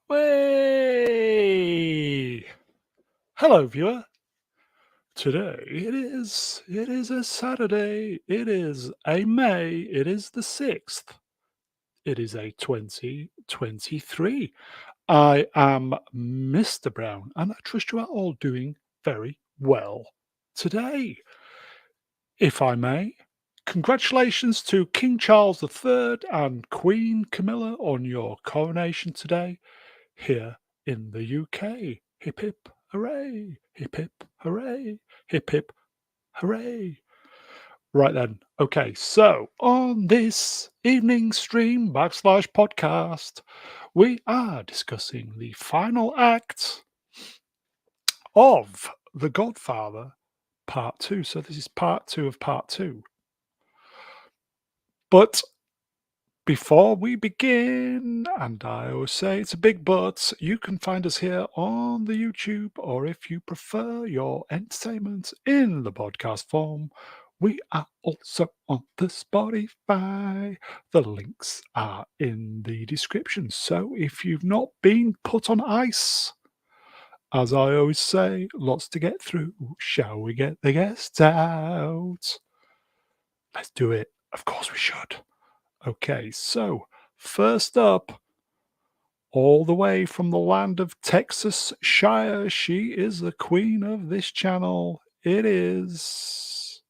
Way! Hello, viewer. Today it is a Saturday. It is a May. It is the 6th. It is a 2023. I am Mr. Brown, and I trust you are all doing very well today. If I may, congratulations to King Charles III and Queen Camilla on your coronation today here in the UK. Hip hip hooray! Hip hip hooray! Hip hip hooray! Right then. Okay, so on this evening stream backslash podcast, we are discussing the final act of The Godfather Part 2. So this is part 2 of part 2. But before we begin, and I always say it's a big but, you can find us here on the YouTube, or if you prefer your entertainment in the podcast form, we are also on the Spotify. The links are in the description. So if you've not been put on ice, as I always say, lots to get through. Shall we get the guests out? Let's do it. Of course we should. Okay, so first up, all the way from the land of Texas Shire, she is the queen of this channel. It is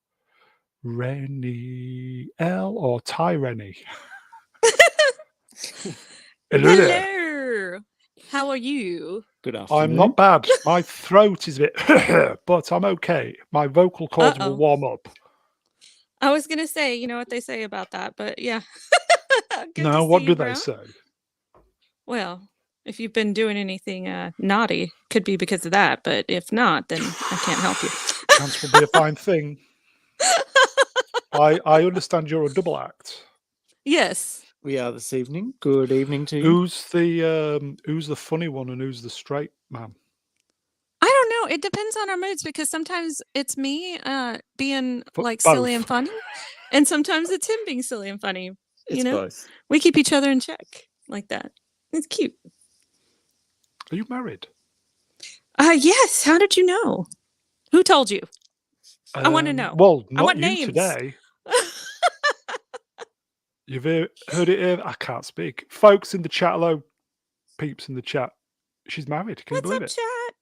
Reni L or Tyron. Hello there. Hello. How are you? Good afternoon. I'm not bad. My throat is a bit, but I'm okay. My vocal cords will warm up. I was going to say, you know what they say about that, but yeah. No, what do they say? Well, if you've been doing anything naughty, could be because of that, but if not, then I can't help you. Chance will be a fine thing. I understand you're a double act. Yes. We are this evening. Good evening to you. Who's the funny one and who's the straight man? I don't know. It depends on our moods because sometimes it's me being like both. silly and funny, and sometimes it's him being silly and funny. It's both. We keep each other in check like that. It's cute. Are you married? Yes. How did you know? Who told you? I want to know. Well, not I want you names today. You've heard it here. I can't speak. Folks in the chat, hello. Peeps in the chat. She's married. Can you believe it? Chat?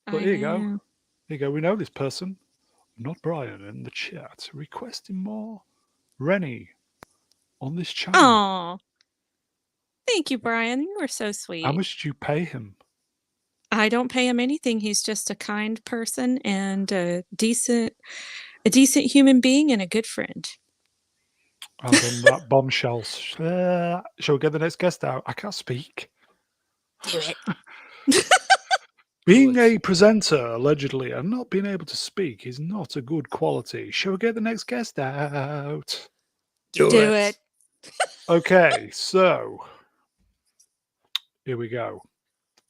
But here you go. Here you go. We know this person. Not Brian in the chat. Requesting more Reni on this channel. Oh, thank you, Brian. You were so sweet. How much did you pay him? I don't pay him anything. He's just a kind person and a decent human being and a good friend. And on that bombshell, shall we get the next guest out? I can't speak. Do it. Being a presenter, allegedly, and not being able to speak is not a good quality. Shall we get the next guest out? Do it. Okay, so here we go.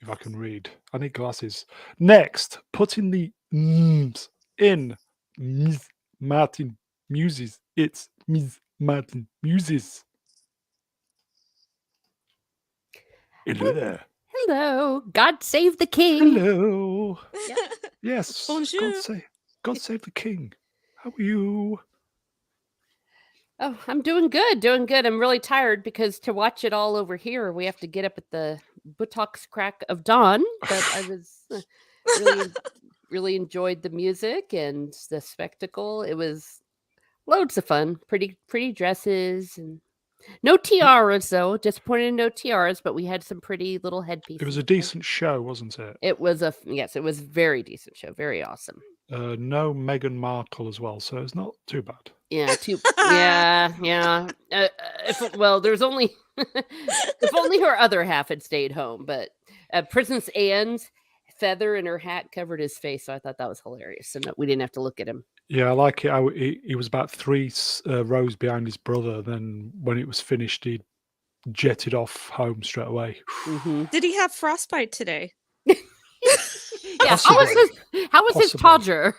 If I can read. I need glasses. Next, putting the m's in Ms. Martin Muses. It's Ms. Martin Muses. Hello there. Hello. God save the king. Hello. Yeah. Yes. Bonjour. God save the king. How are you? Oh, I'm doing good. I'm really tired because to watch it all over here, we have to get up at the buttocks crack of dawn. But I was really enjoyed the music and the spectacle. It was loads of fun. Pretty dresses and no tiaras though. Disappointed in no tiaras, but we had some pretty little headpieces. It was a decent show, wasn't it? It was a very decent show. Very awesome. No Meghan Markle as well, so it's not too bad. Yeah, yeah. There's only if only her other half had stayed home. But Princess Anne's feather in her hat covered his face, so I thought that was hilarious. So no, we didn't have to look at him. Yeah, I like it. He was about 3 rows behind his brother. Then when it was finished, he jetted off home straight away. Mm-hmm. Did he have frostbite today? Yeah. How was his Todger?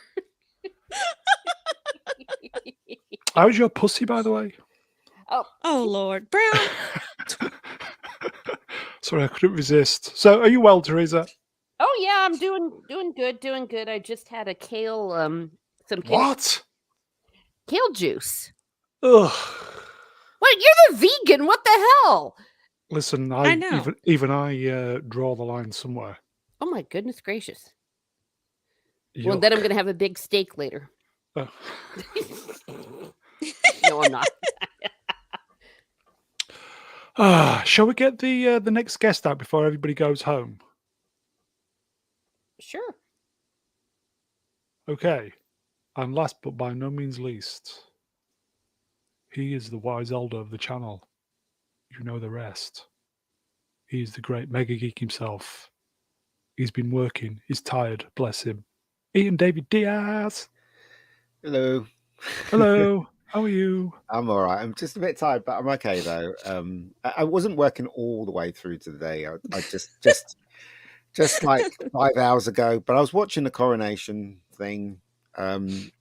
How's your pussy, by the way? Oh Lord, Brown. Sorry, I couldn't resist. So, are you well, Teresa? Oh yeah, I'm doing good. I just had a What? kale juice. Ugh. What? You're the vegan. What the hell? Listen, I know. even I draw the line somewhere. Oh my goodness gracious. Well, then I'm Yuck. gonna have a big steak later. Oh. No, I'm not. Shall we get the next guest out before everybody goes home? Sure. Okay. And last but by no means least, he is the wise elder of the channel. You know the rest. He's the great mega geek himself. He's been working. He's tired. Bless him. Ian David Diaz. Hello. Hello. How are you? I'm all right. I'm just a bit tired, but I'm okay though. I wasn't working all the way through to the day. I just like 5 hours ago, but I was watching the coronation thing. And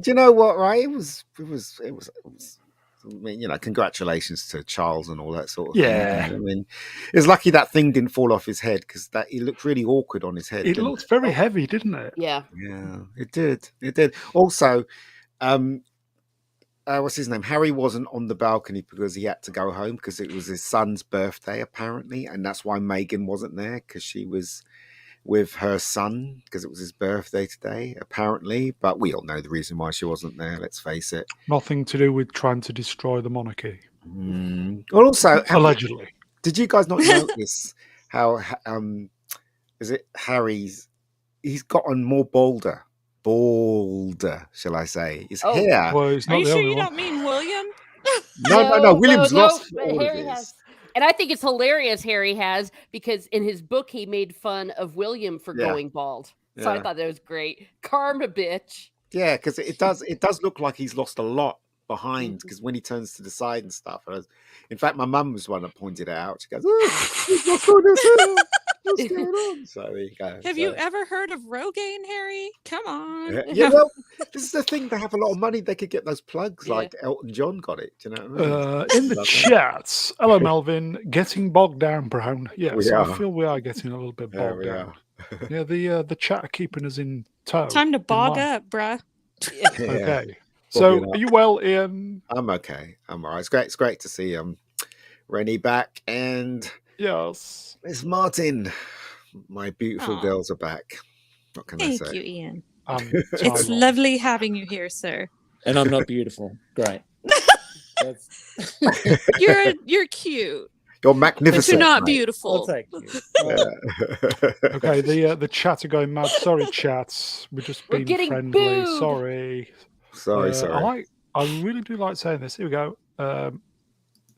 you know what? Right? It was. I mean, you know, congratulations to Charles and all that sort of Yeah. thing. I mean, it's lucky that thing didn't fall off his head because that he looked really awkward on his head. It looked very heavy, didn't it? Yeah. Yeah, it did. It did. Also, what's his name? Harry wasn't on the balcony because he had to go home because it was his son's birthday, apparently. And that's why Meghan wasn't there, because she was with her son because it was his birthday today, apparently. But we all know the reason why she wasn't there, let's face it. Nothing to do with trying to destroy the monarchy. Well, also, Allegedly. did you guys not notice how, is it Harry's, he's gotten more bolder, shall I say. His hair. Well, he's Are not you the sure only you one. don't mean William? No. William's lost but all Harry of his. has. And I think it's hilarious Harry has, because in his book he made fun of William for going bald. So I Yeah. thought that was great. Karma, bitch. Yeah, because it does look like he's lost a lot behind, because when he turns to the side and stuff. In fact, my mum was the one that pointed it out. She goes, "Oh, he's lost all this hair. What's going on?" So there you go. Have you ever heard of Rogaine, Harry? Come on. Yeah, well, this is the thing. They have a lot of money. They could get those plugs like Elton John got it. Do you know what I mean? In the chats, hello Melvin, getting bogged down, Brown. Yes, We I are. feel we are getting a little bit Yeah, bogged we down. are. Yeah, the chat are keeping us in tow. Time to in bog line. up, bruh. Yeah. Okay. So, Bogging are you well, Ian? I'm okay. I'm all right. It's great to see Reni back, and Yes. Miss Martin. My beautiful Aw. girls are back. What can I Thank say? you, Ian. It's It's lovely having you here, sir. And I'm not beautiful. Great. That's... You're cute. You're But magnificent. you're not mate. beautiful. I'll take you. Okay, the chat are going mad. Sorry, chats. We're just We're being getting friendly. booed. Sorry. Sorry. I really do like saying this. Here we go.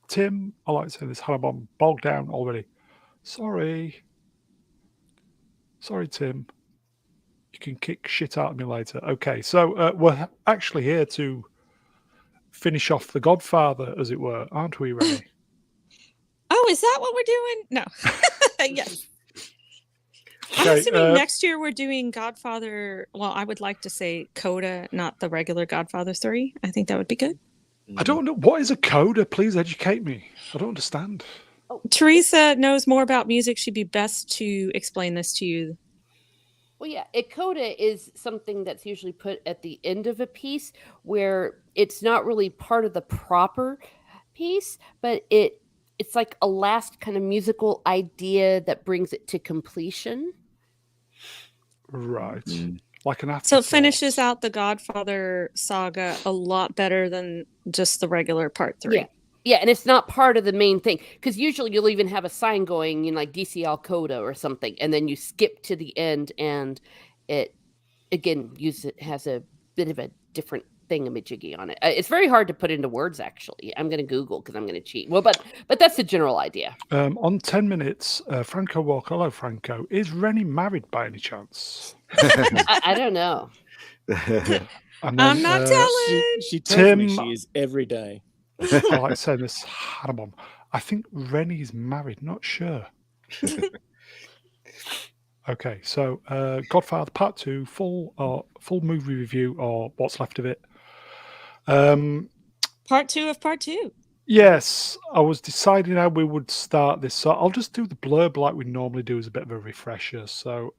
Tim, I like saying this. Hannah Bomb, bogged down already. Sorry, Tim. You can kick shit out of me later. Okay, so we're actually here to finish off the Godfather, as it were, aren't we, Reni? Oh, is that what we're doing? No. Yes. I'm Okay, assuming next year we're doing Godfather. Well, I would like to say Coda, not the regular Godfather 3. I think that would be good. I don't know. What is a coda? Please educate me. I don't understand. Teresa knows more about music. She'd be best to explain this to you. Well, yeah, a coda is something that's usually put at the end of a piece where it's not really part of the proper piece, but it's like a last kind of musical idea that brings it to completion. Right. Like an afterthought. So it finishes out the Godfather saga a lot better than just the regular part 3. Yeah, and it's not part of the main thing, because usually you'll even have a sign going, like DCL Coda or something, and then you skip to the end, and it again has a bit of a different thingamajiggy on it. It's very hard to put into words. Actually, I'm going to Google because I'm going to cheat. Well, but that's the general idea. On 10 minutes, Franco Walker. Hello, Franco. Is Reni married by any chance? I don't know. And I'm not telling. She tells me Tim- she is every day. I like saying this. Hannah Bomb. I think Reni's married. Not sure. Okay, so Godfather Part 2, full movie review, or what's left of it. Part 2 of part 2. Yes, I was deciding how we would start this. So I'll just do the blurb like we normally do as a bit of a refresher. So,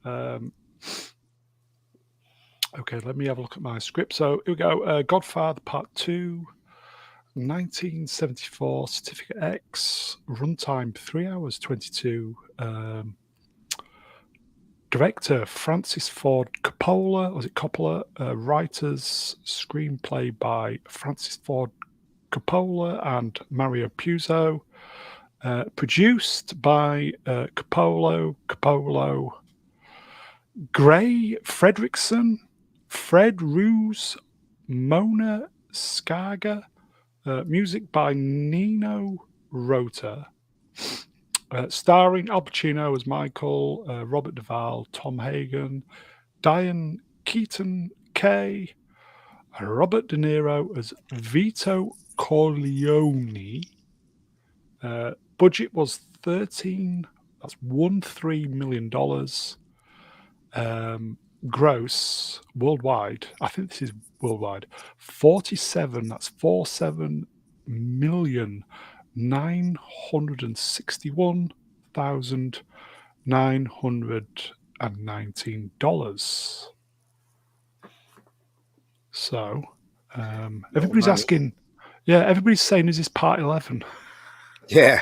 okay, let me have a look at my script. So here we go. Godfather Part 2, 1974, Certificate X, runtime 3 hours 22. Director Francis Ford Coppola, was it Coppola? Writers, screenplay by Francis Ford Coppola and Mario Puzo. Produced by Coppola, Gray Fredrickson, Fred Roos, Mona Skaga. Music by Nino Rota. Starring Al Pacino as Michael, Robert Duvall, Tom Hagen, Diane Keaton Kay, Robert De Niro as Vito Corleone. Budget was $13 million. Gross worldwide, I think this is worldwide, 47,961,919. So everybody's money. asking, everybody's saying, is this part 11? Yeah.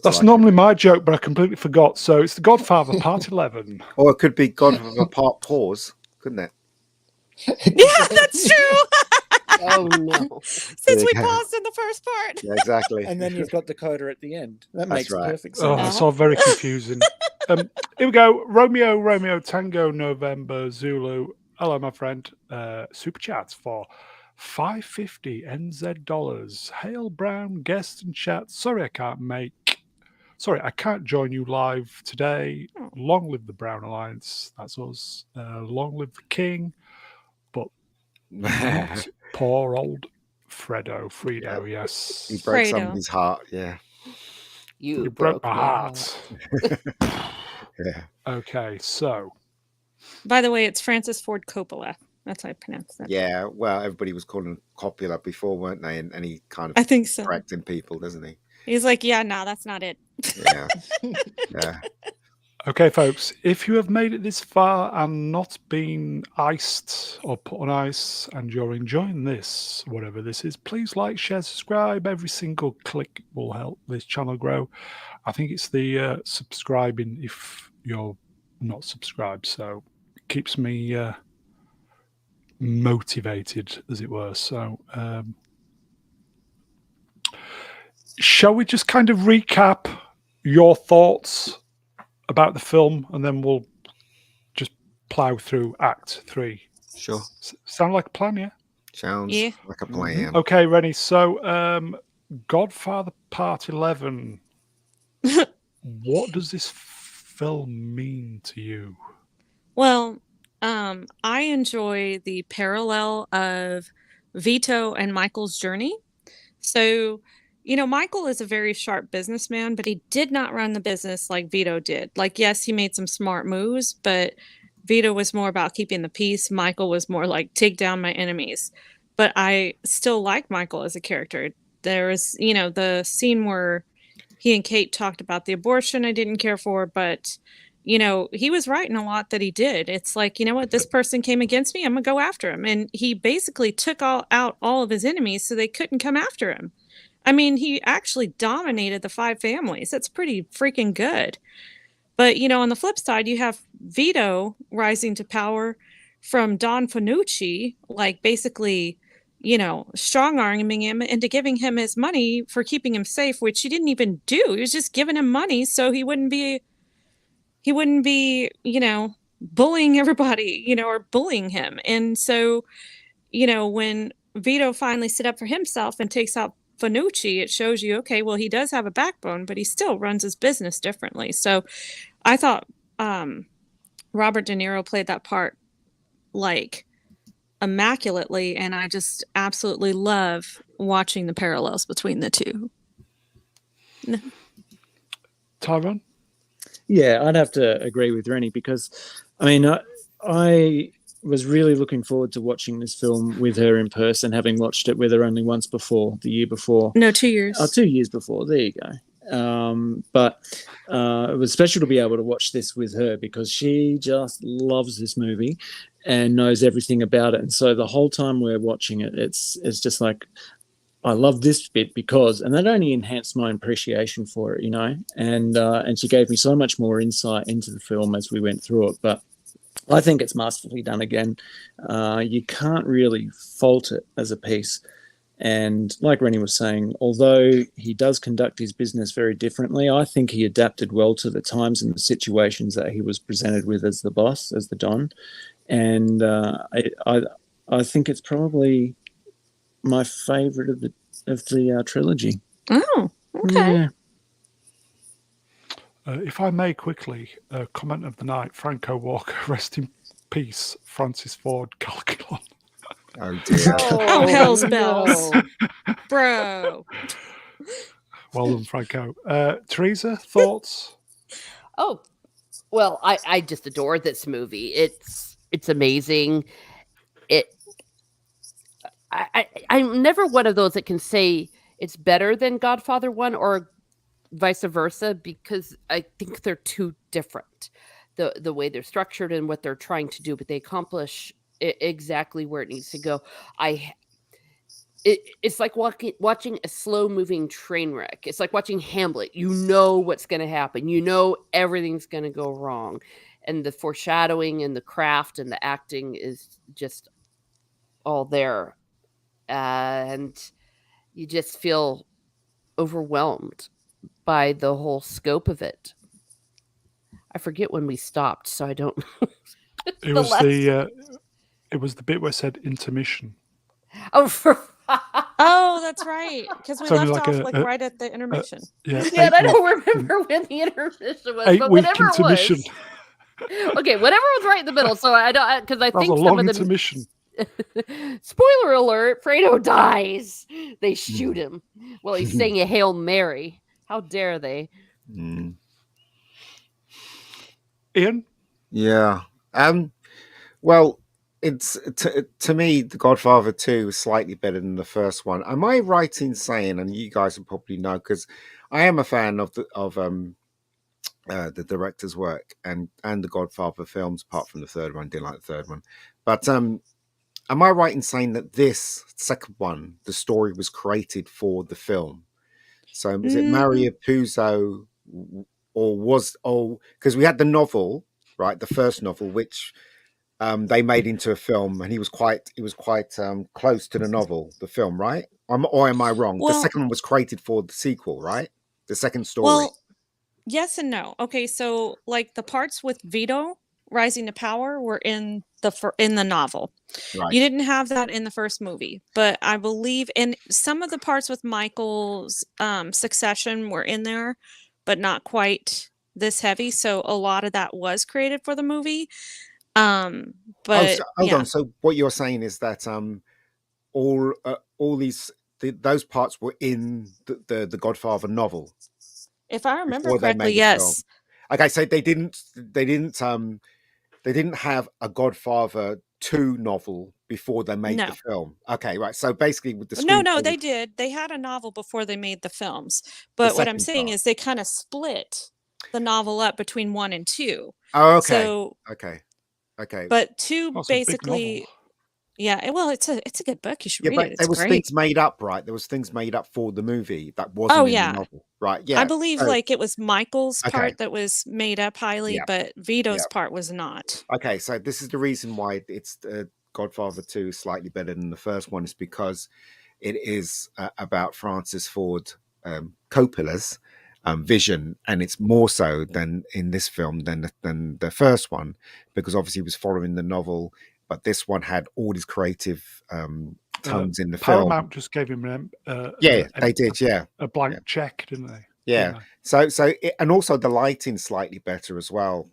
That's normally my joke, but I completely forgot. So it's The Godfather Part 11. Or it could be Godfather Part Pause, couldn't it? Yeah, that's true. Oh no! Since we paused in the first part. Yeah, exactly. And then you've got the coda at the end. That That's makes right. perfect Oh, sense. it's all very confusing. Here we go. Romeo, Tango, November, Zulu. Hello, my friend. Super chats for $5.50 NZ dollars. Hail Brown, guest and chat. Sorry, I can't join you live today. Long live the Brown Alliance. That's us. Long live the King. But not poor old Fredo, yes. He broke Fredo. somebody's heart, yeah. You broke my heart. Yeah. Okay, so. By the way, it's Francis Ford Coppola. That's how I pronounce that. Yeah, well, everybody was calling him Coppola before, weren't they? And he kind of I think so. correcting people, doesn't he? He's like, yeah, no, that's not it. Yeah. Yeah. Okay, folks, if you have made it this far and not been iced or put on ice and you're enjoying this, whatever this is, please like, share, subscribe. Every single click will help this channel grow. I think it's the subscribing if you're not subscribed. So it keeps me motivated, as it were. So shall we just kind of recap your thoughts about the film, and then we'll just plow through Act 3. Sure. Sound like a plan, yeah? Sounds Yeah. like a plan. Okay, Reni. So, Godfather Part 11. What does this film mean to you? Well, I enjoy the parallel of Vito and Michael's journey. So, Michael is a very sharp businessman, but he did not run the business like Vito did. Like, yes, he made some smart moves, but Vito was more about keeping the peace. Michael was more like, take down my enemies. But I still like Michael as a character. There was, the scene where he and Kate talked about the abortion I didn't care for, but he was right in a lot that he did. It's like, you know what, this person came against me, I'm gonna go after him. And he basically took out all of his enemies so they couldn't come after him. I mean, he actually dominated the 5 families. That's pretty freaking good. But, on the flip side, you have Vito rising to power from Don Fanucci, like basically, strong-arming him into giving him his money for keeping him safe, which he didn't even do. He was just giving him money so he wouldn't be, bullying everybody, or bullying him. And so, when Vito finally stood up for himself and takes out Fanucci, it shows you, okay, well, he does have a backbone, but he still runs his business differently. So I thought Robert De Niro played that part like immaculately, and I just absolutely love watching the parallels between the two. Tyron? Yeah, I'd have to agree with Reni because, I mean, I was really looking forward to watching this film with her in person, having watched it with her only once before, the year before. No, 2 years. Oh, 2 years before. There you go. But it was special to be able to watch this with her because she just loves this movie and knows everything about it. And so the whole time we're watching it, it's just like, I love this bit because, and that only enhanced my appreciation for it, and she gave me so much more insight into the film as we went through it. But I think it's masterfully done again. You can't really fault it as a piece. And like Reni was saying, although he does conduct his business very differently, I think he adapted well to the times and the situations that he was presented with as the boss, as the Don. And I think it's probably my favorite of the trilogy. Oh, okay. Yeah. If I may quickly, comment of the night, Franco Walker, rest in peace, Francis Ford Coppola. Oh dear. Oh, hell's bells. Bro. Well done, Franco. Teresa, thoughts? Oh, well, I just adore this movie. It's amazing. I'm never one of those that can say it's better than Godfather 1 or vice versa, because I think they're too different. The way they're structured and what they're trying to do, but they accomplish exactly where it needs to go. It's like watching a slow moving train wreck. It's like watching Hamlet. You know what's going to happen. You know everything's going to go wrong. And the foreshadowing and the craft and the acting is just all there. And you just feel overwhelmed by the whole scope of it. I forget when we stopped, so I don't. It was it was the bit where it said intermission. Oh, Oh, that's right. Because we So left like off a- right at the intermission. Yeah, yeah, I 8 week- don't remember when the intermission was, but 8 week whatever it intermission. was. Okay, whatever was right in the middle. So I don't, because I That was think a some long of the intermission. spoiler alert: Fredo dies. They shoot him while he's saying a Hail Mary. How dare they? Mm. Ian? Yeah. Well, it's to me, The Godfather 2 is slightly better than the first one. Am I right in saying, and you guys will probably know, because I am a fan of the director's work and the Godfather films, apart from the third one. Didn't like the third one. But am I right in saying that this second one, the story was created for the film? So is it Mario Puzo, or because we had the novel, right? The first novel, which they made into a film, and he was quite close to the novel, the film, right? Or am I wrong? Well- The second one was created for the sequel, right? The second story. Well, yes and no. Okay, so like the parts with Vito rising to power were in the novel. Right. You didn't have that in the first movie, but I believe in some of the parts with Michael's succession were in there, but not quite this heavy. So a lot of that was created for the movie. But hold yeah. on. So what you're saying is that all those parts were in the Godfather novel. If I remember before they correctly, made the yes. Okay, so they didn't have a Godfather 2 novel before they made No. the film. Okay, right. So basically, with the No, screenplay they was- did. They had a novel before they made the films. But what I'm second saying part. is they kind of split the novel up between 1 and 2. Oh, okay, So, okay. but 2 That's a big basically, novel. yeah. Well, it's a good book. You should Yeah, read but it. It's there was great. things made up, right? There was things made up for the movie that wasn't Oh, in yeah. the novel, right? Yeah, I believe so- like it was Michael's Okay. part that was made up highly, Yeah. but Vito's Yeah. part was not. Okay, so this is the reason why it's Godfather 2 is slightly better than the first one, is because it is about Francis Ford Coppola's vision, and it's more so than in this film than the first one, because obviously he was following the novel, but this one had all his creative tones in the film. Paramount just gave him They did, yeah. a blank Yeah. check, didn't they? Yeah. Didn't they? So and also the lighting's slightly better as well.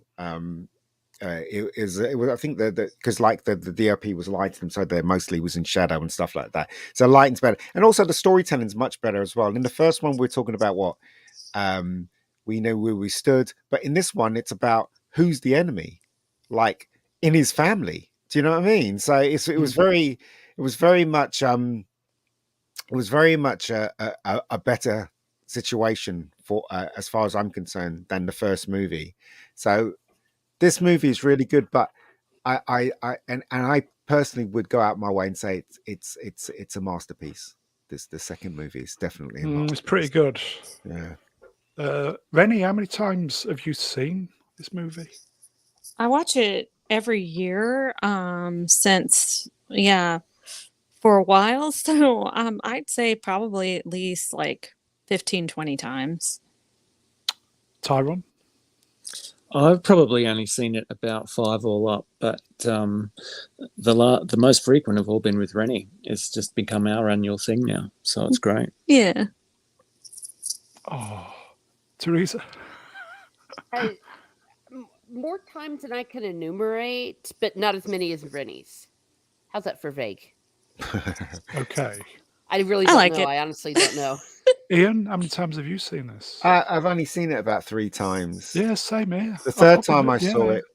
It was I think because like the DOP was lighting, so they mostly was in shadow and stuff like that. So lighting's better, and also the storytelling's much better as well. In the first one, we're talking about what we know where we stood, but in this one, it's about who's the enemy, like in his family. Do Do you know what I mean? So it was very much a better situation for as far as I'm concerned than the first movie. So this movie is really good, but I personally would go out my way and say it's a masterpiece. The second movie is definitely a masterpiece. It's pretty good. Yeah. Reni, how many times have you seen this movie? I watch it every year since, for a while. So I'd say probably at least like 15, 20 times. Tyron? I've probably only seen it about 5 all up, but the most frequent have all been with Reni. It's just become our annual thing now, so it's great. Yeah. Oh, Teresa? More times than I can enumerate, but not as many as Reni's. How's that for vague? Okay. I really don't like know. it. I honestly don't know. Ian, how many times have you seen this? I've only seen it about 3 times. Yeah, same here. The third time I saw it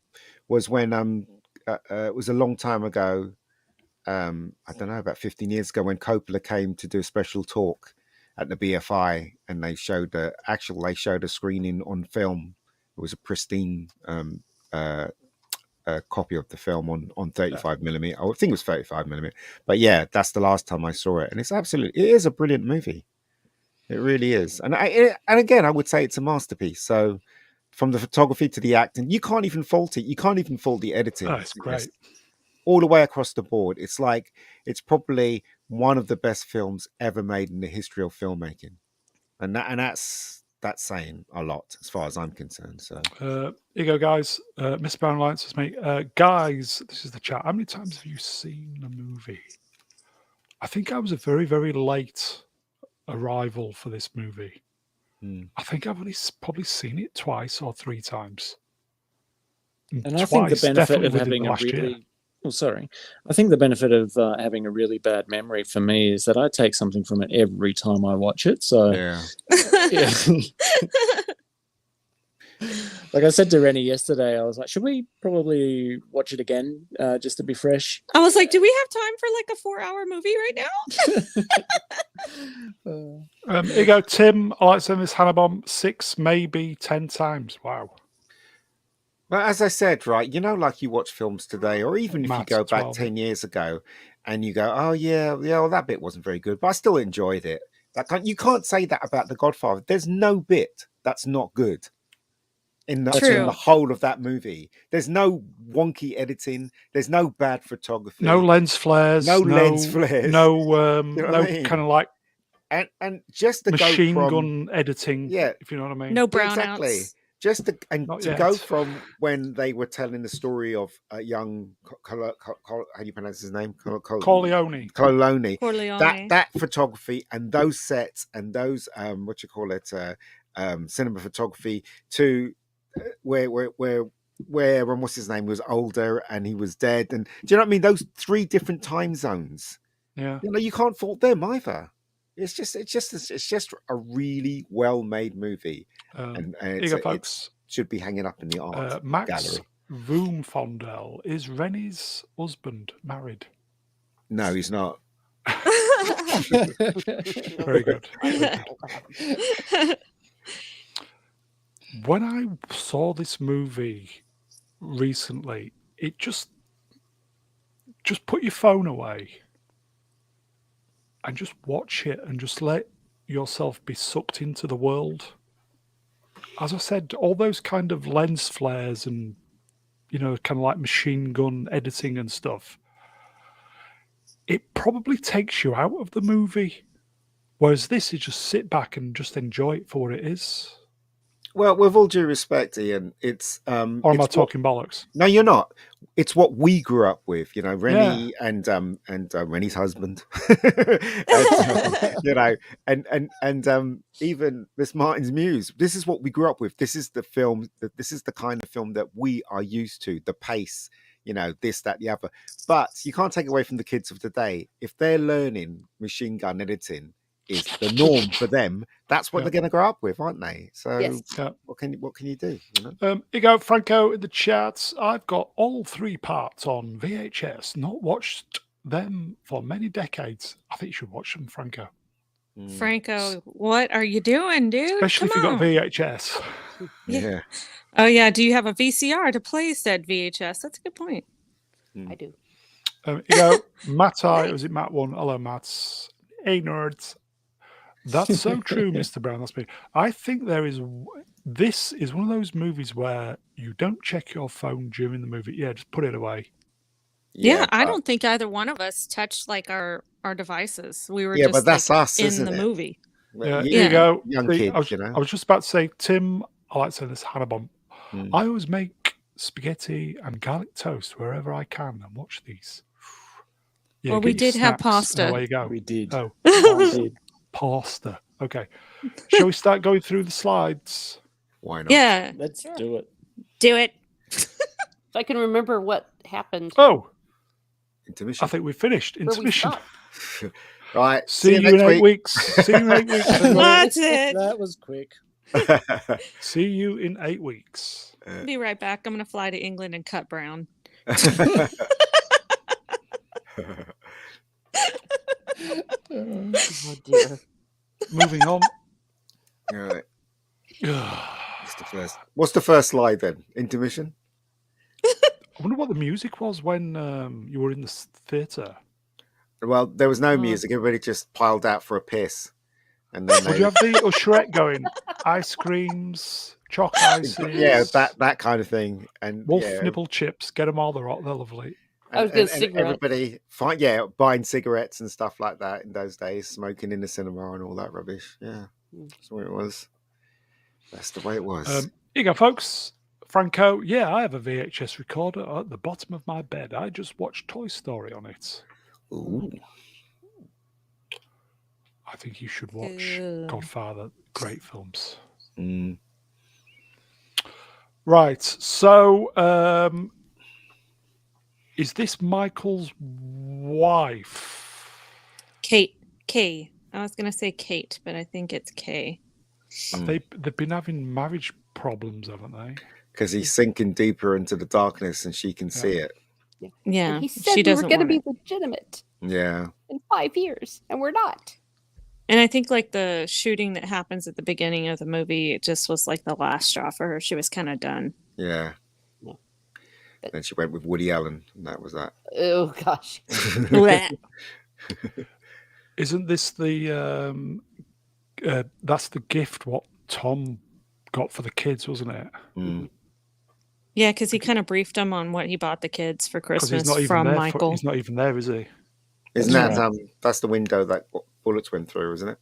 was when it was a long time ago. I don't know, about 15 years ago, when Coppola came to do a special talk at the BFI, and they showed a screening on film. It was a pristine copy of the film on 35mm. I think it was 35mm. But yeah, that's the last time I saw it, and it is a brilliant movie. It really is, and again, I would say it's a masterpiece. So, from the photography to the acting, you can't even fault it. You can't even fault the editing. Oh, it's great. All the way across the board. It's like it's probably one of the best films ever made in the history of filmmaking, and that's saying a lot as far as I'm concerned. So, here you go, guys. Miss Brown Alliance says, me, guys, this is the chat. How many times have you seen the movie? I think I was a very, very late arrival for this movie. I think I've only probably seen it 2 or 3 times. And I think the benefit of having a really... I think the benefit of having a really bad memory for me is that I take something from it every time I watch it. So, yeah. Like I said to Reni yesterday, I was like, should we probably watch it again just to be fresh? I was like, do we have time for like a 4-hour movie right now? Here you go, Tim. I like saying this Hannah Bomb 6, maybe 10 times. Wow. Well, as I said, right, like you watch films today, or even if you go back 12. 10 years ago and you go, oh, yeah, well, that bit wasn't very good, but I still enjoyed it. You can't say that about The Godfather. There's no bit that's not good in the whole of that movie. There's no wonky editing. There's no bad photography. No lens flares. No lens flares. No, you know no I mean? kind of like and just the machine go from, gun editing. Yeah, if you know what I mean. No brownouts. Exactly. Just to go from when they were telling the story of a young, how do you pronounce his name? Corleone. That photography and those sets and those cinema photography to where what's his name was older and he was dead, and do you know what I mean? Those 3 different time zones. Yeah. You can't fault them either. It's just a really well made movie, and it should be hanging up in the art Max gallery. Voomfondel, is Reni's husband married? No, he's not. Very good. When I saw this movie recently, it just put your phone away and just watch it and just let yourself be sucked into the world. As I said, all those kind of lens flares and, kind of like machine gun editing and stuff, it probably takes you out of the movie. Whereas this is just sit back and just enjoy it for what it is. Well, with all due respect, Ian, it's or am I talking bollocks? No, you're not. It's what we grew up with, Reni and Reni's husband, and even Miss Martin's Muse. This is what we grew up with. This is the film. This is the kind of film that we are used to. The pace, this, that, the other. But you can't take away from the kids of today. If they're learning machine gun editing, is the norm for them. That's what Yeah. they're going to grow up with, aren't they? So Yes. Yeah. what can you do? You know? Here you go, Franco, in the chats. I've got all 3 parts on VHS. Not watched them for many decades. I think you should watch them, Franco. Franco, what are you doing, dude? Especially if you got on. VHS. Yeah. Oh yeah, do you have a VCR to play said VHS? That's a good point. I do. Here you go, Matt I. Was it Matt 1? Hello, Matt. Hey, nerds. That's so true, Mr. Brown. That's me. I think this is one of those movies where you don't check your phone during the movie. Yeah, just put it away. Yeah, I don't think either one of us touched like our devices. We were just but that's like, us, in isn't the it? movie. Yeah, here you go. Young See, kids, I was just about to say, Tim, I like to say this, Hannah. I always make spaghetti and garlic toast wherever I can and watch these. Yeah, Well, we get your did have snacks, and pasta. away you go. We did. Oh, We did. pasta. Okay. Shall we start going through the slides? Why not? Yeah, Let's do it. do it. If I can remember what happened. Oh, Intermission. I think we've finished. where we Intermission. stopped. Right. See you in next 8 weeks. See you in 8 weeks. That's it. That was quick. See you in 8 weeks. Be right back. I'm gonna fly to England and cut brown. Oh, dear. Moving on. All right. What's the first slide then? Intermission. I wonder what the music was when you were in the theatre. Well, there was no music. Everybody just piled out for a piss, and then Would you have the Shrek going? Ice creams, choc ices. yeah, that kind of thing, and wolf nipple chips. Get them all. They're lovely. I was going to cigarette. Everybody, buying cigarettes and stuff like that in those days, smoking in the cinema and all that rubbish. Yeah, that's the way it was. That's the way it was. Here you go, folks. Franco, yeah, I have a VHS recorder at the bottom of my bed. I just watched Toy Story on it. Ooh. I think you should watch Godfather. Great films. Right. So, is this Michael's wife? Kate. K. I was gonna say Kate, but I think it's K. They've been having marriage problems, haven't they? Because he's sinking deeper into the darkness, and she can see it. Yeah, And he said she we were doesn't going to want be it. legitimate Yeah. in 5 years, and we're not. And I think like the shooting that happens at the beginning of the movie, it just was like the last straw for her. She was kind of done. Yeah. Then she went with Woody Allen, and that was that. Oh gosh. Blech. Isn't this the that's the gift what Tom got for the kids, wasn't it? Yeah, because he kind of briefed him on what he bought the kids for Because Christmas he's not even from there. Michael. He's not even there, is he? Isn't That's that right. that's the window that bullets went through, isn't it?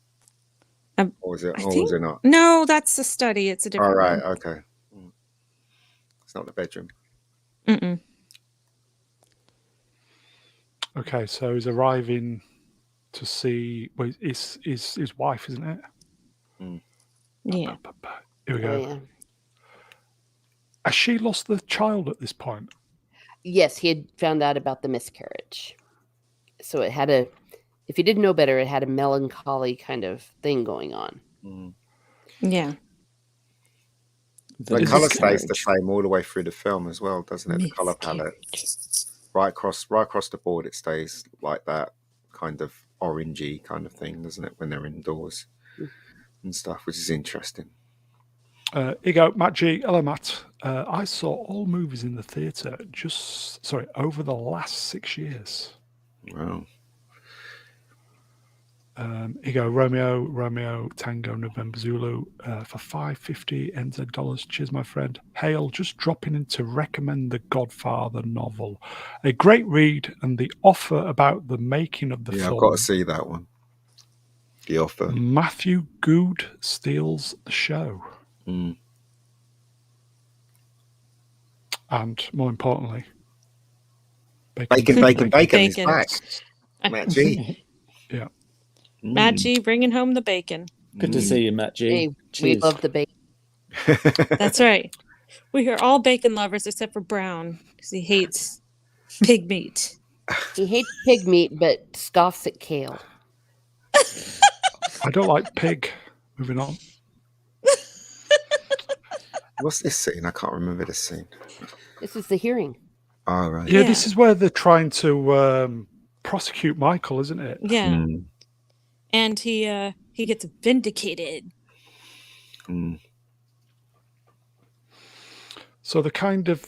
Or is it? I Or think- was it not? No, that's the study. It's a All different right. one. Okay. It's not the bedroom. Mm-mm. Okay, so he's arriving to see his wife, isn't it? Yeah. Here we go. Oh, yeah. Has she lost the child at this point? Yes, he had found out about the miscarriage. So it had if you didn't know better, it had a melancholy kind of thing going on. Yeah. The color stays the same all the way through the film as well, doesn't it? The color palette, right across the board, it stays like that kind of orangey kind of thing, doesn't it? When they're indoors and stuff, which is interesting. Here you go, Matt G. Hello, Matt. I saw all movies in the theatre over the last 6 years. Wow. Here you go, Romeo, Tango, November, Zulu for $5.50 NZ dollars. Cheers, my friend. Hale, just dropping in to recommend the Godfather novel. A great read and the offer about the making of the film. I've got to see that one. The offer. Matthew Good steals the show. And more importantly, Bacon is back. Matt G. Yeah. Matt G bringing home the bacon. Good to see you, Matt G. Hey, we Cheers. love the bacon. That's right. We are all bacon lovers except for Brown because he hates pig meat. He hates pig meat, but scoffs at kale. I don't like pig. Moving on. What's this scene? I can't remember this scene. This is the hearing. Oh, right. Yeah, this is where they're trying to prosecute Michael, isn't it? Yeah. Mm. And he gets vindicated. Mm. So the kind of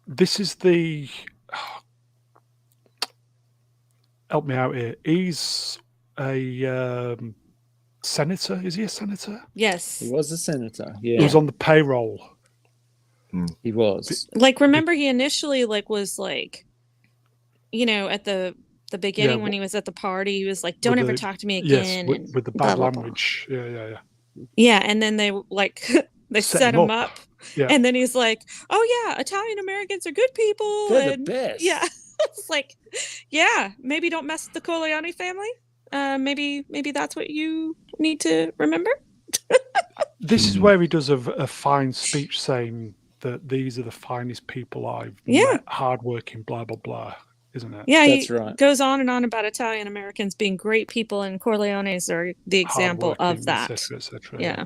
this is the help me out here. He's a senator. Is he a senator? Yes. He was a senator. He Yeah, was on the payroll. he was. Like, remember he initially was like, at the beginning when he was at the party, he was like, "Don't ever talk to me again." Yes, with the bad language. Yeah. Yeah, and then they they set him up. Yeah. And then he's like, "Oh yeah, Italian Americans are good people." They're and the best. Yeah, it's like, yeah, maybe don't mess with the Corleone family. Maybe that's what you need to remember. This is where he does a fine speech saying that these are the finest people I've met, hardworking, blah blah blah, isn't it? Yeah, That's he right. goes on and on about Italian Americans being great people, and Corleones are the example of Hardworking, that. et cetera, Yeah,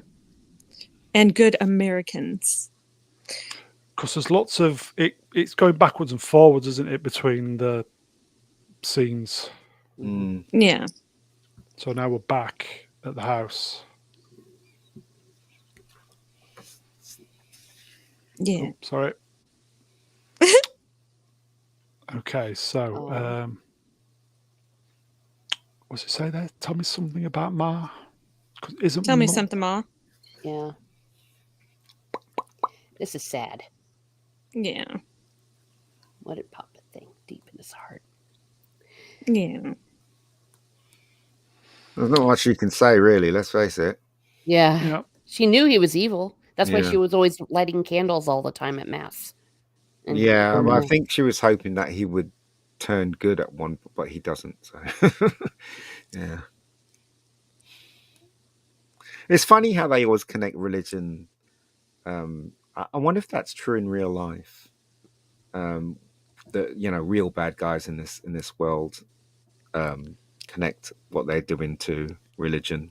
and good Americans. Because there's lots of it's going backwards and forwards, isn't it, between the scenes? Mm. Yeah. So now we're back at the house. Yeah. Oh, sorry. Okay, so what's it say there? Tell me something about Ma. Tell me something, Ma. Yeah. This is sad. Yeah. What did Papa think deep in his heart? Yeah. There's not much you can say, really. Let's face it. Yeah. Yeah. She knew he was evil. That's why Yeah. she was always lighting candles all the time at mass. And Yeah, well, I think she was hoping that he would turn good at one, but he doesn't. So, yeah. It's funny how they always connect religion. I wonder if that's true in real life. The real bad guys in this world connect what they're doing to religion.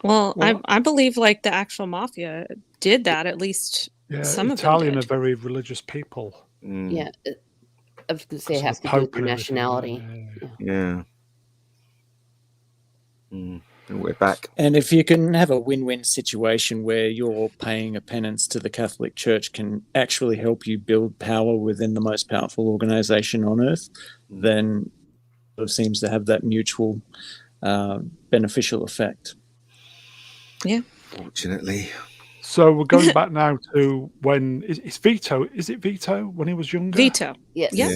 Well, I believe like the actual mafia did that, at least some of them Italian did. are very religious people. Yeah. I was going to say Because have of to the do with Pope their and everything, nationality. Yeah. And we're back. And if you can have a win-win situation where you're paying a penance to the Catholic Church can actually help you build power within the most powerful organization on earth, then it seems to have that mutual beneficial effect. Yeah. Fortunately. So we're going back now to when it's Vito. Is it Vito when he was younger? Vito. Yes. Yeah.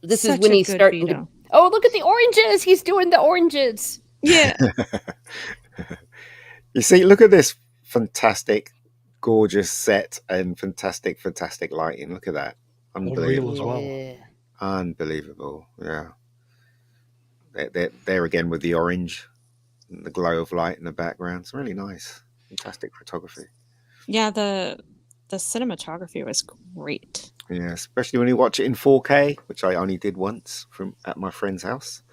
This Such is when a he's good starting Vito. to. Oh, look at the oranges! He's doing the oranges. Yeah. You see, look at this fantastic, gorgeous set and fantastic lighting. Look at that. Unbelievable. Real as well. Yeah. Unbelievable. Yeah. They're again with the orange and the glow of light in the background. It's really nice. Fantastic photography. Yeah, the cinematography was great. Yeah, especially when you watch it in 4K, which I only did once at my friend's house.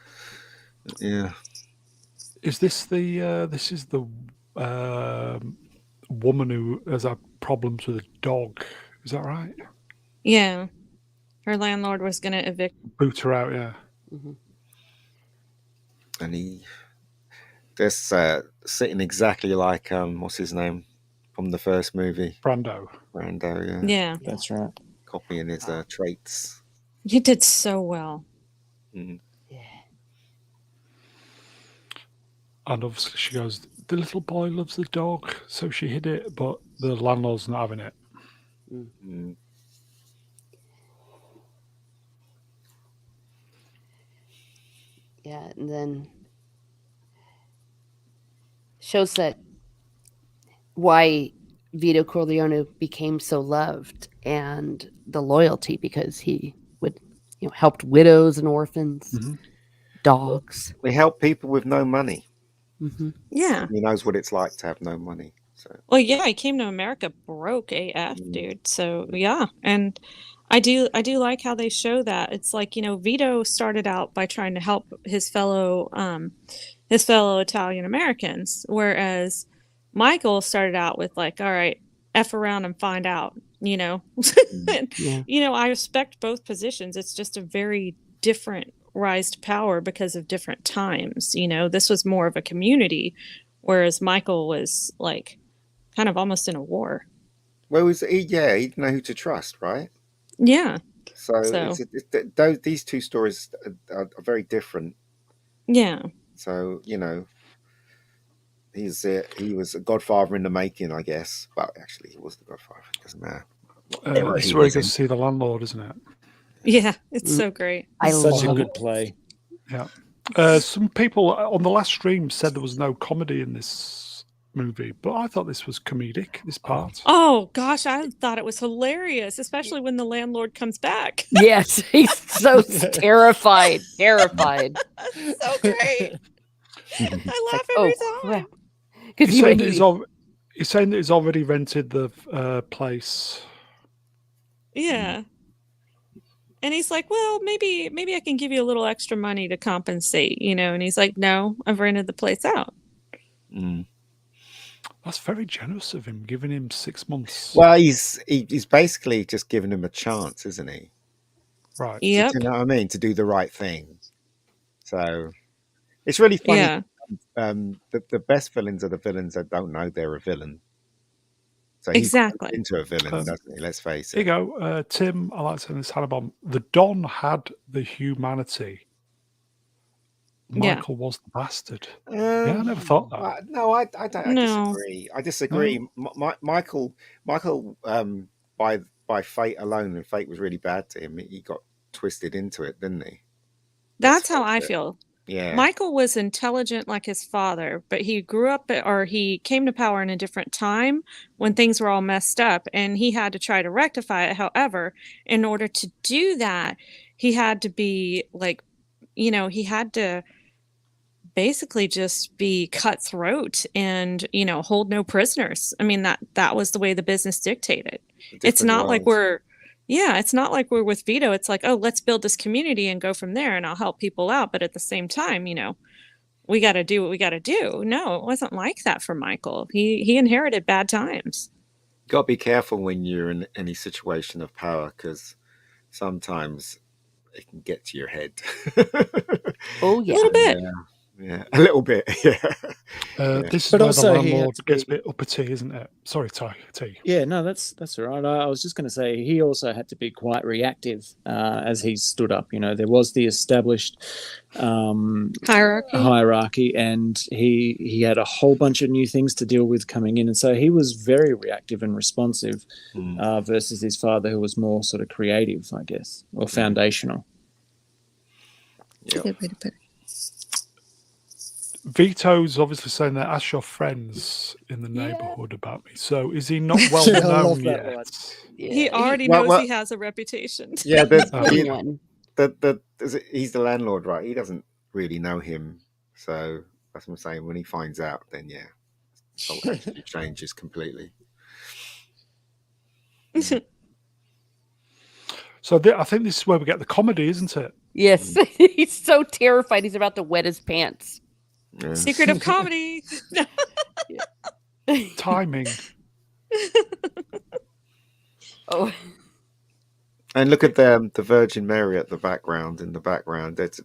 Yeah. Is this this is the woman who has had problems with a dog? Is that right? Yeah. Her landlord was going to evict. Boot her out, yeah. Mm-hmm. And he just sitting exactly like what's his name from the first movie, Brando, yeah. Yeah. That's right. Copying his traits. He did so well. Mm. Yeah. and obviously she goes, the little boy loves the dog, so she hid it, but the landlord's not having it. Mm. Yeah, and then shows that why Vito Corleone became so loved and the loyalty, because he would, helped widows and orphans, dogs. We help people with no money. Mm-hmm. Yeah. He knows what it's like to have no money. So Well, yeah, he came to America broke AF, dude. So yeah, and I do like how they show that. It's like, Vito started out by trying to help his fellow Italian Americans, whereas Michael started out with like, all right, F around and find out, And, Yeah. I respect both positions. It's just a very different rise to power because of different times. This was more of a community, whereas Michael was like kind of almost in a war. Well, he didn't know who to trust, right? Yeah. So, So, these two stories are very different. yeah. So he was a godfather in the making, I guess. Well, actually, he was the godfather. It doesn't matter. This is where he goes to see the landlord, isn't it? Yeah, it's so great. I Such a love good play. Yeah. Some people on the last stream said there was no comedy in this movie, but I thought this was comedic, this part. Oh gosh, I thought it was hilarious, especially when the landlord comes back. Yes, he's so terrified. So great. I laugh every time. Because He's saying that he's already rented the place. Yeah. And he's like, well, maybe I can give you a little extra money to compensate, and he's like, no, I've rented the place out. That's very generous of him, giving him 6 months. Well, he's basically just giving him a chance, isn't he? Right. Yep. Do you know what I mean? To do the right thing. So it's really funny. Yeah. The best villains are the villains that don't know they're a villain. So Exactly. he's into a villain, doesn't he? Let's face Here it. you go. Tim, I like to send this Hannibal. The Don had the humanity. Michael was the bastard. Yeah, I never thought that. No, I don't. I No. disagree. I disagree. Michael, by fate alone, and fate was really bad to him. He got twisted into it, didn't he? That's how I feel. Yeah. Michael was intelligent like his father, but he grew up or he came to power in a different time when things were all messed up, and he had to try to rectify it. However, in order to do that, he had to be like, he had to basically just be cutthroat and, hold no prisoners. I mean, that was the way the business dictated. It's not like it's not like we're with Vito. It's like, oh, let's build this community and go from there, and I'll help people out. But at the same time, we got to do what we got to do. No, it wasn't like that for Michael. He inherited bad times. You got to be careful when you're in any situation of power, because sometimes it can get to your head. Oh, yeah. A little bit. Yeah, a little bit. Yeah. This is But where also the he had landlord to gets a be- bit uppity, isn't it? Sorry, T. Yeah, no, that's all right. I was just going to say he also had to be quite reactive as he stood up. There was the established hierarchy, and he had a whole bunch of new things to deal with coming in, and so he was very reactive and responsive versus his father, who was more sort of creative, I guess, or foundational. That's a good way to put it. Vito's obviously saying that ask your friends in the neighborhood about me. So is he not well I love known that yet? line. He already knows he has a reputation. Yeah, One. he's the landlord, right? He doesn't really know him, so that's what I'm saying. When he finds out, then it changes completely. So I think this is where we get the comedy, isn't it? Yes, he's so terrified he's about to wet his pants. Yeah. Secret of comedy. Timing. Oh, And look at the Virgin Mary at the background. In the background, it's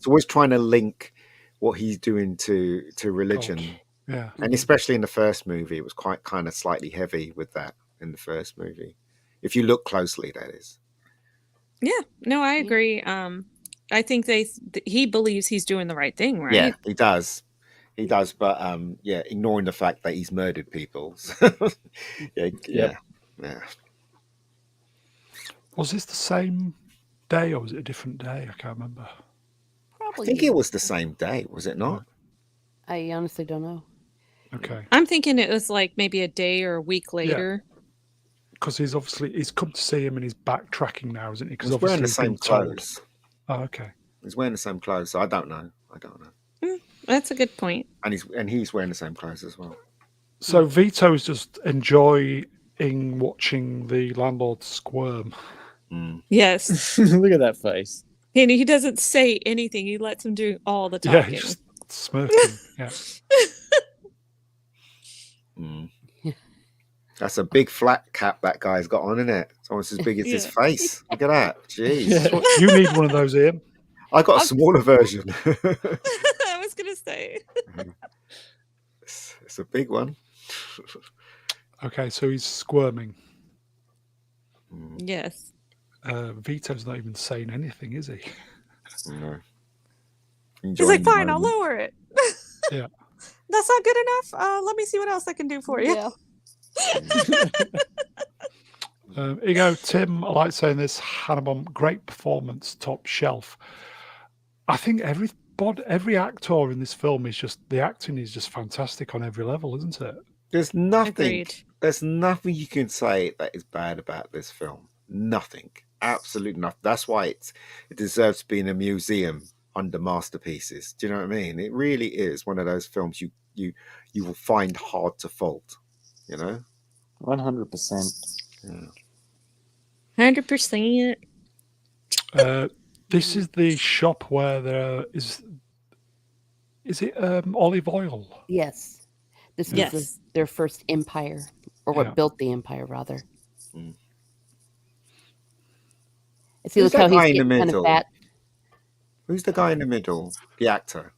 always trying to link what he's doing to religion. God. Yeah, and especially in the first movie, it was quite kind of slightly heavy with that in the first movie. If you look closely, that is. Yeah, no, I agree. I think he believes he's doing the right thing, right? Yeah, he does. He does, but ignoring the fact that he's murdered people. Yeah. Was this the same day or was it a different day? I can't remember. probably. I think it was the same day, was it not? I honestly don't know. Okay. I'm thinking it was like maybe a day or a week later. Because he's come to see him and he's backtracking now, isn't he? Because He's wearing the same clothes. Oh, okay. He's wearing the same clothes, so I don't know. That's a good point. And he's wearing the same clothes as well. So Vito's just enjoying watching the landlord squirm. Yes. Look at that face. And he doesn't say anything. He lets him do all the Yeah, talking. he's just smirking. Yeah. That's a big flat cap that guy's got on, isn't it? It's almost as big as his Yeah. face. Look at that. Jeez. Yeah. You need one of those, Ian. I got a smaller version. I was going to say. It's a big one. Okay, so he's squirming. Yes. Vito's not even saying anything, is he? No. He's like, Enjoying the fine, I'll moment. lower it. Yeah. That's not good enough. Let me see what else I can do for you. Yeah. Here you go, Tim. I like saying this. Hannibal, great performance, top shelf. I think every actor in this film is just, the acting is just fantastic on every level, isn't it? There's nothing. Agreed. There's nothing you can say that is bad about this film. Nothing. Absolutely nothing. That's why it deserves to be in a museum under masterpieces. Do you know what I mean? It really is one of those films you will find hard to fault. You know, 100%. 100%. This is the shop where there is it olive oil? Yes. This was Yes. their first empire, or what Yeah. built the empire, rather. Mm. See, Who's look how that he's guy in the getting kind of middle? fat. Who's the guy in the middle? The actor.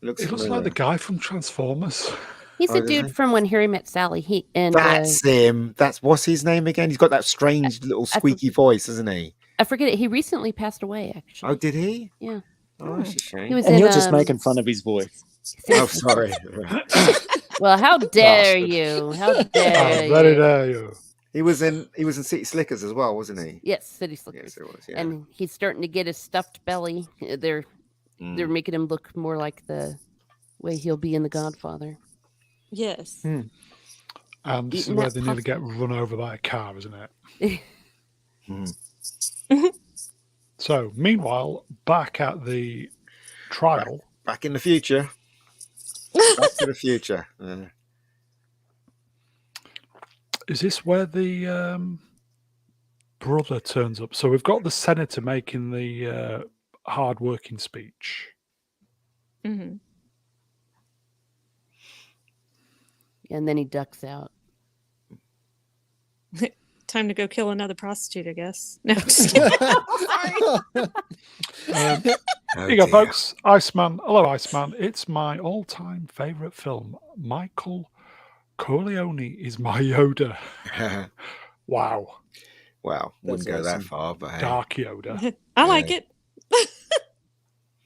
It looks familiar. like the guy from Transformers. He's Oh, a does dude he? from When Harry Met Sally. That's him. That's what's his name again? He's got that strange little squeaky voice, isn't he? I forget it. He recently passed away, actually. Oh, did he? Yeah. Oh, that's a shame. He was And in, you're just making fun of his voice. Oh, sorry. Well, how dare Bastard. you? How Oh, dare very you? dare you. He was in City Slickers as well, wasn't he? Yes, City Slickers. Yes, it was. Yeah. And he's starting to get his stuffed belly. They're making him look more like the way he'll be in The Godfather. Yes. And this is Eating where that they nearly get pasta. run over by a car, isn't it? Mm. So, meanwhile, back at the trial, Back in the future. Back to the future. is this where the brother turns up? So we've got the senator making the hard-working speech. Hmm. And then he ducks out. Time to go kill another prostitute, I guess. No, just kidding. Sorry. Here Oh, you go, dear. folks. Iceman. Hello, Iceman. It's my all-time favourite film. Michael Corleone is my Yoda. Wow. Well, wouldn't go that awesome. far, but hey. Dark Yoda. I like it.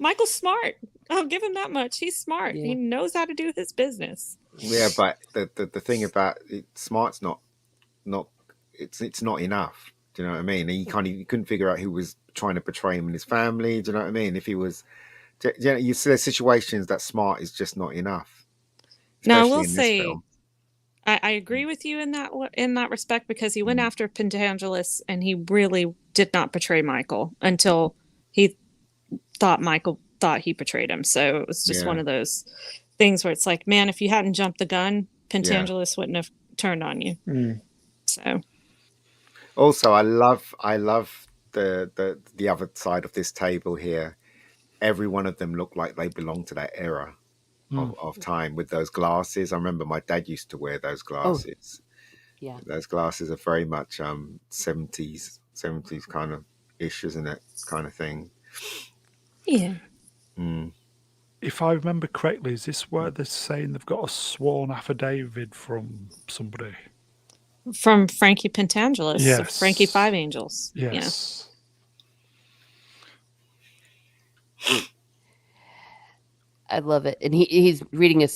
Michael's smart. I'll give him that much. He's smart. Yeah. He knows how to do his business. Yeah, but the thing about it, smart's not it's not enough. Do you know what I mean? He couldn't figure out who was trying to betray him and his family. Do you know what I mean? If he was, you see, there's situations that smart is just not enough. Now, I especially will in this say, film. I agree with you in that respect, because he went after Pentangelus and he really did not betray Michael until he thought Michael thought he betrayed him. So it was just one of those things where it's like, man, if you hadn't jumped the gun, Pentangelus wouldn't have turned on you. So Also, I love the other side of this table here. Every one of them look like they belong to that era of time with those glasses. I remember my dad used to wear those glasses. Yeah. Those glasses are very much 70s kind of ish, isn't it? Kind of thing. yeah. If I remember correctly, is this where they're saying they've got a sworn affidavit from somebody? From Frankie Pentangelus, Yes. Frankie Five Angels. Yes. I love it. And he's reading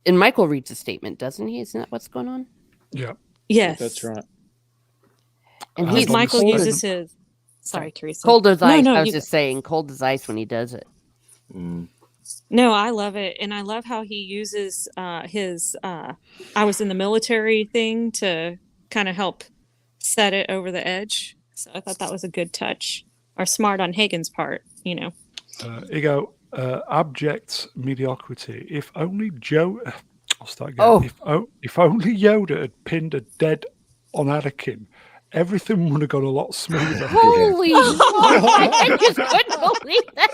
and Michael reads a statement, doesn't he? Isn't that what's going on? Yeah. Yes. That's right. And He's he's on the Michael statement. uses his. Sorry, Teresa. cold as ice. I was you- just saying, cold as ice when he does it. No, I love it. And I love how he uses his I was in the military thing to kind of help set it over the edge. So I thought that was a good touch. Or smart on Hagen's part, you know. Here you go. Abject mediocrity. If only I'll start again. Oh. If only Yoda had pinned a dead on Anakin, everything would have gone a lot smoother. Holy moly! I just couldn't believe that.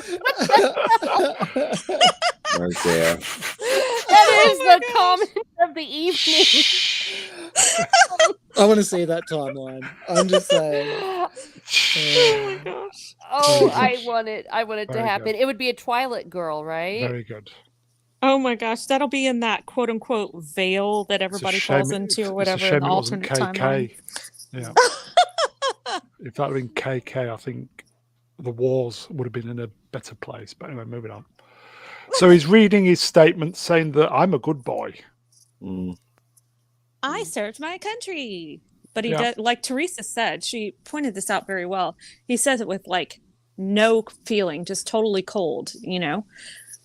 Oh dear. That is the comment of the evening. I want to see that timeline. I'm just saying. Oh my gosh. Oh, Very I good. want it. I want it to Very happen. good. It would be a Twilight girl, right? Very good. Oh my gosh, that'll be in that quote unquote veil that It's a everybody shame falls it- into or it's a whatever in shame the it wasn't alternate timeline. KK. Yeah. If that had been KK, I think the wars would have been in a better place. But anyway, moving on. So he's reading his statement saying that I'm a good boy. Mm. I served my country. But he Yeah. does, like Teresa said, she pointed this out very well. He says it with like no feeling, just totally cold, you know.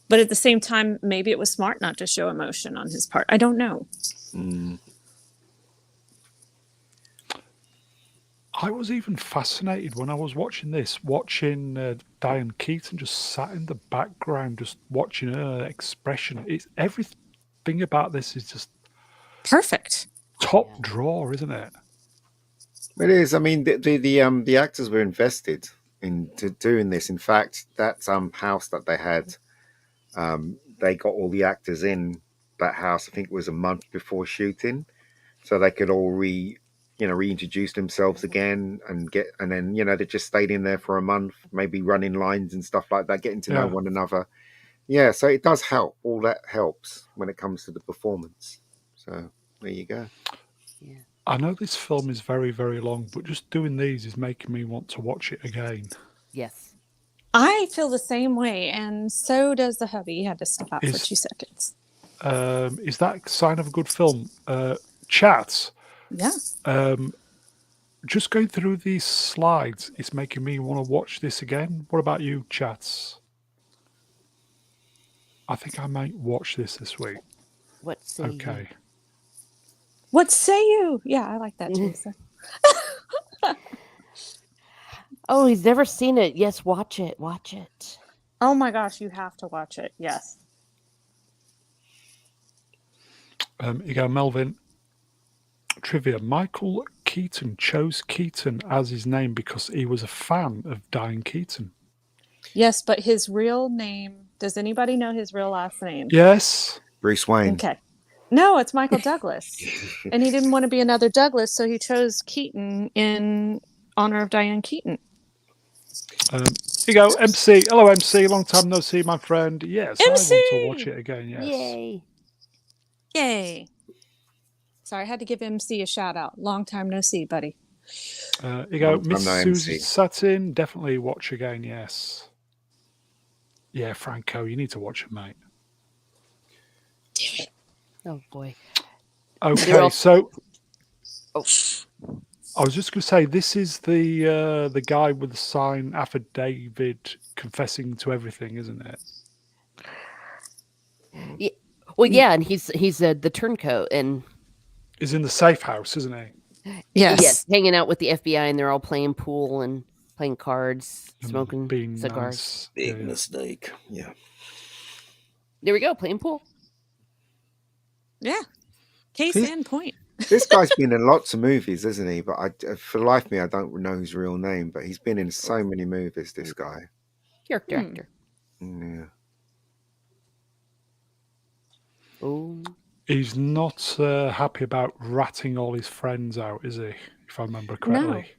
But at the same time, maybe it was smart not to show emotion on his part. I don't know. Mm. I was even fascinated when I was watching this, watching Diane Keaton just sat in the background, just watching her expression. It's everything about this is just Perfect. top drawer, isn't it? It is. I mean, the actors were invested into doing this. In fact, that house that they had, they got all the actors in that house. I think it was a month before shooting, so they could all reintroduce themselves again and then they just stayed in there for a month, maybe running lines and stuff like that, getting to know Yeah. one another. Yeah, so it does help. All that helps when it comes to the performance. So there you go. I know this film is very, very long, but just doing these is making me want to watch it again. Yes. I feel the same way, and so does the hubby. He had to step out for Is- 2 seconds. Is that a sign of a good film? Chat. Yeah. Just going through these slides is making me want to watch this again. What about you, chats? I think I might watch this week. What say you? Okay. What say you? Yeah, I like that, Teresa. Oh, he's never seen it. Yes, watch it. Watch it. Oh my gosh, you have to watch it. Yes. You go, Melvin. Trivia. Michael Keaton chose Keaton as his name because he was a fan of Diane Keaton. Yes, but his real name, does anybody know his real last name? Yes. Bruce Wayne. Okay. No, it's Michael Douglas. And he didn't want to be another Douglas, so he chose Keaton in honor of Diane Keaton. Here you go, MC. Hello, MC. Long time no see, my friend. Yes, I want to MC! watch it again. Yes. Yay. Yay. Sorry, I had to give MC a shout out. Long time no see, buddy. Here you go, Long time Miss no Susie MC. Sutton. Definitely watch again. Yes. Yeah, Franco, you need to watch it, mate. Oh boy. Okay, all- so Oh. I was just going to say this is the guy with the sign affidavit confessing to everything, isn't it? Well, yeah, and he's the turncoat, and He's in the safe house, isn't he? yes, hanging out with the FBI, and they're all playing pool and playing cards, And smoking being cigars. nice. Big Yeah, yeah. mistake. Yeah. There we go, playing pool. Yeah. Case He's- in point. This guy's been in lots of movies, isn't he? But for the life of me, I don't know his real name. But he's been in so many movies. This guy. Character Hmm. actor. Yeah. Oh, He's not happy about ratting all his friends out, is he? If I remember correctly.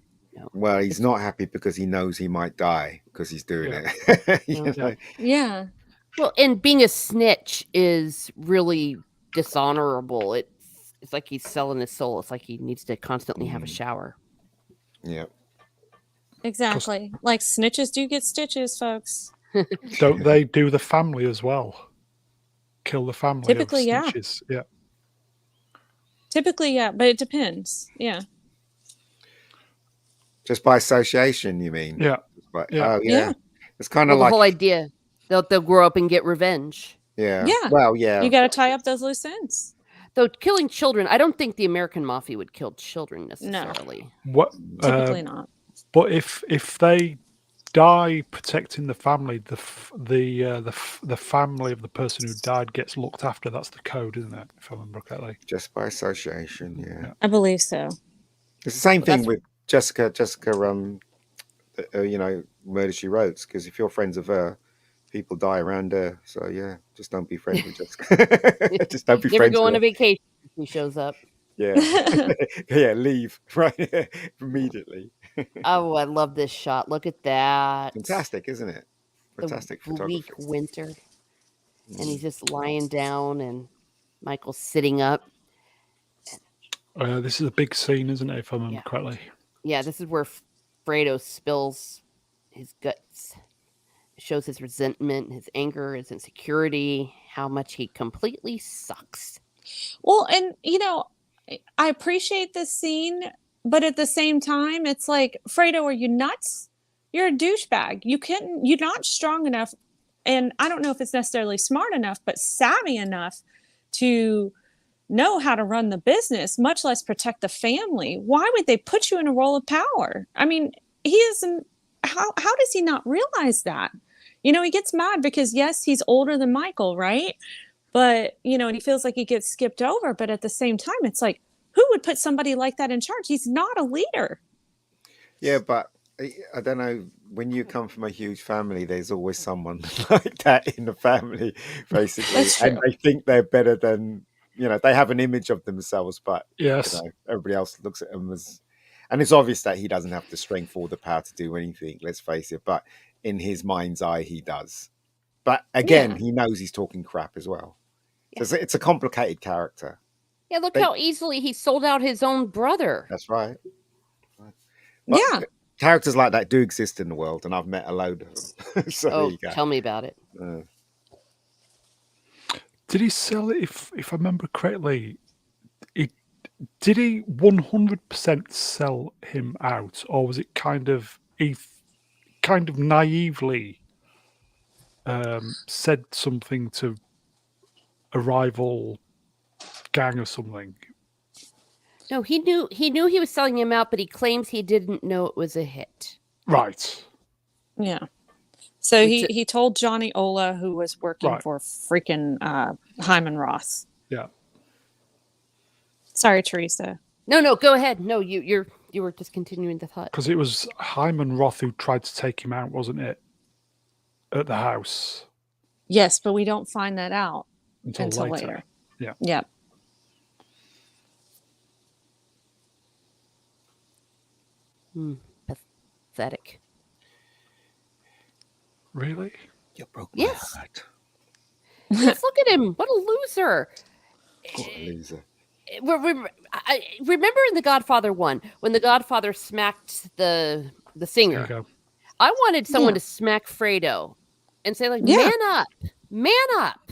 Well, he's not happy because he knows he might die because he's doing Yeah. it. You Yeah. know? Yeah. well, and being a snitch is really dishonorable. It's like he's selling his soul. It's like he needs to constantly have a shower. Yeah. Exactly. Like snitches do get stitches, folks. Don't they do the family as well? Kill the family Typically, of yeah. snitches. Yeah. Typically, yeah, but it depends. Yeah. Just by association, you mean? Yeah. But, Yeah. Oh, yeah. Yeah. It's kind Well, of the like, whole idea they'll grow up and get revenge. yeah. Yeah. Well, yeah. You got to tie up those loose ends. Though killing children, I don't think the American mafia would kill children necessarily. What? Typically not. But if they die protecting the family, the family of the person who died gets looked after. That's the code, isn't it? If I remember correctly. Just by association, yeah. I believe so. It's the same thing that's- with Jessica, Murder She Wrote. Because if you're friends with her, people die around her. So yeah, just don't be friends with Jessica. Just don't be Never friends go with on her. a vacation if he shows up. Yeah, yeah, leave right immediately. Oh, I love this shot. Look at that. Fantastic, isn't it? The Fantastic bleak photography. winter. And Mm. he's just lying down and Michael's sitting up. This is a big scene, isn't it? If I remember Yeah. correctly. Yeah, this is where Fredo spills his guts. It shows his resentment, his anger, his insecurity, how much he completely sucks. Well, and I appreciate this scene, but at the same time, it's like, Fredo, are you nuts? You're a douchebag. You're not strong enough, and I don't know if it's necessarily smart enough, but savvy enough to know how to run the business, much less protect the family. Why would they put you in a role of power? I mean, he isn't. How does he not realize that? He gets mad because, yes, he's older than Michael, right? But, and he feels like he gets skipped over. But at the same time, it's like, who would put somebody like that in charge? He's not a leader. Yeah, but I don't know. When you come from a huge family, there's always someone like that in the family, basically, That's true. and they think they're better than they have an image of themselves, but Yes. everybody else looks at them as, and it's obvious that he doesn't have the strength or the power to do anything. Let's face it, but in his mind's eye, he does. But again, Yeah. he knows he's talking crap as well. So it's a complicated character. Yeah, look how easily he sold out his own brother. That's right. But Yeah. characters like that do exist in the world, and I've met a load of them. So there you go. Tell me about it. Did he sell it? If I remember correctly, did he 100% sell him out, or was it kind of naively said something to a rival gang or something? No, he knew he was selling him out, but he claims he didn't know it was a hit. Right. Yeah. So he told Johnny Ola, who was working Right. for freaking Hyman Ross. Yeah. Sorry, Teresa. No, go ahead. No, you were just continuing the thought. Because it was Hyman Roth who tried to take him out, wasn't it? At the house. Yes, but we don't find that out Until later. Yeah. Yeah. Pathetic. Really? You broke my heart. Let's look at him. What a loser. What a loser. I remember in The Godfather 1, when the Godfather smacked the singer. There you go. I wanted someone to smack Fredo and say, like, man up.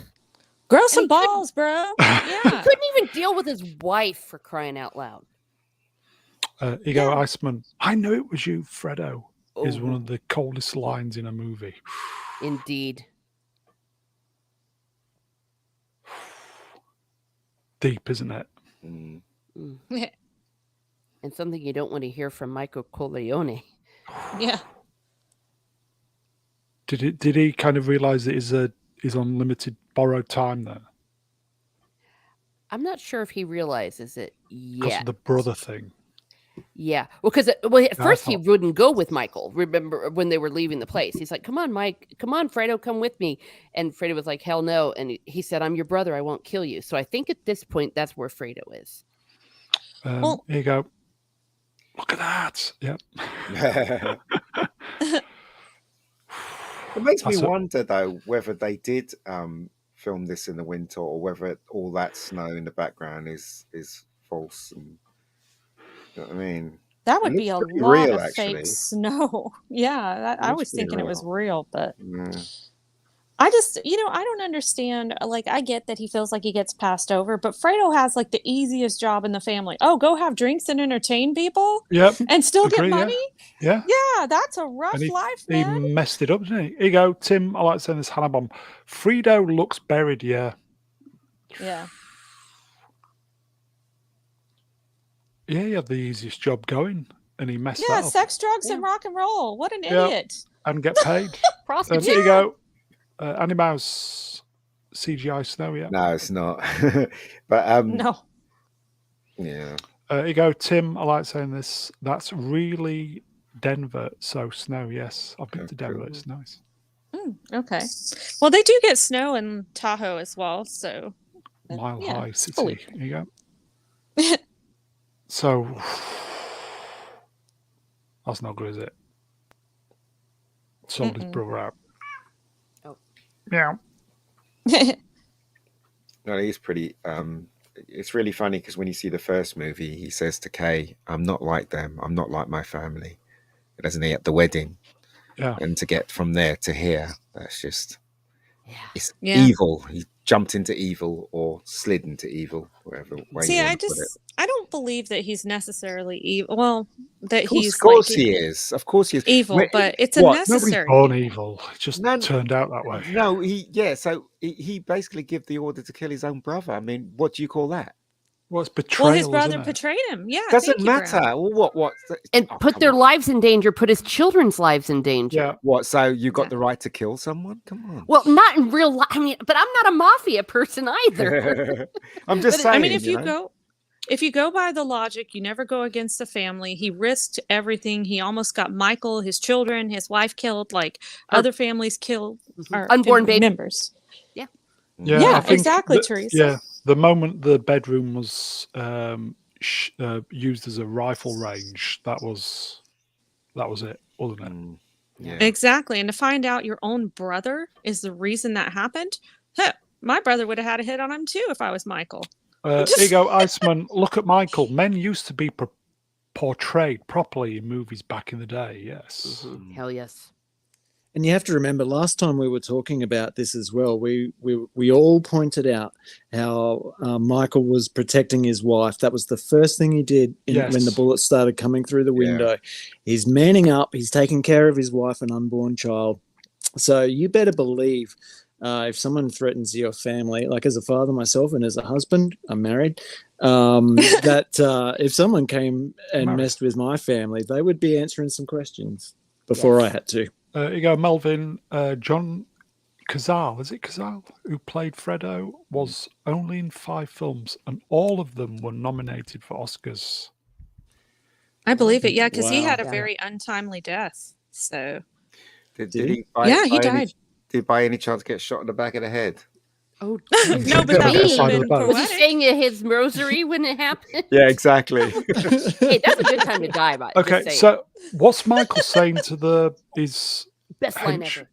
Grow some balls, bro. Yeah. He couldn't even deal with his wife, for crying out loud. Ego Iceman. I know it was you, Fredo. Is one of the coldest lines in a movie. Indeed. Deep, isn't it? Mm. And something you don't want to hear from Michael Corleone. Yeah. Did he kind of realize that his unlimited borrowed time there? I'm not sure if he realizes it Because yet. of the brother thing. Yeah. Well, because at first he wouldn't go with Michael. Remember when they were leaving the place? He's like, come on, Mike. Come on, Fredo, come with me. And Fredo was like, hell no. And he said, I'm your brother. I won't kill you. So I think at this point, that's where Fredo is. Here you go. Look at that. Yep. It makes me wonder, though, whether they did film this in the winter or whether all that snow in the background is false. And, you know what I mean? That would be a lot real, of actually. fake snow. Yeah, I was thinking it was real, but Yeah. I just, I don't understand. Like, I get that he feels like he gets passed over, but Fredo has like the easiest job in the family. Oh, go have drinks and entertain people? Yep. And still get money? Yeah. Yeah, that's a rough life, man. He messed it up, didn't he? Here you go, Tim. I like saying this Hannah bomb. Fredo looks buried, yeah. Yeah. Yeah, he had the easiest job going, and he messed that up. Sex, drugs, and rock and roll. What an idiot. And get paid. Prostitute. Here you go. Annie Mouse CGI snow, yeah. No, it's not. But no. Yeah. Here you go, Tim. I like saying this. That's really Denver. So snow. Yes, I've been to Denver. cool. It's nice. Okay. Well, they do get snow in Tahoe as well. So, Mile yeah, High it's City. fully- Here you go. So that's not good, is it? Sold his brother out. Oh. Yeah. No, he's pretty. It's really funny because when you see the first movie, he says to Kay, "I'm not like them. I'm not like my family." Doesn't he at the wedding? Yeah. And to get from there to here, that's just it's Yeah. evil. He jumped into evil or slid into evil, whatever way See, you I want to put it. I don't believe that he's necessarily evil. Well, that Of course like he is. Of course he is. evil, Where- but it's what? a Nobody's necessary. born evil. It just No, turned out that way. No, so he basically gave the order to kill his own brother. I mean, what do you call that? Well, it's betrayal. Well, his brother isn't it? betrayed him. Yeah, Doesn't thank you, matter. Brown. Well, what? And Oh, put come their on. lives in danger, put his children's lives in danger. Yeah. What? So you got Yeah. the right to kill someone? Come on. Well, not in real life. I mean, but I'm not a mafia person either. I'm just But saying. I mean, if you know? go by the logic, you never go against the family. He risked everything. He almost got Michael, his children, his wife killed, like other families killed our Unborn family baby. members. Yeah, Yeah, I think exactly, that- Teresa. Yeah, the moment the bedroom was used as a rifle range, that was it, wasn't it? Mm, yeah. Exactly. And to find out your own brother is the reason that happened, my brother would have had a hit on him too if I was Michael. Here you go, Iceman. Look at Michael. Men used to be portrayed properly in movies back in the day. Yes. Hell yes. And you have to remember, last time we were talking about this as well, we all pointed out how Michael was protecting his wife. That was the first thing he did when the Yes. bullets started coming through the window. He's manning up. He's taking care of his wife and unborn child. So you better believe if someone threatens your family, like as a father myself and as a husband, I'm married, that if someone came and Married. messed with my family, they would be answering some questions before I had to. Here you go, Melvin. John Cazale, is it Cazale, who played Fredo, was only in 5 films, and all of them were nominated for Oscars. I believe it, yeah, because he Wow. had a Yeah. very untimely death. So Did Did he? he? Yeah, he died. Did by any chance get shot in the back of the head? Oh, no, but that would have been Was he was he poetic. saying his rosary when it happened? Yeah, exactly. Hey, that's a good time to die, by. Okay, just saying. so what's Michael saying to his Best line hench- ever.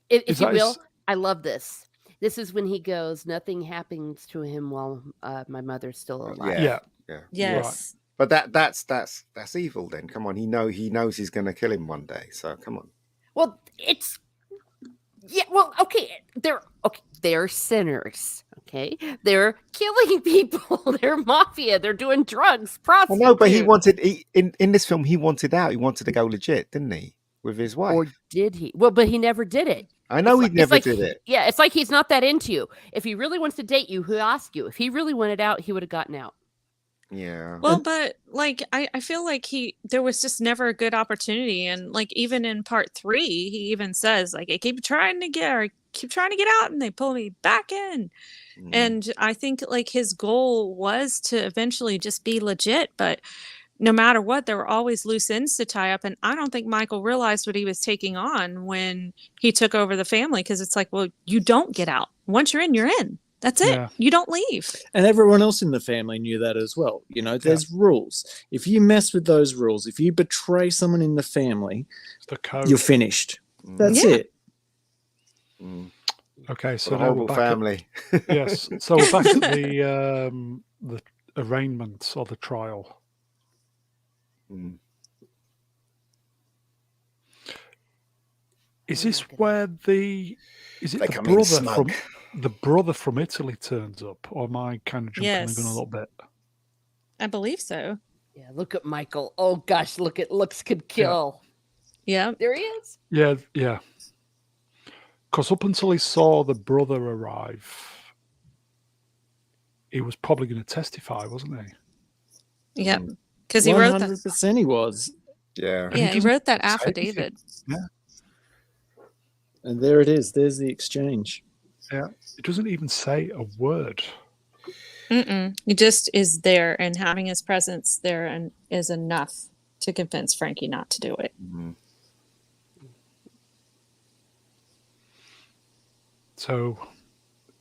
If Is you that will, his- I love this. This is when he goes, nothing happens to him while my mother's still alive. Yeah. Yes. But that's evil. Then come on, he knows he's going to kill him one day. So come on. Well, it's well, okay. They're sinners. Okay, they're killing people. They're mafia. They're doing drugs, I prostitutes. know, but in this film he wanted out. He wanted to go legit, didn't he, with his wife? Or did he? Well, but he never did it. I know he It's never like- did it. Yeah, it's like he's not that into you. If he really wants to date you, he'll ask you. If he really wanted out, he would have gotten out. Yeah. Well, but like I feel like there was just never a good opportunity, and like even in part 3, he even says like I keep trying to get out, and they pull me back in. Mm. And I think like his goal was to eventually just be legit, but no matter what, there were always loose ends to tie up. And I don't think Michael realized what he was taking on when he took over the family, because it's like, well, you don't get out. Once you're in, you're in. That's it. Yeah. You don't leave. And everyone else in the family knew that as well. You know, there's rules. If you mess with those rules, if you betray someone in the family, It's the code. you're finished. That's Yeah. it. Mm. Okay, so What a now we're horrible back family. At, yes, so we're back at the arraignment or the trial. Mm. Is this where is it They the come in brother smug. the brother from Italy turns up, or am I kind of jumping the gun Yes. a little bit? I believe so. Yeah, look at Michael. Oh gosh, look at looks could kill. Yeah. There he is. Yeah. Because up until he saw the brother arrive, he was probably going to testify, wasn't he? Yeah. Because he wrote that. 100% he was. Yeah. he Yeah, he doesn't wrote that say affidavit. And there it is. There's the exchange. Yeah. He doesn't even say a word. He just is there, and having his presence there and is enough to convince Frankie not to do it. Mm-hmm. So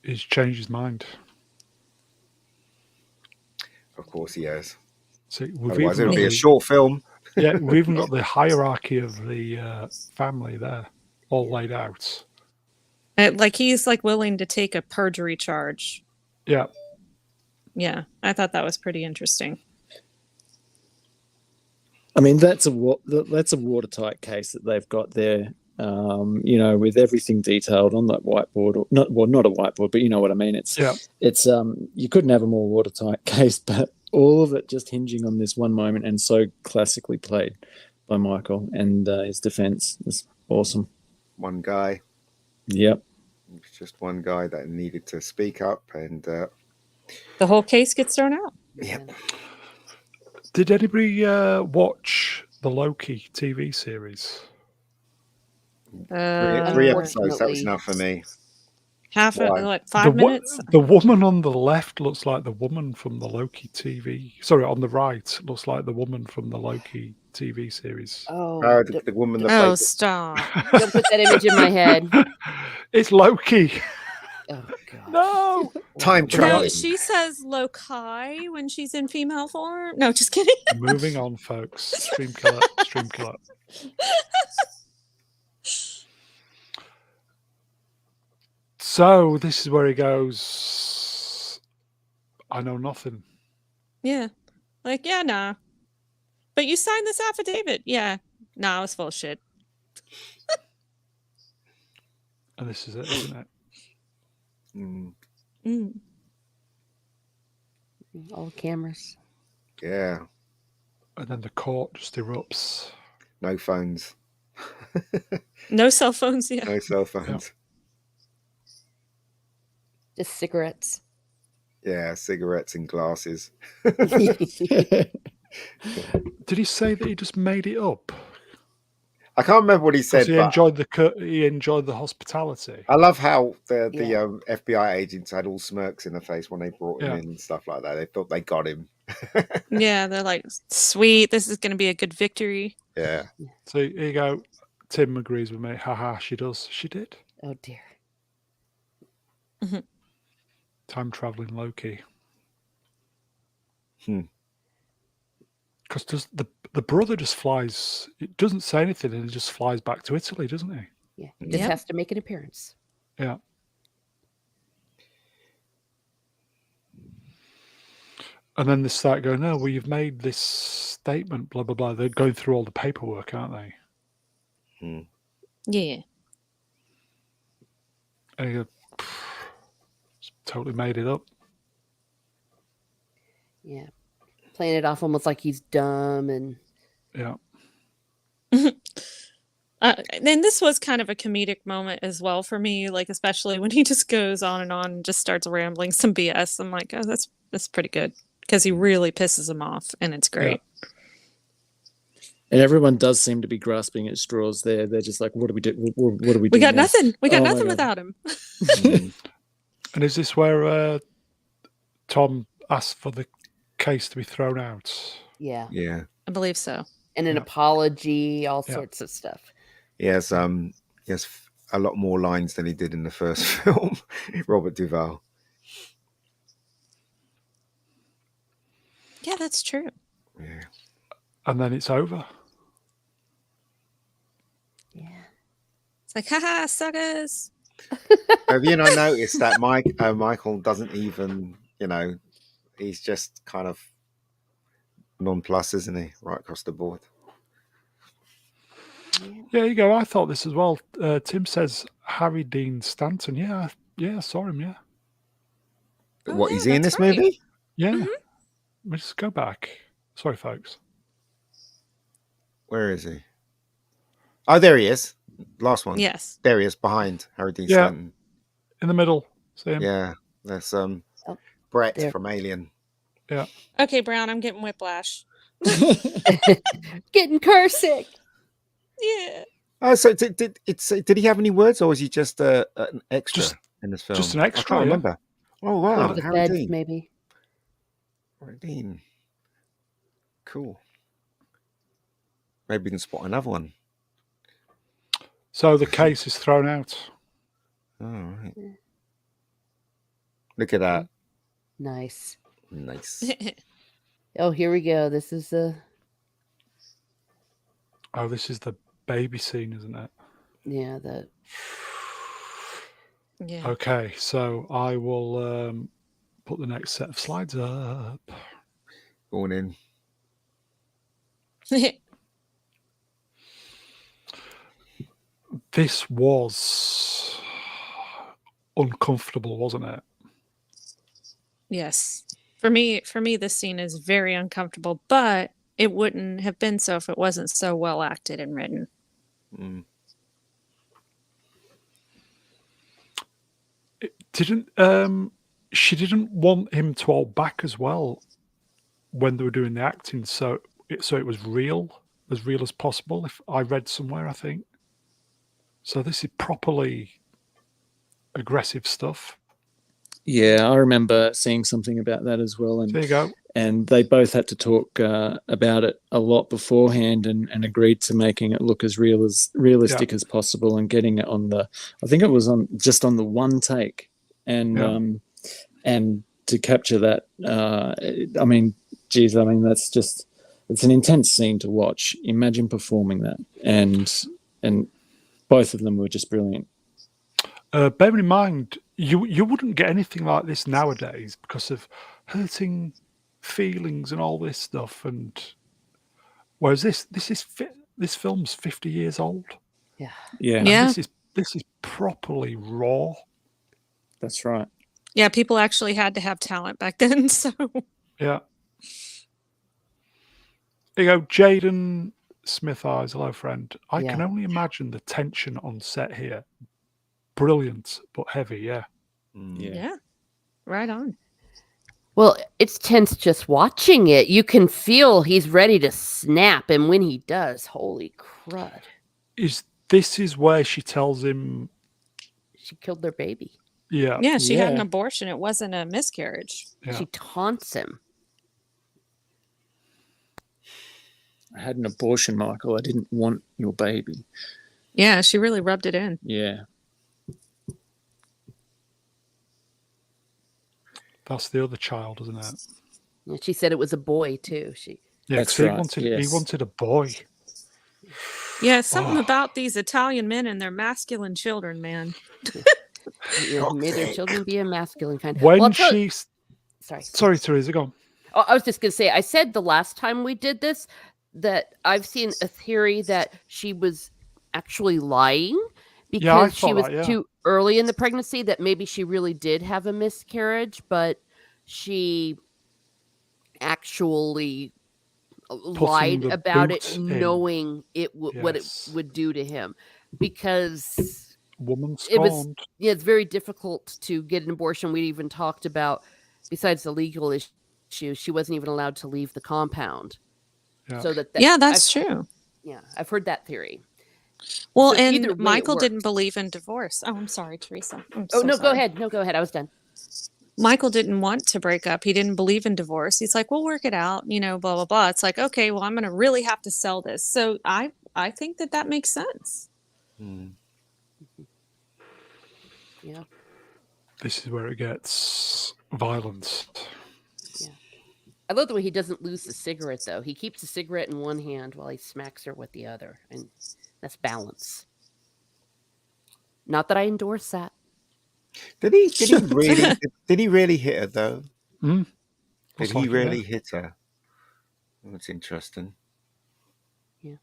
he's changed his mind. Of course he has. See, we've Otherwise, even it would got be a the, short film. yeah, we've even got the hierarchy of the family there, all laid out. Like he's like willing to take a perjury charge. Yeah, Yeah, I thought that was pretty interesting. I mean, that's a watertight case that they've got there. With everything detailed on that whiteboard, or not a whiteboard, but you know what I mean. It's you couldn't have a more watertight case, but all of it just hinging on this one moment, and so classically played by Michael, and his defense is awesome. One guy. Yep. It's just one guy that needed to speak up, and the whole case gets thrown out. Yep. Did anybody watch the Loki TV series? 3 episodes. That was enough for me. Half like 5 minutes. The woman on the left looks like the woman from the Loki TV. Sorry, on the right looks like the woman from the Loki TV series. Oh, the woman that stop! Don't put that image in my head. It's Loki. Oh God! No, time travel. No, she says loci when she's in female form. No, just kidding. Moving on, folks. Stream killer. Stream killer. So this is where he goes, I know nothing. Yeah. Like, yeah, nah. But you signed this affidavit. Yeah. Nah, it was full of shit. And this is it, isn't it? All cameras. Yeah. And then the court just erupts. No phones. No cell phones, yeah. No cell phones. Yep. Just cigarettes. Yeah, cigarettes and glasses. Did he say that he just made it up? I can't remember what he said. He enjoyed the hospitality. I love how the FBI agents had all smirks in their face when they brought him in and stuff like that. They thought they got him. Yeah, they're like, sweet, this is going to be a good victory. Yeah. So here you go. Tim agrees with me. Haha, she does. She did. Oh dear. Time traveling Loki. Because the brother just flies. It doesn't say anything, and he just flies back to Italy, doesn't he? Yeah, he just has to make an appearance. Yeah. And then they start going, "No, well, you've made this statement, blah blah blah." They're going through all the paperwork, aren't they? Yeah. And you go, totally made it up. Yeah. Playing it off almost like he's dumb and yeah. Then this was kind of a comedic moment as well for me, like especially when he just goes on and just starts rambling some BS. I'm like, oh, that's pretty good because he really pisses him off, and it's great. Yeah. And everyone does seem to be grasping at straws there. They're just like, what do we do? What do we do? We got now? nothing. We got nothing without him. And is this where Tom asked for the case to be thrown out? Yeah. Yeah. I believe so. And an apology, all sorts of stuff. Yes, he has a lot more lines than he did in the first film, Robert Duvall. Yeah, that's true. Yeah. And then it's over. Yeah. It's like, haha, suckers. Have you noticed that Michael doesn't even, he's just kind of nonplussed, isn't he? Right across the board. Yeah, you go. I thought this as well. Tim says Harry Dean Stanton. Yeah, I saw him. Yeah. What, is he in this movie? Yeah. Let's just go back. Sorry, folks. Where is he? Oh, there he is. Last one. Yes. There he is behind Harry Dean Stanton. In the middle. See him? Yeah. That's Brett from Alien. Yeah. Okay, Brown, I'm getting whiplash. Getting car sick. Yeah. Oh, so did he have any words, or was he just an extra in this film? Just an extra. I can't remember. Oh wow, The Harry beds, Dean. maybe. 14. Cool. Maybe we can spot another one. So the case is thrown out. All right. Look at that. Nice. Nice. Oh, here we go. This is the Oh, this is the baby scene, isn't it? yeah, the Yeah. Okay, so I will put the next set of slides up. Going in. This was uncomfortable, wasn't it? Yes. For me, this scene is very uncomfortable, but it wouldn't have been so if it wasn't so well acted and written. Mm. She didn't want him to hold back as well when they were doing the acting, so it was real as possible. If I read somewhere, I think. So this is properly aggressive stuff. Yeah, I remember seeing something about that as well. And There you go. and they both had to talk about it a lot beforehand and agreed to making it look as realistic as possible and getting it on the, I think it was on the one take, and to capture that. I mean, geez, I mean it's an intense scene to watch. Imagine performing that, and both of them were just brilliant. Bearing in mind, you wouldn't get anything like this nowadays because of hurting feelings and all this stuff. And whereas this film's 50 years old. yeah. Yeah, Yeah. This is properly raw. that's right. Yeah, people actually had to have talent back then, so Yeah. There you go, Jaden Smith Eyes. Hello, friend. I can Yeah. only imagine the tension on set here. Brilliant, but heavy. Yeah. Mm. yeah. Right on. Well, it's tense just watching it. You can feel he's ready to snap, and when he does, holy crud. This is where she tells him, She killed their baby. yeah, Yeah, she had an Yeah. abortion. It wasn't a miscarriage. yeah. She taunts him. I had an abortion, Michael. I didn't want your baby. Yeah, she really rubbed it in. Yeah. That's the other child, isn't it? Yeah, she said it was a boy too. Yeah, That's 'cause right, he yes. wanted a boy. Yeah, something Oh. about these Italian men and their masculine children, man. May their children be a masculine kind. When Well, I'll tell- she's sorry. sorry, Teresa, go on. Oh, I was just gonna say, I said the last time we did this that I've seen a theory that she was actually lying Yeah, I because she thought was that, yeah. too early in the pregnancy, that maybe she really did have a miscarriage, but she actually lied the about boot it, in. knowing what it Yes. would do to him, because Woman it was scorned. it's very difficult to get an abortion. We even talked about, besides the legal issue, she wasn't even allowed to leave the compound. Yeah. So that Yeah, that's true. Yeah, I've heard that theory. Well, So either and way, it Michael didn't worked. believe in divorce. Oh, I'm sorry, Teresa. I'm Oh so no, sorry. go ahead. No, go ahead. I was done. Michael didn't want to break up. He didn't believe in divorce. He's like, we'll work it out, blah, blah, blah. It's like, okay, well, I'm going to really have to sell this. So I think that makes sense. Mm. Yeah. This is where it gets violent. I love the way he doesn't lose the cigarette, though. He keeps the cigarette in one hand while he smacks her with the other, and that's balance. Not that I endorse that. Did he really hit her though? Mm. Did Looks he like it, really yeah. hit her? That's interesting. Yeah.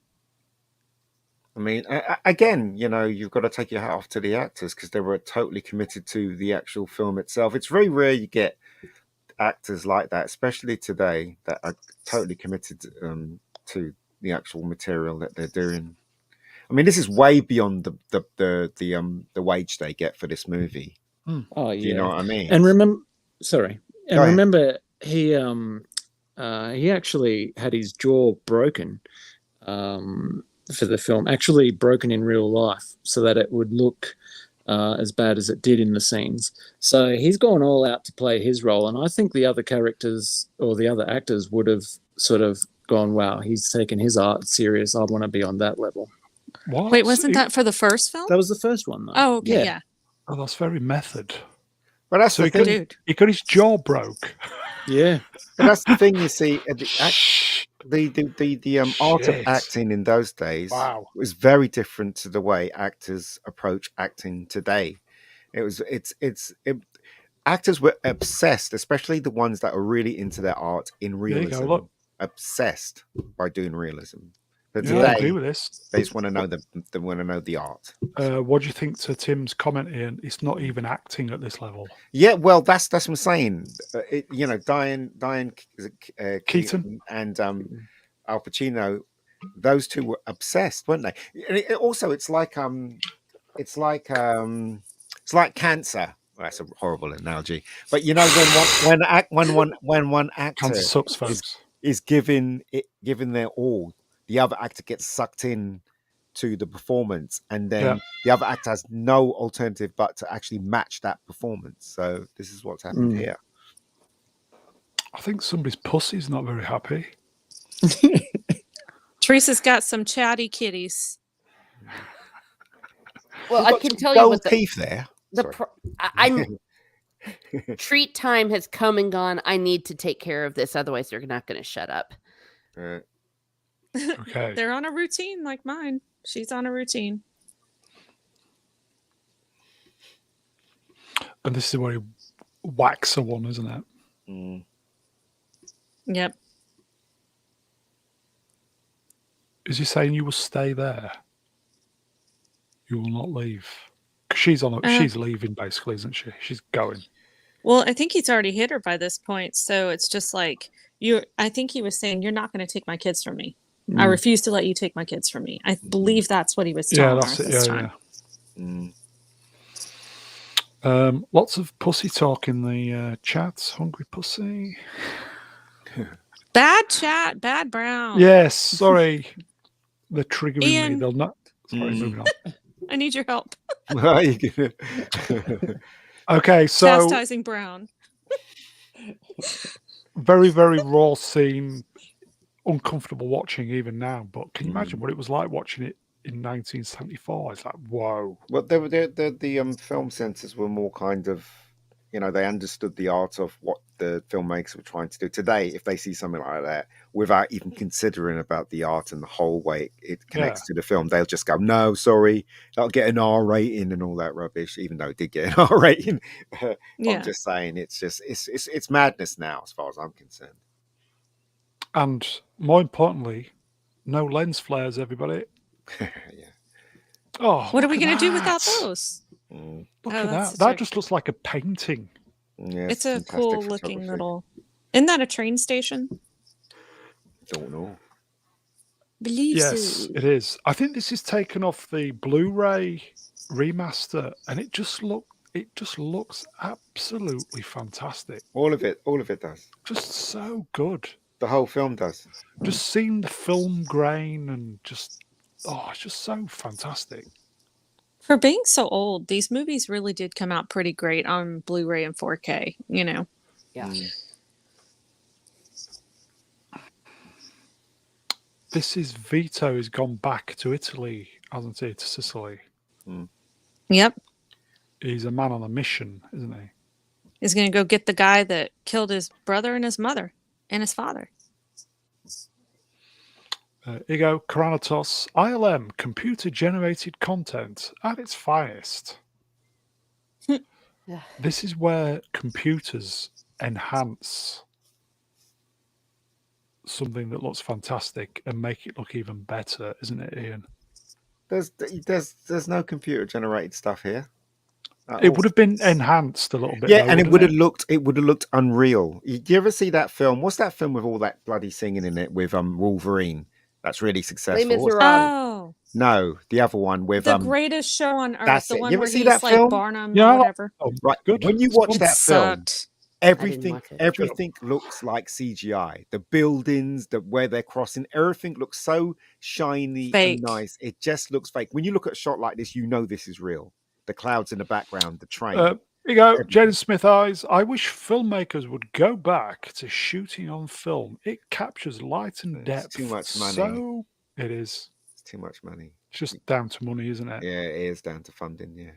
I mean, again, you've got to take your hat off to the actors because they were totally committed to the actual film itself. It's very rare you get actors like that, especially today, that are totally committed to the actual material that they're doing. I mean, this is way beyond the wage they get for this movie. Oh, yeah. Do you know what I mean? And remember, Go ahead. remember he actually had his jaw broken for the film, actually broken in real life, so that it would look as bad as it did in the scenes. So he's gone all out to play his role, and I think the other characters or the other actors would have sort of gone, wow, he's taken his art serious. I want to be on that level. What? Wait, wasn't that for the first film? That was the first one, though. Oh, okay, yeah. Oh, that's very method. But that's So the thing. Dude. he got his jaw broke. Yeah. But that's the thing. You see, the art of Shit. acting in those days Wow. was very different to the way actors approach acting today. Actors were obsessed, especially the ones that are really into their art in There you go, realism. look. Obsessed by doing realism. But Yeah, I today, agree with this. they just want to know the art. What do you think to Tim's comment here? It's not even acting at this level. Yeah, well, that's what I'm saying. Diane Keaton and Al Pacino, those two were obsessed, weren't they? And it's like cancer. Well, that's a horrible analogy, but when one actor cancer sucks, folks. is given their all, the other actor gets sucked in to the performance, and then the other actor has no alternative but to actually match that performance. So this is what's happened here. I think somebody's pussy's not very happy. Teresa's got some chatty kitties. Well, I can tell you what teeth there. I'm treat time has come and gone. I need to take care of this, otherwise they're not going to shut up. Okay. They're on a routine like mine. She's on a routine. And this is where he whacks a one, isn't it? Mm. Yep. Is he saying you will stay there? You will not leave? Because she's she's leaving, basically, isn't she? She's going. Well, I think he's already hit her by this point, so it's just like I think he was saying, "You're not going to take my kids from me. I refuse to let you take my kids from me." I believe that's what he was telling her this time. Lots of pussy talk in the chats. Hungry pussy. Bad chat, bad Brown. Yes, sorry. They're triggering Ian. me. They'll not. Sorry, moving on. I need your help. Okay, so Chastising Brown. very, very raw scene. Uncomfortable watching even now, but can you imagine what it was like watching it in 1974? It's like, whoa. Well, the film censors were more kind of, they understood the art of what the filmmakers were trying to do. Today, if they see something like that, without even considering about the art and the whole way it connects to the film, they'll just go, no, sorry, that'll get an R rating and all that rubbish, even though it did get an R rating. I'm just saying, it's madness now, as far as I'm concerned. And more importantly, no lens flares, everybody. Oh, what are we going to do without those? Look at that. That just looks like a painting. Yeah, it's a cool looking little. Isn't that a train station? Don't know. Yes, it is. I think this is taken off the Blu-ray remaster, and it just looks absolutely fantastic. All of it does. Just so good. The whole film does. Just seeing the film grain and it's just so fantastic. For being so old, these movies really did come out pretty great on Blu-ray and 4K, Yeah. This is Vito has gone back to Italy, hasn't he? To Sicily. Yep. He's a man on a mission, isn't he? He's going to go get the guy that killed his brother and his mother and his father. Igo Karanatos, ILM, computer-generated content at its finest. This is where computers enhance something that looks fantastic and make it look even better, isn't it, Ian? There's no computer-generated stuff here. It would have been enhanced a little bit. Yeah, though, and it would have looked unreal. Do you ever see that film? What's that film with all that bloody singing in it with Wolverine? That's really successful. Oh. No, the other one with The Greatest Show on Earth. That's the it. one You ever where see he's that like film? Barnum Yeah. or whatever. Oh, right. Good. When you watch that film, everything looks like CGI. The buildings, where they're crossing, everything looks so shiny and nice. It just looks fake. When you look at a shot like this, you know this is real. the clouds in the background, the train. Here you go, Everything. Jaden Smith Eyes. I wish filmmakers would go back to shooting on film. It captures light and It's depth. too much money. So it is. It's too much money. It's just down to money, isn't it? Yeah, it is down to funding. Yeah.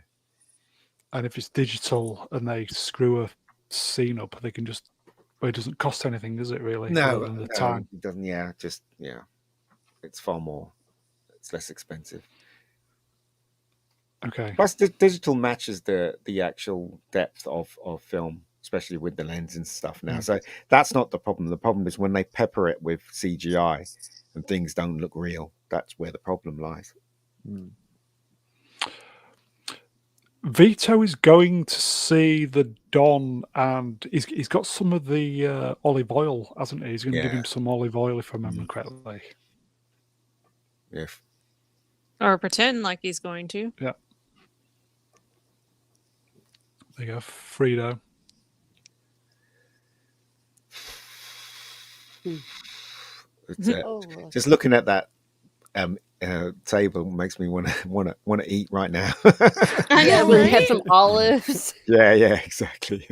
And if it's digital and they screw a scene up, they can just. Well, it doesn't cost anything, does it? Really? No, Other than the no, time. it doesn't. Yeah, just yeah. It's far more. It's less expensive. Okay. Plus, the digital matches the actual depth of film, especially with the lens and stuff now. So that's not the problem. The problem is when they pepper it with CGI and things don't look real. That's where the problem lies. Vito is going to see the Don, and he's got some of the olive oil, hasn't he? He's going to give Yeah. him some olive oil, if I remember correctly. Yeah. Or pretend like he's going to. Yeah. There you go, Frito. It's, Oh, just looking at that table makes me want to eat right now. I yeah, know, we had right? some olives. Yeah, exactly.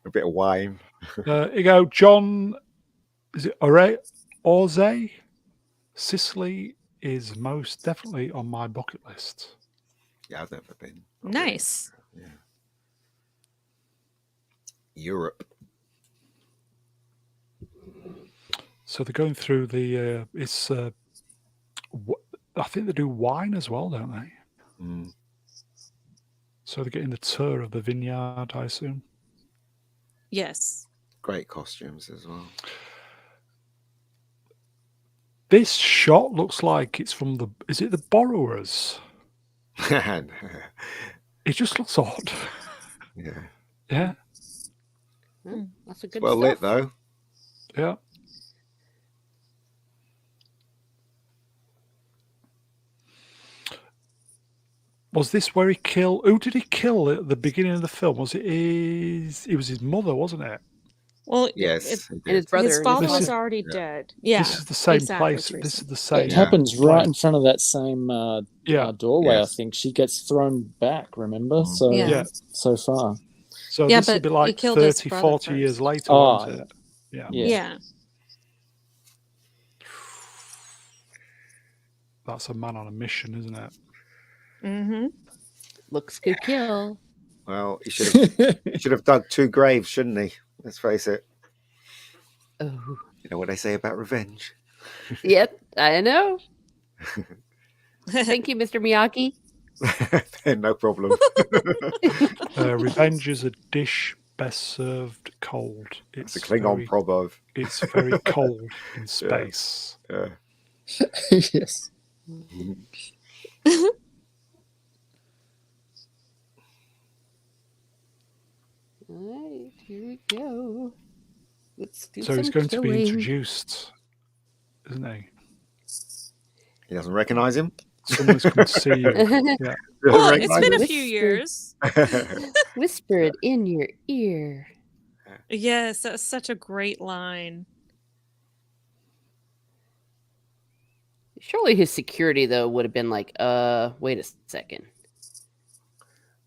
A bit of wine. Here you go, John. Is it Orze? Sicily is most definitely on my bucket list. Yeah, I've never been. Nice. Yeah. Europe. So they're going through the. I think they do wine as well, don't they? Mm. So they're getting the tour of the vineyard, I assume. Yes. Great costumes as well. This shot looks like it's from the. Is it the Borrowers? Yeah. It just looks odd. Yeah. That's a good Well stuff. lit though. Yeah. Was this where he killed? Who did he kill at the beginning of the film? Was it his? It was his mother, wasn't it? Well, Yes. And his brother. his and father This was is- already yeah. dead. Yeah. This is the same exactly, place. Teresa. This is the It same. Yeah. happens right in front of that same Yeah. doorway. Yes. I think she gets thrown back. Remember? Mm. So Yeah. so far. So Yeah, this would but be he like killed his 30, brother 40 years first. later, Oh, wasn't it? Yeah. Yeah. That's a man on a mission, isn't it? Mm-hmm. Looks to kill. Well, he should have dug 2 graves, shouldn't he? Let's face it. Oh, You know what they say about revenge. yep, I know. Thank you, Mr. Miyagi. No problem. Revenge is a dish best served cold. It's a Klingon proverb. It's very cold in space. Yeah. Yes. All right, here we go. Let's do So he's some going to be killing. introduced, isn't he? He doesn't recognize him. Someone's come to see you. Yeah. Well, Doesn't it's been a recognize few Whisper. years. him. Whisper it in your ear. Yes, that's such a great line. Surely his security though would have been like, wait a second.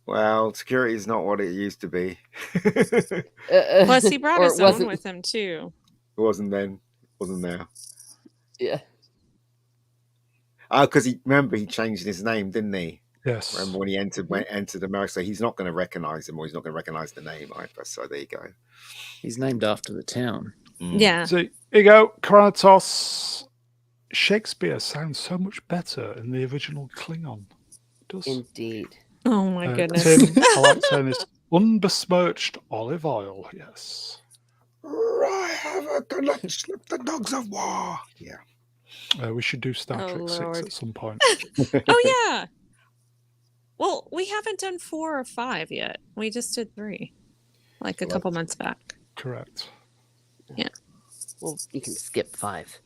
Well, security is not what it used to be. Plus, he brought or his it own wasn't. with him too. It wasn't then. Wasn't now. Yeah. Oh, because he changed his name, didn't he? Yes. Remember when he entered America? So he's not going to recognize him, or he's not going to recognize the name either. So there you go. He's named after the town. Yeah. So here you go, Chronotos. Shakespeare sounds so much better in the original Klingon. It does. Indeed. Oh my goodness. Tim, I like saying this. Unbesmirched olive oil, yes. I have a connection with the dogs of war. Yeah. We should do Star Oh, Trek 6 Lord. at some point. Oh yeah. Well, we haven't done 4 or 5 yet. We just did 3, like a Well, couple months back. Correct. Well, you can skip 5.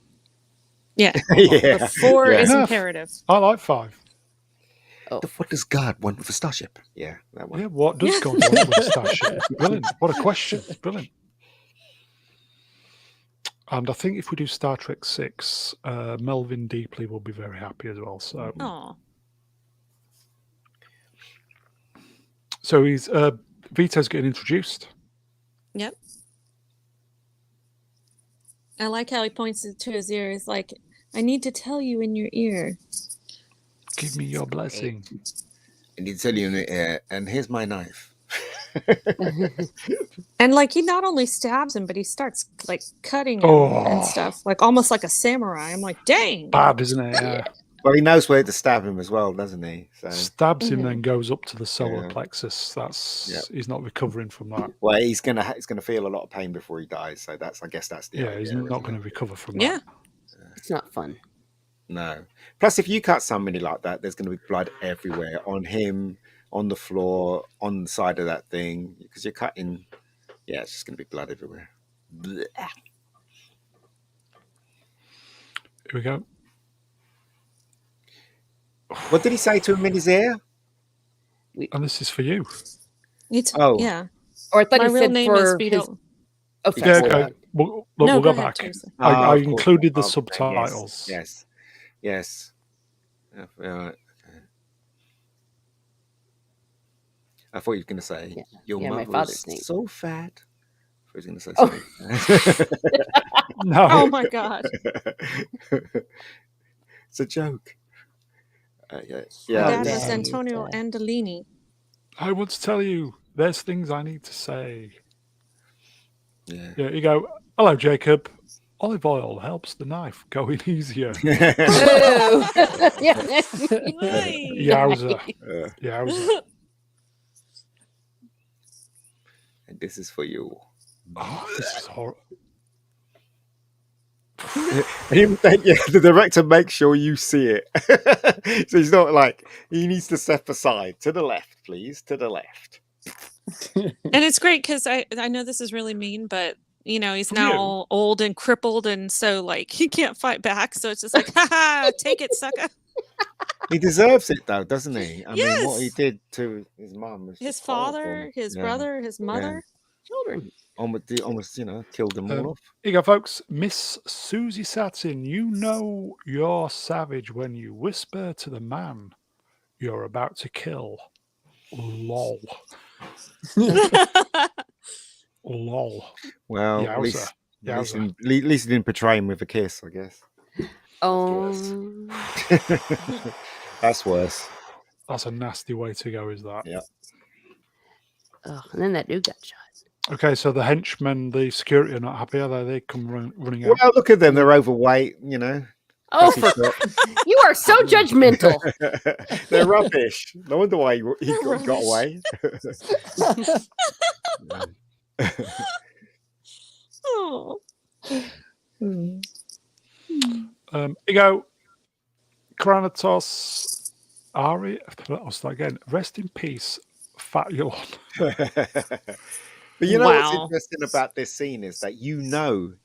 Yeah. Yeah. But 4 Yeah. is Enough. imperative. I like 5. What does God want with a starship? Yeah, that one. Yeah, what does God want with a starship? Brilliant. What a question. Brilliant. And I think if we do Star Trek 6, Melvin Deeply will be very happy as well. So Oh. So he's Vito's getting introduced. Yep. I like how he points it to his ear. He's like, I need to tell you in your ear. Give me your blessing. And he'd tell you in the air, and here's my knife. And like he not only stabs him, but he starts like cutting him and stuff, like almost like a samurai. I'm like, dang. Bad, isn't it? Yeah. Well, he knows where to stab him as well, doesn't he? So Stabs him, then goes up to the solar plexus. That's he's not recovering from that. well, he's gonna feel a lot of pain before he dies. So I guess that's the idea, he's not going to recover from that. Yeah. It's not fun. No. Plus, if you cut somebody like that, there's going to be blood everywhere on him, on the floor, on the side of that thing, because you're cutting. Yeah, it's just going to be blood everywhere. Blech. Here we go. What did he say to him in his ear? And this is for you. Yeah. Or I thought My he real said name for is his... Vito. Oh, Yeah, sorry. okay. We'll No, go ahead, back. Teresa. I of included the course. subtitles. Yes. Yes. Yeah, right. Okay. I thought you were going to say, your my mother father's is name. so fat. I was going to say Oh. something. No. Oh my God. It's a joke. My Yeah. dad was Antonio Andolini. I want to tell you, there's things I need to say. Yeah. Yeah, you go, hello, Jacob. Olive oil helps the knife go in easier. Yowza. Yowza. And this is for you. Oh, this is horrible. The director makes sure you see it. So he's not like, he needs to step aside. To the left, please. To the left. And it's great because I know this is really mean, but you know, he's now old and crippled, and so like he can't fight back. So it's just like, ha, take it, sucker. He deserves it though, doesn't he? I mean, what he Yes. did to his mum was His just horrible. father, his brother, his mother. Children. Almost, killed them all off. Here you go, folks. Miss Susie Satin, you know you're savage when you whisper to the man you're about to kill. Lol. Lol. Well, at least he didn't portray him with a kiss, I guess. Oh. That's worse. That's a nasty way to go, is that? Yeah. Oh, and then that dude got shot. Okay, so the henchmen, the security are not happy, are they? They come running out. Well, look at them. They're overweight, Oh, you are so judgmental. They're rubbish. No wonder why he got away. Oh. You go, Kranatos Ari. I'll start again. Rest in peace, Fat Yawn. But what's interesting about this scene is that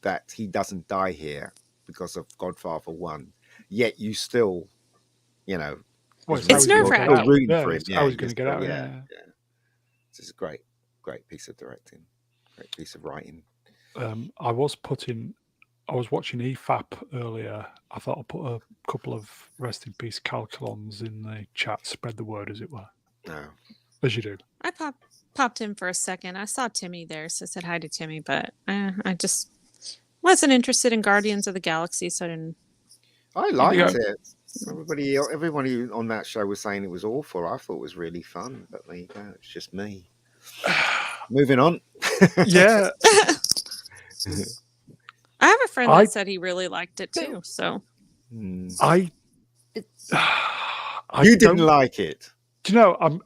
that he doesn't die here because of Godfather 1, yet you still, it's nerve-wracking. rooting for him. I was going to get out. Yeah. This is a great piece of directing, great piece of writing. I was watching EFAP earlier. I thought I'd put a couple of rest in peace calculons in the chat, spread the word, as it were. No. As you do. I popped in for a second. I saw Timmy there, so I said hi to Timmy, but I just wasn't interested in Guardians of the Galaxy, so I didn't. I liked it. Everybody on that show was saying it was awful. I thought it was really fun, but there you go. It's just me. Moving on. Yeah. I have a friend that said he really liked it too. So you didn't like it. Do you know?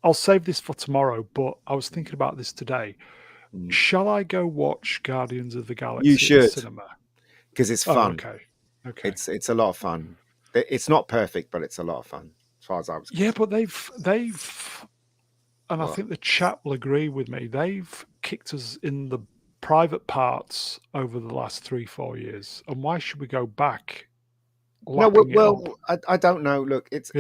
I'll save this for tomorrow. But I was thinking about this today. Shall I go watch Guardians of the Galaxy? You should, at the cinema? Because it's fun. Okay. It's a lot of fun. It's not perfect, but it's a lot of fun as far as I was concerned. Yeah, but they've, and I think the chat will agree with me. They've kicked us in the private parts over the last 3-4 years, and why should we go back? I don't know. Look, it's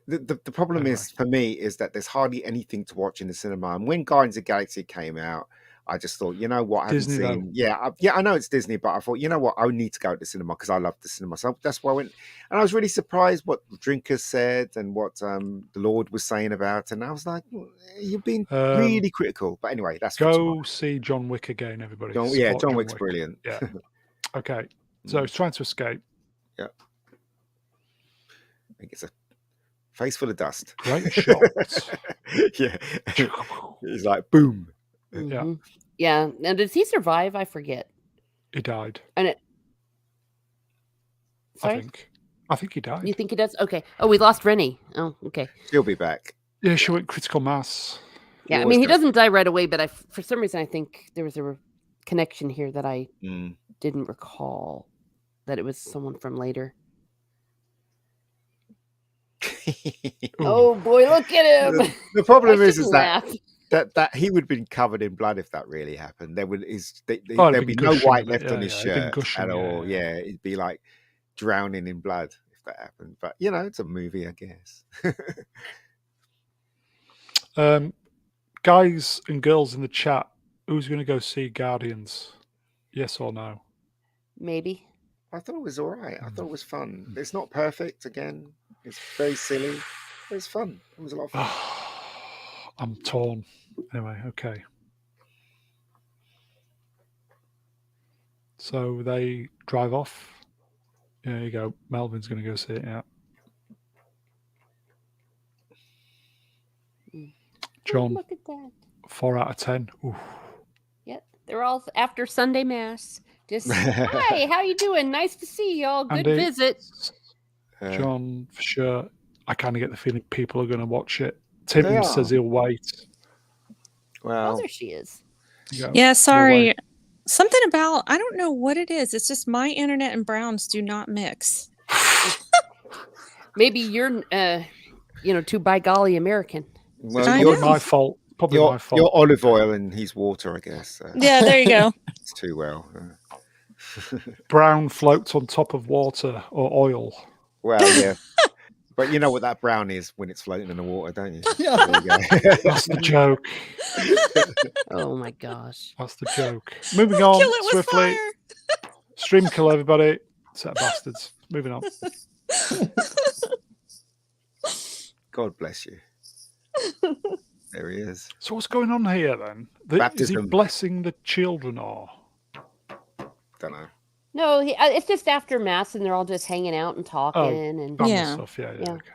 the problem is for me is that there's hardly anything to watch in the cinema. And when Guardians of the Galaxy came out, I just thought, you know what, I haven't Disney, though. seen. Yeah, I know it's Disney, but I thought, you know what, I need to go to the cinema because I love the cinema. So that's why I went, and I was really surprised what Drinkers said and what the Lord was saying about it. And I was like, you've been really critical. But anyway, that's for tomorrow. Go see John Wick again, everybody. John Wick's brilliant. Yeah. Okay. So he's trying to escape. Yeah. I think it's a face full of dust. Great shot. Yeah. He's like, boom. Mm-hmm. Yeah. Now, does he survive? I forget. He died. And Sorry? I think he died. You think he does? Okay. Oh, we lost Reni. Oh, okay. She'll be back. Yeah, she went critical mass. Yeah, I mean, he doesn't die right away, but for some reason, I think there was a connection here that I didn't recall, that it was someone from later. Oh boy, look at him! The problem is that he would have been covered in blood if that really happened. There'd be no white left on his shirt at all. Yeah, it'd be like drowning in blood if that happened. But it's a movie, I guess. Guys and girls in the chat, who's going to go see Guardians? Yes or no? Maybe. I thought it was all right. I thought it was fun. It's not perfect. Again, it's very silly. But it's fun. It was a lot of fun. I'm torn. Anyway, okay. So they drive off. There you go. Melvin's going to go see it. Yeah. John, look at that. 4 out of 10. Ooh. Yep, they're all after Sunday Mass. Just, hi, how you doing? Nice to see y'all. Good Andy, visit. John, for sure. I kind of get the feeling people are going to watch it. Tim says he'll wait. Well, oh, there she is. Yeah, sorry. Something about, I don't know what it is. It's just my internet and Brown's do not mix. Maybe you're, too by golly American. Well, you're my fault. Probably my fault. You're olive oil and he's water, I guess. Yeah, there you go. It's too well. Brown floats on top of water or oil. Well, yeah. But you know what that brown is when it's floating in the water, don't you? Yeah. That's the joke. Oh my gosh. That's the joke. Moving on Kill it with swiftly. fire. Stream kill everybody. Set of bastards. Moving on. God bless you. There he is. So what's going on here then? Is he blessing the children or? Don't know. No, it's just after Mass and they're all just hanging out and talking. and Stuff. Yeah. Okay.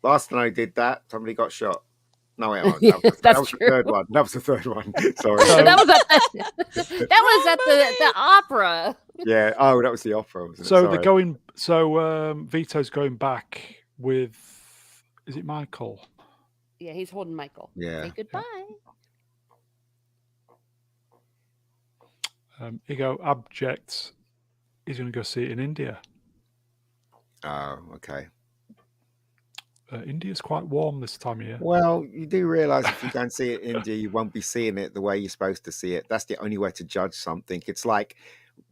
Last time I did that, somebody got shot. No, wait, that was the third one. That was the third one. Sorry. that was at the opera. Yeah. Oh, that was the opera. Wasn't it? So Sorry. they're going. So Vito's going back with. Is it Michael? Yeah, he's holding Michael. Yeah. Say goodbye. Ego abject. He's going to go see it in India. Oh, okay. India's quite warm this time of year. Well, you do realise if you go and see it in India, you won't be seeing it the way you're supposed to see it. That's the only way to judge something. It's like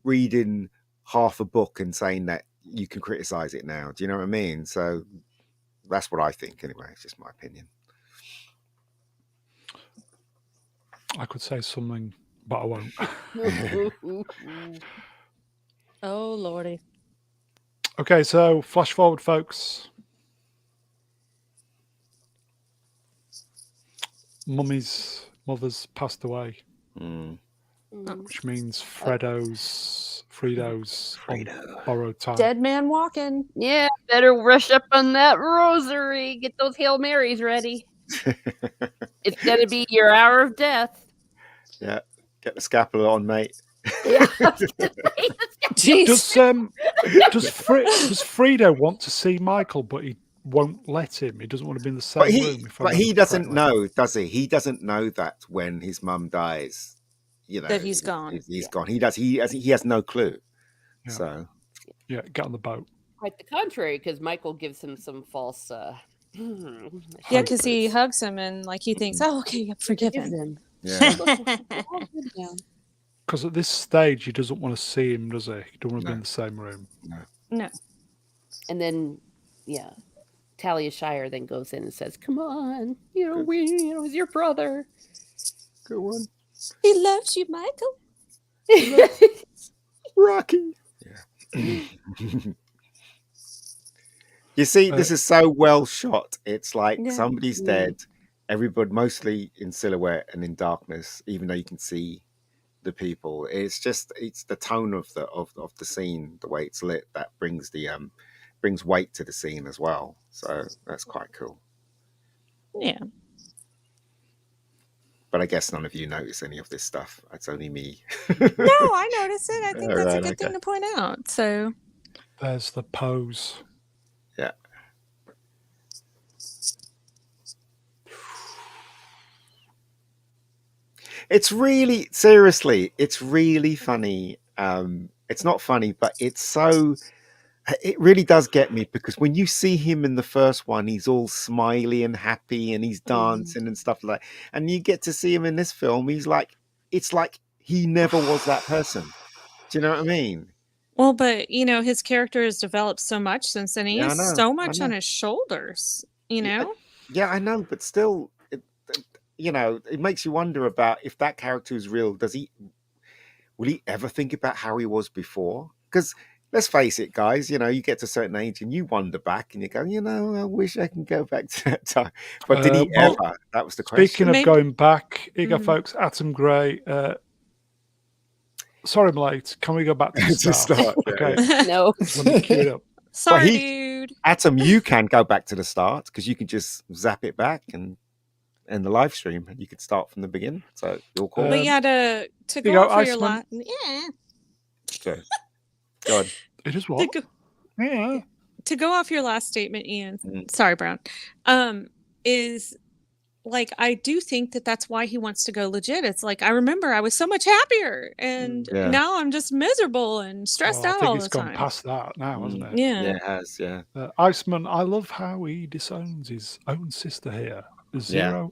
reading half a book and saying that you can criticise it now. Do you know what I mean? So that's what I think anyway. It's just my opinion. I could say something, but I won't. Oh, Lordy. Okay, so flash forward, folks. Mother's passed away, which means Fredo's on borrowed time. Dead man walking. Yeah, better rush up on that rosary. Get those Hail Marys ready. It's going to be your hour of death. Yeah, get the scapula on, mate. Yeah. Does Fredo want to see Michael, but he won't let him? He doesn't want to be in the same room. But he doesn't know, does he? He doesn't know that when his mum dies, that he's gone. He's gone. He has no clue. Yeah. So yeah, get on the boat. Quite the contrary, because Michael gives him some false. Yeah, because he hugs him and he thinks, "Oh, okay, I'm forgiven." Yeah. Because at this stage, he doesn't want to see him, does he? He doesn't want to be in the same room. No. And then, Talia Shire then goes in and says, "Come on, he's your brother." Go on. He loves you, Michael. Rocky. Yeah. You see, this is so well shot. It's like Yeah. somebody's dead, everybody mostly in silhouette and in darkness, even though you can see the people. It's the tone of the scene, the way it's lit, that brings weight to the scene as well. So that's quite cool. Yeah. But I guess none of you notice any of this stuff. It's only me. No, I notice it. I think All that's a right, good thing to point out. So There's the pose. Yeah. It's really, seriously, it's really funny. It's not funny, but it really does get me, because when you see him in the first one, he's all smiley and happy and he's dancing and stuff like that. And you get to see him in this film, it's like he never was that person. Do you know what I mean? well, but his character has developed so much since then. He Yeah, I has know, so I much know. on his shoulders, Yeah, yeah, I know, but still, it makes you wonder about if that character is real. Will he ever think about how he was before? Because let's face it, guys, you get to a certain age and you wander back and you go, I wish I can go back to that time. But did he well, ever? That was the Speaking question. of Maybe- going back, here you go, Mhm. folks. Atom Gray. Sorry, I'm late. Can we go back to the To start? start, yeah, Okay. yeah. No. Let me cue it up. Sorry, he- dude. Atom, you can go back to the start because you can just zap it back and the live stream, and you could start from the beginning. So you're cool. But yeah, to you go go, off for your Iceman. last, yeah, Okay. Go on. It is to what? go, Yeah. to go off your last statement, Ian. Mm. Sorry, Brown. Is like, I do think that that's why he wants to go legit. It's like, I remember I was so much happier, and Yeah. now I'm just miserable and stressed Well, I out think all it's the gone time. past that now, hasn't it? Yeah. Yeah, it has. Yeah. Iceman, I love how he disowns his own sister here. Zero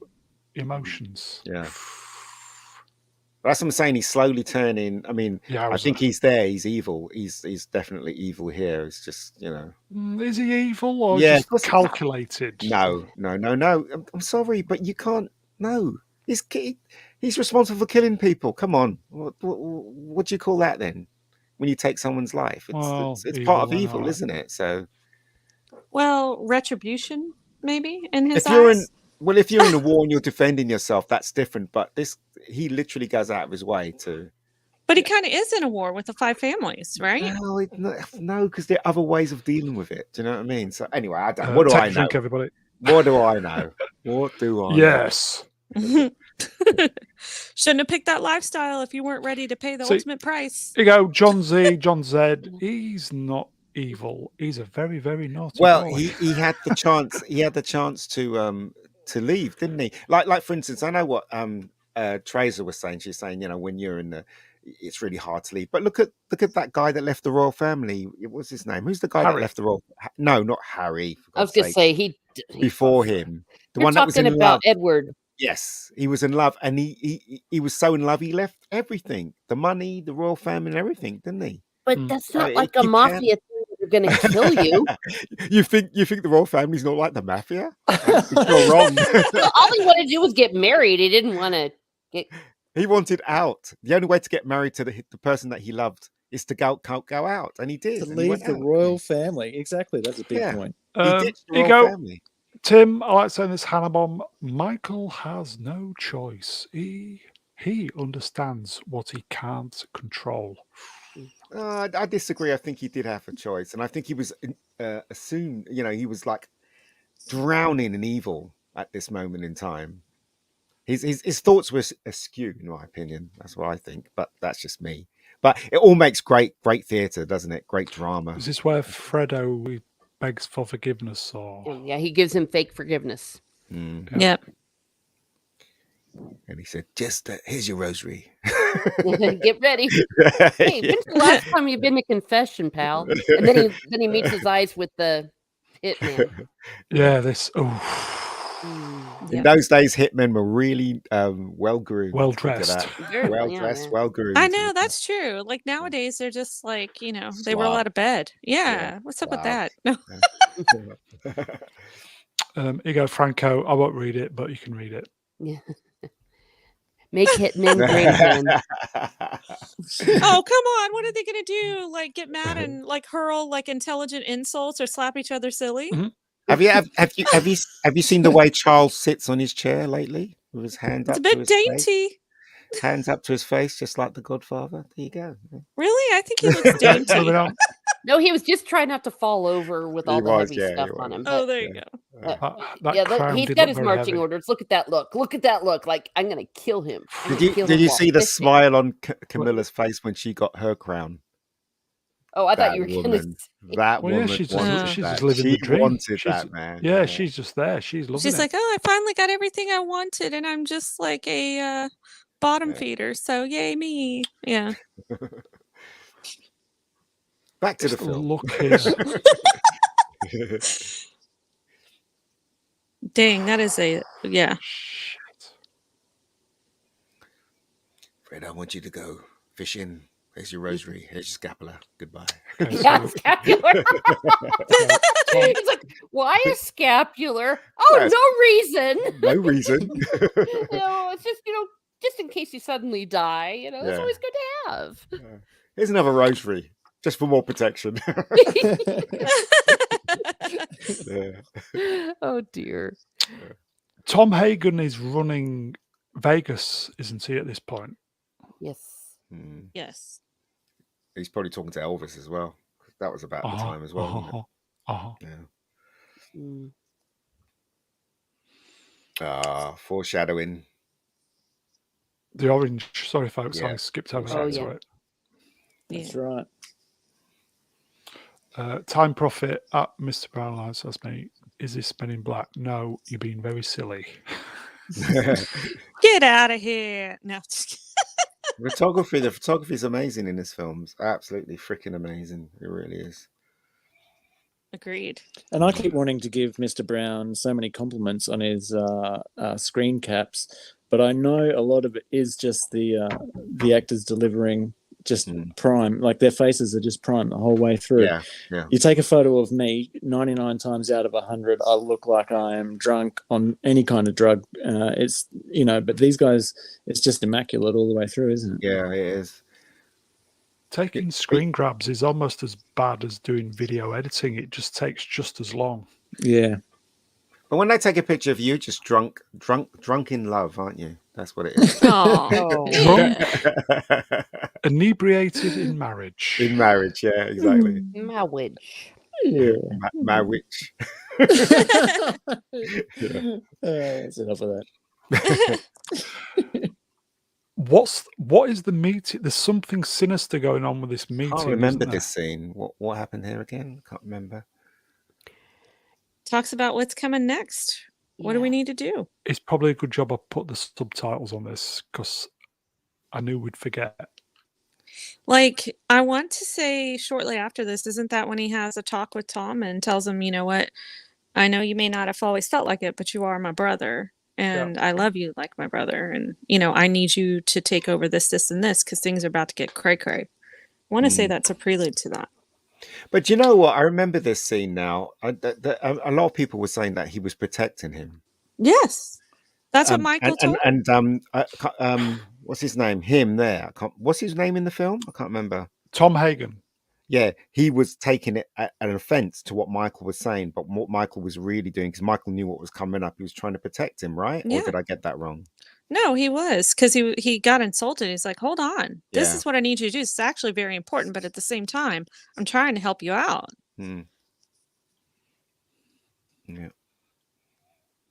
emotions. Yeah. That's what I'm saying. He's slowly turning. I mean, Yeah, I think he's there. He's evil. He's definitely evil here. It's just, Is he evil or Yeah, of just course- calculated? No. I'm sorry, but you can't. No, he's responsible for killing people. Come on, what do you call that then? When you take someone's life, it's evil, part of then, evil, alright. isn't it? So Well, retribution, maybe, in his if you're eyes. if you're in a war and you're defending yourself, that's different. But he literally goes out of his way to. But he kind of is in a war with the 5 families, right? No, because there are other ways of dealing with it. Do you know what I mean? So anyway, I don't. What do take I a know? drink, everybody. What do I know? What do I know? Yes. Shouldn't have picked that lifestyle if you weren't ready to pay the See, ultimate price. Here you go, John Z. He's not evil. He's a very, very naughty Well, boy. he had the chance. He had the chance to leave, didn't he? Like for instance, I know what Tracer was saying. She's saying, when you're in it's really hard to leave. But look at that guy that left the royal family. What's his name? Who's the guy Harry. that left the royal? No, not Harry. For I was God's going to sake. say he Before him, the You're one that was talking in about love. Edward. Yes, he was in love, and he was so in love he left everything, the money, the royal family, and everything, didn't he? But that's not So like a you mafia can't- thing that are going to kill you. You think the royal family's not like the mafia? You're wrong. All he wanted to do was get married. He didn't want to get. He wanted out. The only way to get married to the person that he loved is to go out, and he did. To and he leave went the out. royal family. Exactly. That's a big Yeah. point. He ditched the Here you royal go. family. Tim, I like saying this, Hannah Bomb. Michael has no choice. He understands what he can't control. I disagree. I think he did have a choice, and I think he was assumed. He was like drowning in evil at this moment in time. His thoughts were askew, in my opinion. That's what I think, but that's just me. But it all makes great theatre, doesn't it? Great drama. Is this where Fredo begs for forgiveness, or Yeah, he gives him fake forgiveness. Mm. Yep. And he said, "Just here's your rosary." Get ready. Hey, when's the last time you've been to confession, pal? And then he meets his eyes with the hitman. yeah, this? Oh, In Yep. those days, hitmen were really well groomed, well Look at dressed. that. Very well yeah, dressed, man. well groomed. I know, that's true. Like nowadays, they're just like, they roll Suave. out of bed. Yeah. Yeah, What's up with suave. that? No. Here you go, Franco. I won't read it, but you can read it. Yeah. Make hitmen great again. Oh, come on. What are they going to do? Like get mad and like hurl like intelligent insults or slap each other silly? Mhm. Have you seen the way Charles sits on his chair lately with his hand It's a up to bit his face? dainty. Hands up to his face, just like the Godfather. There you go. Really? I think he looks dainty. Moving on. No, he was just trying not to fall over with all He the was, heavy yeah, stuff he on him. was. Oh, But there you Yeah. go. That yeah, look, crown he's did got look his very marching heavy. orders. Look at that look. Look at that look. Like I'm gonna kill him. I'm Did gonna kill you him while see the fishing. smile on Camilla's face when she got her crown? Oh, I thought That you were gonna. woman. That Well, yeah, woman she's wanted just that. living She the dream. wanted She's, that, man. yeah, she's just there. She's loving She's it. like, oh, I finally got everything I wanted, and I'm just like a bottom Yeah. feeder. So yay me. Yeah. Back to the Just film. look his. Dang, that is a yeah. Shit. Fred, I want you to go fishing. Here's your rosary. Here's your scapular. Goodbye. Okay, Yeah, so, scapular. Tom, It's like, why a scapular? Oh, Yes. no reason. No reason. It's just just in case you suddenly die. That's Yeah. always good to have. Here's another rosary, just for more protection. Yeah. Oh dear. Tom Hagen is running Vegas, isn't he, at this point? Yes. Mm. Yes. He's probably talking to Elvis as well. That was about the time as well. Wasn't it? Yeah. Mm. Foreshadowing. The orange. Sorry, folks, Yeah. I skipped over Oh, that. yeah. Sorry. That's Yeah. right. Time Prophet at Mr. Brown Lives asks me, is this Men in Black? No, you're being very silly. Get out of here. No. The photography is amazing in this film. It's absolutely freaking amazing. It really is. Agreed. And I keep wanting to give Mr. Brown so many compliments on his screen caps, but I know a lot of it is just the actors delivering just prime, like their faces are just prime the whole way through. Yeah. You take a photo of me, 99 times out of 100, I look like I am drunk on any kind of drug. It's but these guys, it's just immaculate all the way through, isn't it? Yeah, it is. Taking screen grabs is almost as bad as doing video editing. It just takes just as long. Yeah. But when they take a picture of you, just drunk in love, aren't you? That's what it is. Oh. Drunk, inebriated in marriage. In marriage, yeah, exactly. Marriage. Yeah. Marriage. That's enough of that. What is the meeting? There's something sinister going on with this meeting. I can't remember isn't there? this scene. What happened here again? Can't remember. Talks about what's coming next. What do we need to do? It's probably a good job I put the subtitles on this because I knew we'd forget. Like, I want to say shortly after this, isn't that when he has a talk with Tom and tells him, you know what? I know you may not have always felt like it, but you are my brother. And I love you like my brother. And, I need you to take over this, and this, because things are about to get cray-cray. I want to say that's a prelude to that. But you know what? I remember this scene now. A lot of people were saying that he was protecting him. Yes. That's what Michael told him. And what's his name? Him there. What's his name in the film? I can't remember. Tom Hagen. Yeah, he was taking it an offense to what Michael was saying, but what Michael was really doing, because Michael knew what was coming up. He was trying to protect him, right? Yeah. Or did I get that wrong? No, he was, because he got insulted. He's like, hold on. This Yeah. is what I need you to do. It's actually very important, but at the same time, I'm trying to help you out. Yeah.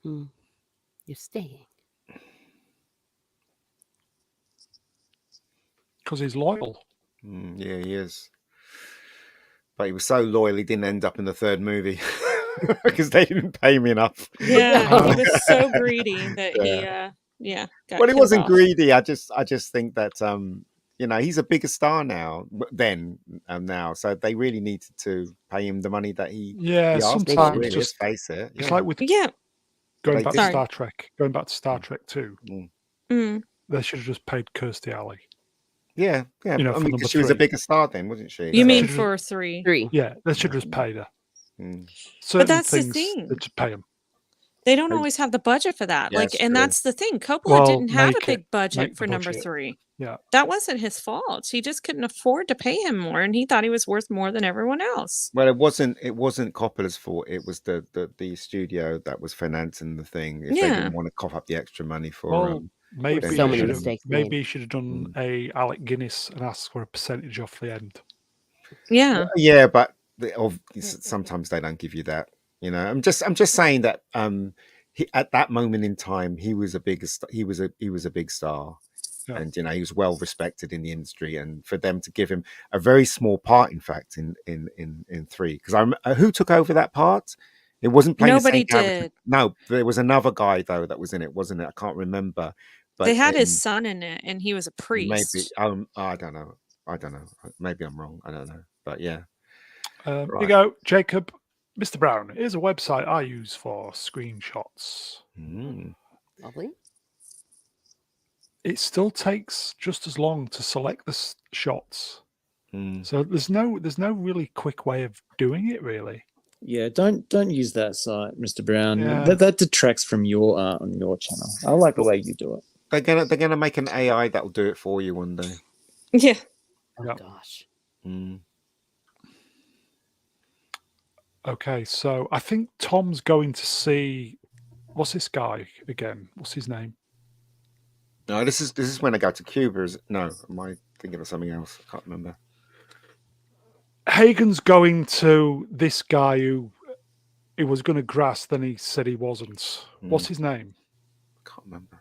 You're staying. Because he's loyal. Yeah, he is. But he was so loyal, he didn't end up in the third movie because they didn't pay me enough. Yeah, he was so greedy that he got Well, he killed wasn't off. greedy. I just think that he's a bigger star now now, so they really needed to pay him the money that he asked for, sometimes really, just let's face it. It's like with Yeah. going back to Sorry. Star Trek. Going back to Star Trek 2, Mm. they should have just paid Kirstie Alley. Yeah. for I mean, number 'cause she was a 3. bigger star then, wasn't she? You So- mean for 3? Yeah, they should have just paid her. Mm. Certain that's the things thing. they just pay them. They don't always have the budget for that. Yeah, Like, it's and true. that's the thing. Coppola Well, didn't have a make big budget the for number budget. 3. Yeah. That wasn't his fault. He just couldn't afford to pay him more, and he thought he was worth more than everyone else. Well, it wasn't Coppola's fault. It was the studio that was financing the thing. If they Yeah. didn't want to cough up the extra money for Well, maybe then so they many should've- mistakes maybe made. he should have done a Alec Guinness and asked for a percentage off the end. Yeah. Yeah, but sometimes they don't give you that. You know, I'm just saying that he, at that moment in time, he was a big star. Yeah. And you know, he was well respected in the industry, and for them to give him a very small part, in fact, in 3, because who took over that part? It wasn't playing Nobody the same character. did. No, there was another guy though that was in it, wasn't it? I can't remember. But They had his son in it, and he was a priest. maybe I don't know. Maybe I'm wrong. I don't know. But yeah. Here you go, Jacob. Mr. Brown, here's a website I use for screenshots. Lovely. It still takes just as long to select the shots. So there's no really quick way of doing it, really. Yeah, don't use that site, Mr. Brown. Yeah. That detracts from your art on your channel. I like the way you do it. They're gonna make an AI that will do it for you one day. Yeah. Oh Yep. gosh. Okay, so I think Tom's going to see. What's this guy again? What's his name? No, this is when I go to Cuba. No, am I thinking of something else? I can't remember. Hagen's going to this guy who he was going to grass, then he said he wasn't. What's his name? I can't remember.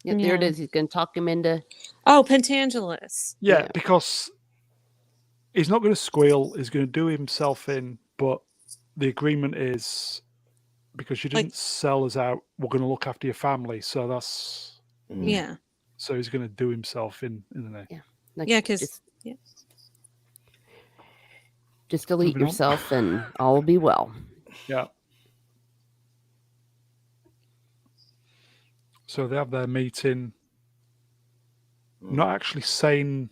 Yeah, there it is. He's going to talk him into. Oh, Pentangelus. Yeah, because he's not going to squeal. He's going to do himself in, but the agreement is because you didn't sell us out, we're going to look after your family. So that's Yeah. So he's going to do himself in the name. Yeah. Like, Yeah, because just delete Moving on. yourself and all will be well. Yeah. So they have their meeting, not actually saying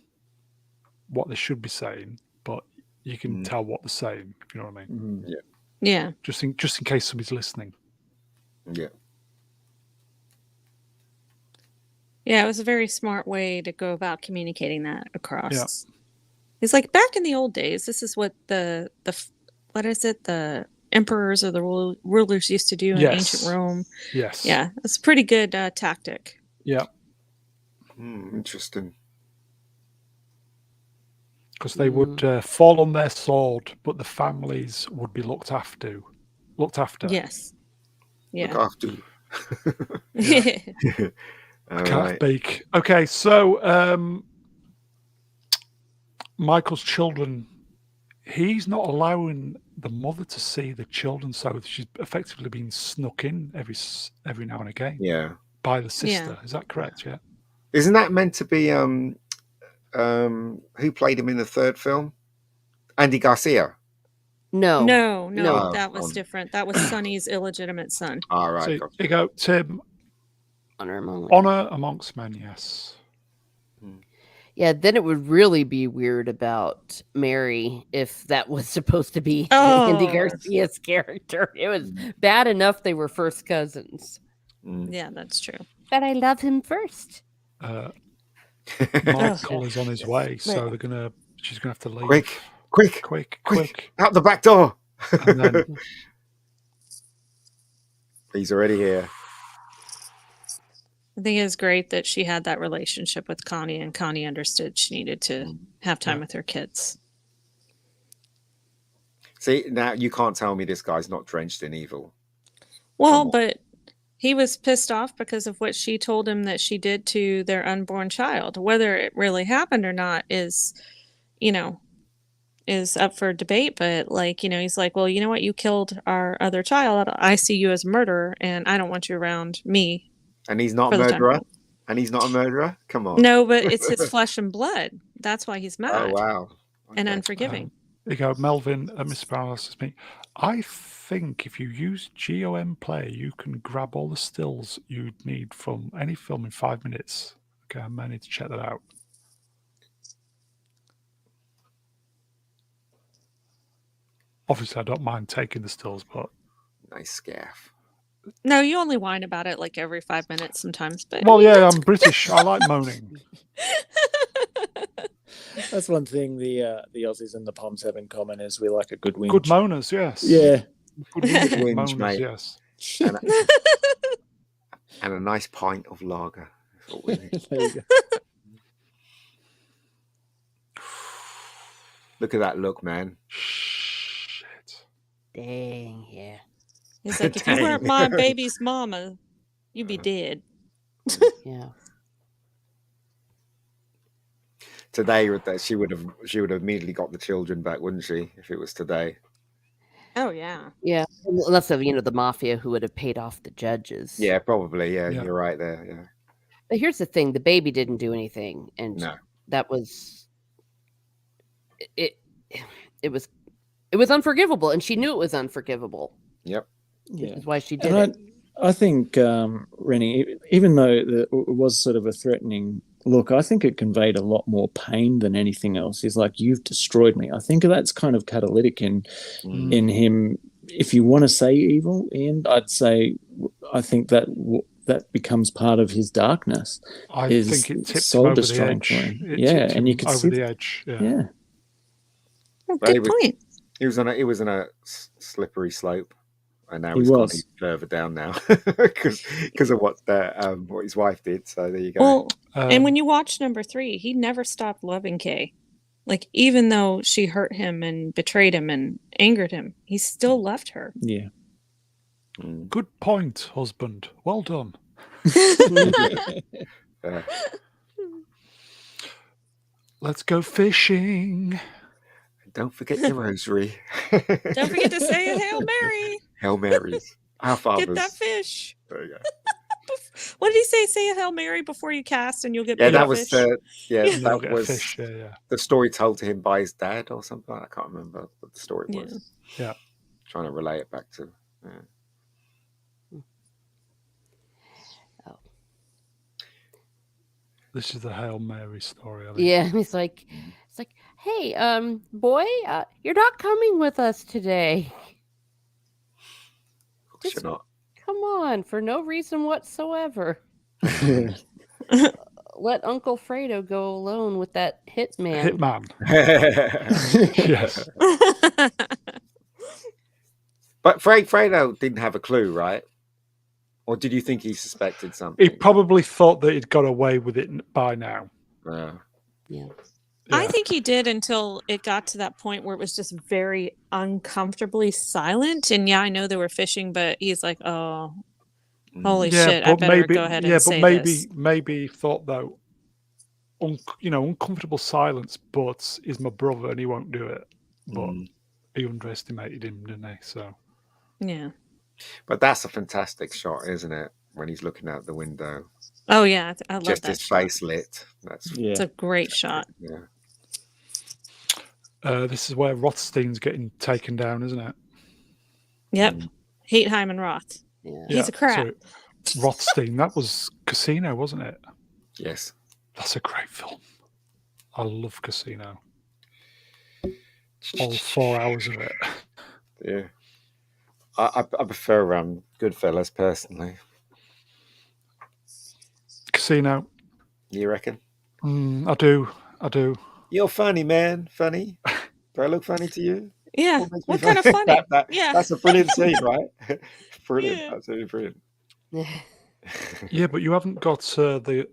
what they should be saying, but you can tell what they're saying, if you know what I mean. Yeah. Just in case somebody's listening. Yeah. Yeah, it was a very smart way to go about communicating that across. Yeah. It's like back in the old days, this is what the what is it? The emperors or the rulers used to do in ancient Rome. Yes. Yeah, it's a pretty good tactic. Yeah. Interesting. Because they would fall on their sword, but the families would be looked after. Yes. Yeah. Look after. All right. Beak. Okay, so Michael's children, he's not allowing the mother to see the children, so she's effectively being snuck in every now and again. Yeah. By the sister. Yeah. Is that correct? Yeah. Isn't that meant to be who played him in the third film? Andy Garcia. No. No, that was different. That was Sonny's illegitimate son. All right. So Gotcha. you go, Tim. Honor amongst men, yes. Yeah, then it would really be weird about Mary if that was supposed to be Andy Garcia's character. It was bad enough they were first cousins. Yeah, that's true. But I love him first. Michael is on his way, so she's gonna have to leave. Quick! Out the back door. And then he's already here. I think it's great that she had that relationship with Connie, and Connie understood she needed to have time with her kids. See, now you can't tell me this guy's not drenched in evil. Well, but he was pissed off because of what she told him that she did to their unborn child. Whether it really happened or not is up for debate. But he's like, well, you know what? You killed our other child. I see you as a murderer, and I don't want you around me. And he's not a murderer? And he's not a murderer? Come on. No, but it's his flesh and blood. That's why he's mad. Oh, wow. Okay. And unforgiving. There you go, Melvin, Mr. Brown asks me. I think if you use GOM Player, you can grab all the stills you'd need from any film in 5 minutes. Okay, I might need to check that out. Obviously, I don't mind taking the stills, but... Nice scarf. No, you only whine about it like every 5 minutes sometimes, but Well, yeah, I'm British. I like moaning. That's one thing the Aussies and the Poms have in common is we like a good whinge. Good moaners, yes. Yeah. Good whinge Whinge, moaners, mate. yes. And a nice pint of lager. That's what we need. There you go. Look at that look, man. Shit. Dang, yeah. He's like, if you weren't my baby's mama, you'd be dead. Yeah. Today, she would have immediately got the children back, wouldn't she? If it was today. Oh yeah. Yeah. Unless of, the mafia who would have paid off the judges. Yeah, probably. Yeah, Yeah. you're right there. Yeah. But here's the thing: the baby didn't do anything, and No. that was it. It was unforgivable, and she knew it was unforgivable. Yep. Yeah. Which is why she did And it. I think, Reni, even though it was sort of a threatening look, I think it conveyed a lot more pain than anything else. He's like, you've destroyed me. I think that's kind of catalytic in him. If you want to say evil, Ian, I'd say I think that becomes part of his darkness. I is think it tipped him soul over the destroying edge. for him. It Yeah, tipped and him you could over see the edge. Yeah. Yeah. Oh, Well, good point. He was on a slippery slope, and now He he's gone was. even further down now because of what his wife did. So there you go. Well, and when you watch number 3, he never stopped loving Kay. Like, even though she hurt him and betrayed him and angered him, he still loved her. Yeah. Good point, husband. Well done. Let's go fishing. Don't forget your rosary. Don't forget to say a Hail Mary. Hail Marys. Our fathers. Get that fish. There you go. What did he say? Say a Hail Mary before you cast and you'll get Yeah, bigger that was fish. You'll that get a was fish. Yeah. the story told to him by his dad or something. I can't remember what the story Yeah. was. Yeah. Trying to relate it back to. This is the Hail Mary story. I think. Yeah, it's like, hey, boy, you're not coming with us today. Of course you're not. Come on, for no reason whatsoever. Let Uncle Fredo go alone with that hitman. Yes. But Fredo didn't have a clue, right? Or did you think he suspected something? He probably thought that he'd got away with it by now. Yeah. I think he did until it got to that point where it was just very uncomfortably silent. And yeah, I know they were fishing, but he's like, "Oh, holy shit! I better go ahead and say this." Maybe he thought though, uncomfortable silence. But he's my brother, and he won't do it. But he underestimated him, didn't he? So yeah. But that's a fantastic shot, isn't it? When he's looking out the window. Oh yeah, I love just that his shot. face lit. It's a great shot. Yeah. This is where Rothstein's getting taken down, isn't it? Yep. Heatheim and Roth. Yeah. He's a crap. So Rothstein, that was Casino, wasn't it? Yes. That's a great film. I love Casino. All 4 hours of it. Yeah. I prefer Goodfellas personally. Casino. You reckon? I do. You're funny, man. Funny. Do I look funny to you? Yeah. What kind of funny? That's a brilliant scene, right? Brilliant. Yeah. Absolutely brilliant. Yeah, but you haven't got the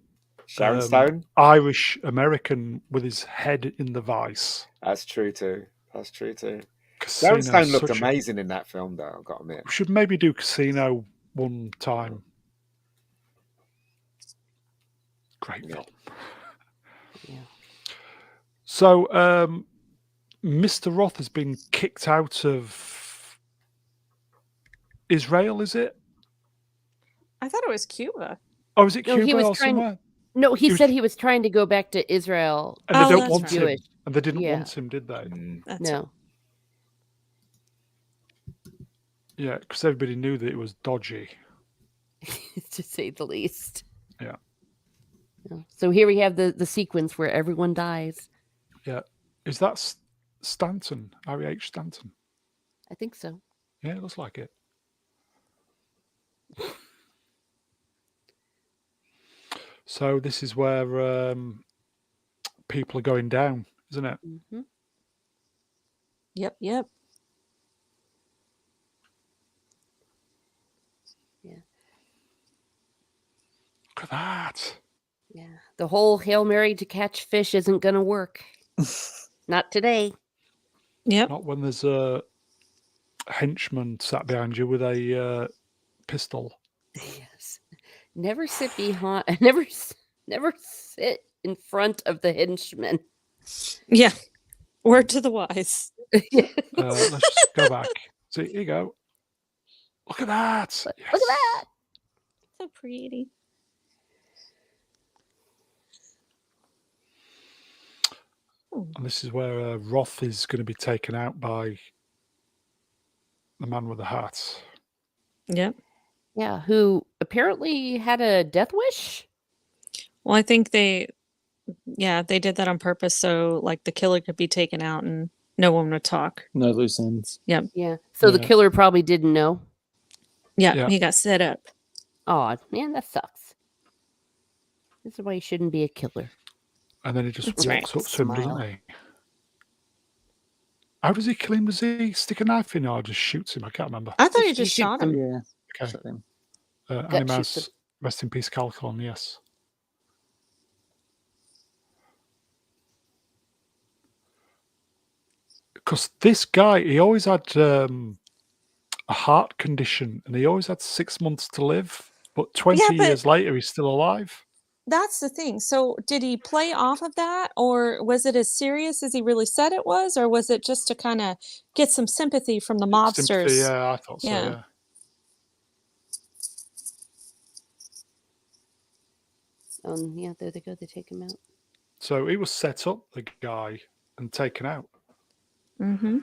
Sharon Stone? Irish American with his head in the vice. That's true too. Casino Sharon Stone looked amazing in that film, though, I've got to admit. We should maybe do Casino one time. Great film. Yeah. So, Mr. Roth has been kicked out of Israel, is it? I thought it was Cuba. Oh, is it No, Cuba he was or trying- somewhere? No, he said he was trying to go back to Israel. And they don't that's want right. him. Jewish. And they didn't Yeah. want him, did they? That's No. Yeah, because everybody knew that it was dodgy. To say the least. Yeah. So here we have the sequence where everyone dies. Yeah. Is that Stanton? Harry H. Stanton? I think so. Yeah, it looks like it. So this is where people are going down, isn't it? Mm-hmm. Yep. Yeah. Look at that. Yeah. The whole Hail Mary to catch fish isn't going to work. Not today. Yep. Not when there's a henchman sat behind you with a pistol. Yes. Never sit behind. Never sit in front of the henchman. Yeah. Word to the wise. Let's just go back. See, here you go. Look at that. Look at that. So pretty. And this is where Roth is going to be taken out by the man with the hat. Yep. Yeah, who apparently had a death wish. Well, I think they did that on purpose so like the killer could be taken out and no one would talk. No loose ends. Yep. Yeah. So the killer probably didn't know. Yeah, he got set up. Oh, man, that sucks. This is why you shouldn't be a killer. And then he just That's walks right. up to him, doesn't he? How does he kill him? Does he stick a knife in or just shoots him? I can't remember. I thought he just shot him. Yeah. Okay. Shot him. Animas, rest in peace, Calcon, yes. Because this guy, he always had a heart condition and he always had 6 months to live. But 20 years later, he's still alive. That's the thing. So did he play off of that, or was it as serious as he really said it was, or was it just to kind of get some sympathy from the mobsters? Sympathy, yeah, I thought so, yeah. Yeah, there they go. They take him out. So he was set up, the guy, and taken out. Mm-hmm.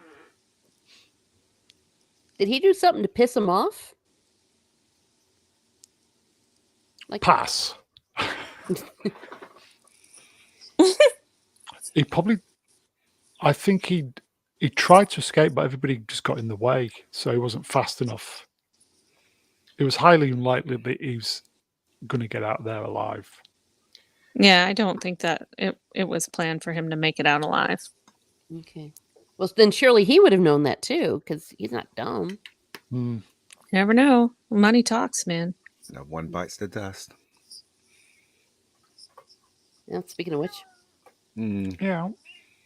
Did he do something to piss him off? Like Pass. He probably, I think he tried to escape, but everybody just got in the way, so he wasn't fast enough. It was highly unlikely that he's going to get out there alive. Yeah, I don't think that it was planned for him to make it out alive. Okay. Well, then surely he would have known that too, because he's not dumb. Hmm. You never know. Money talks, man. No one bites the dust. Yeah, speaking of which, Yeah.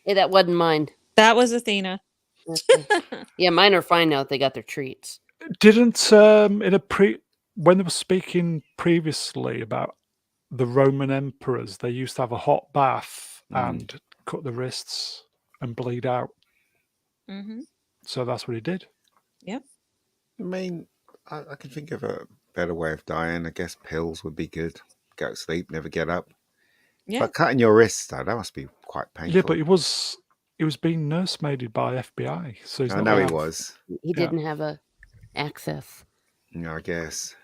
hey, that wasn't mine. That was Athena. Okay. Yeah, mine are fine now that they got their treats. Didn't when they were speaking previously about the Roman emperors, they used to have a hot bath and cut the wrists and bleed out. Mm-hmm. So that's what he did. Yep. I mean, I can think of a better way of dying. I guess pills would be good. Go to sleep, never get up. Yeah. But cutting your wrists, though, that must be quite painful. Yeah, but he was being nursemaided by FBI. So he's I not know he allowed- was. He didn't have a access. No, I guess.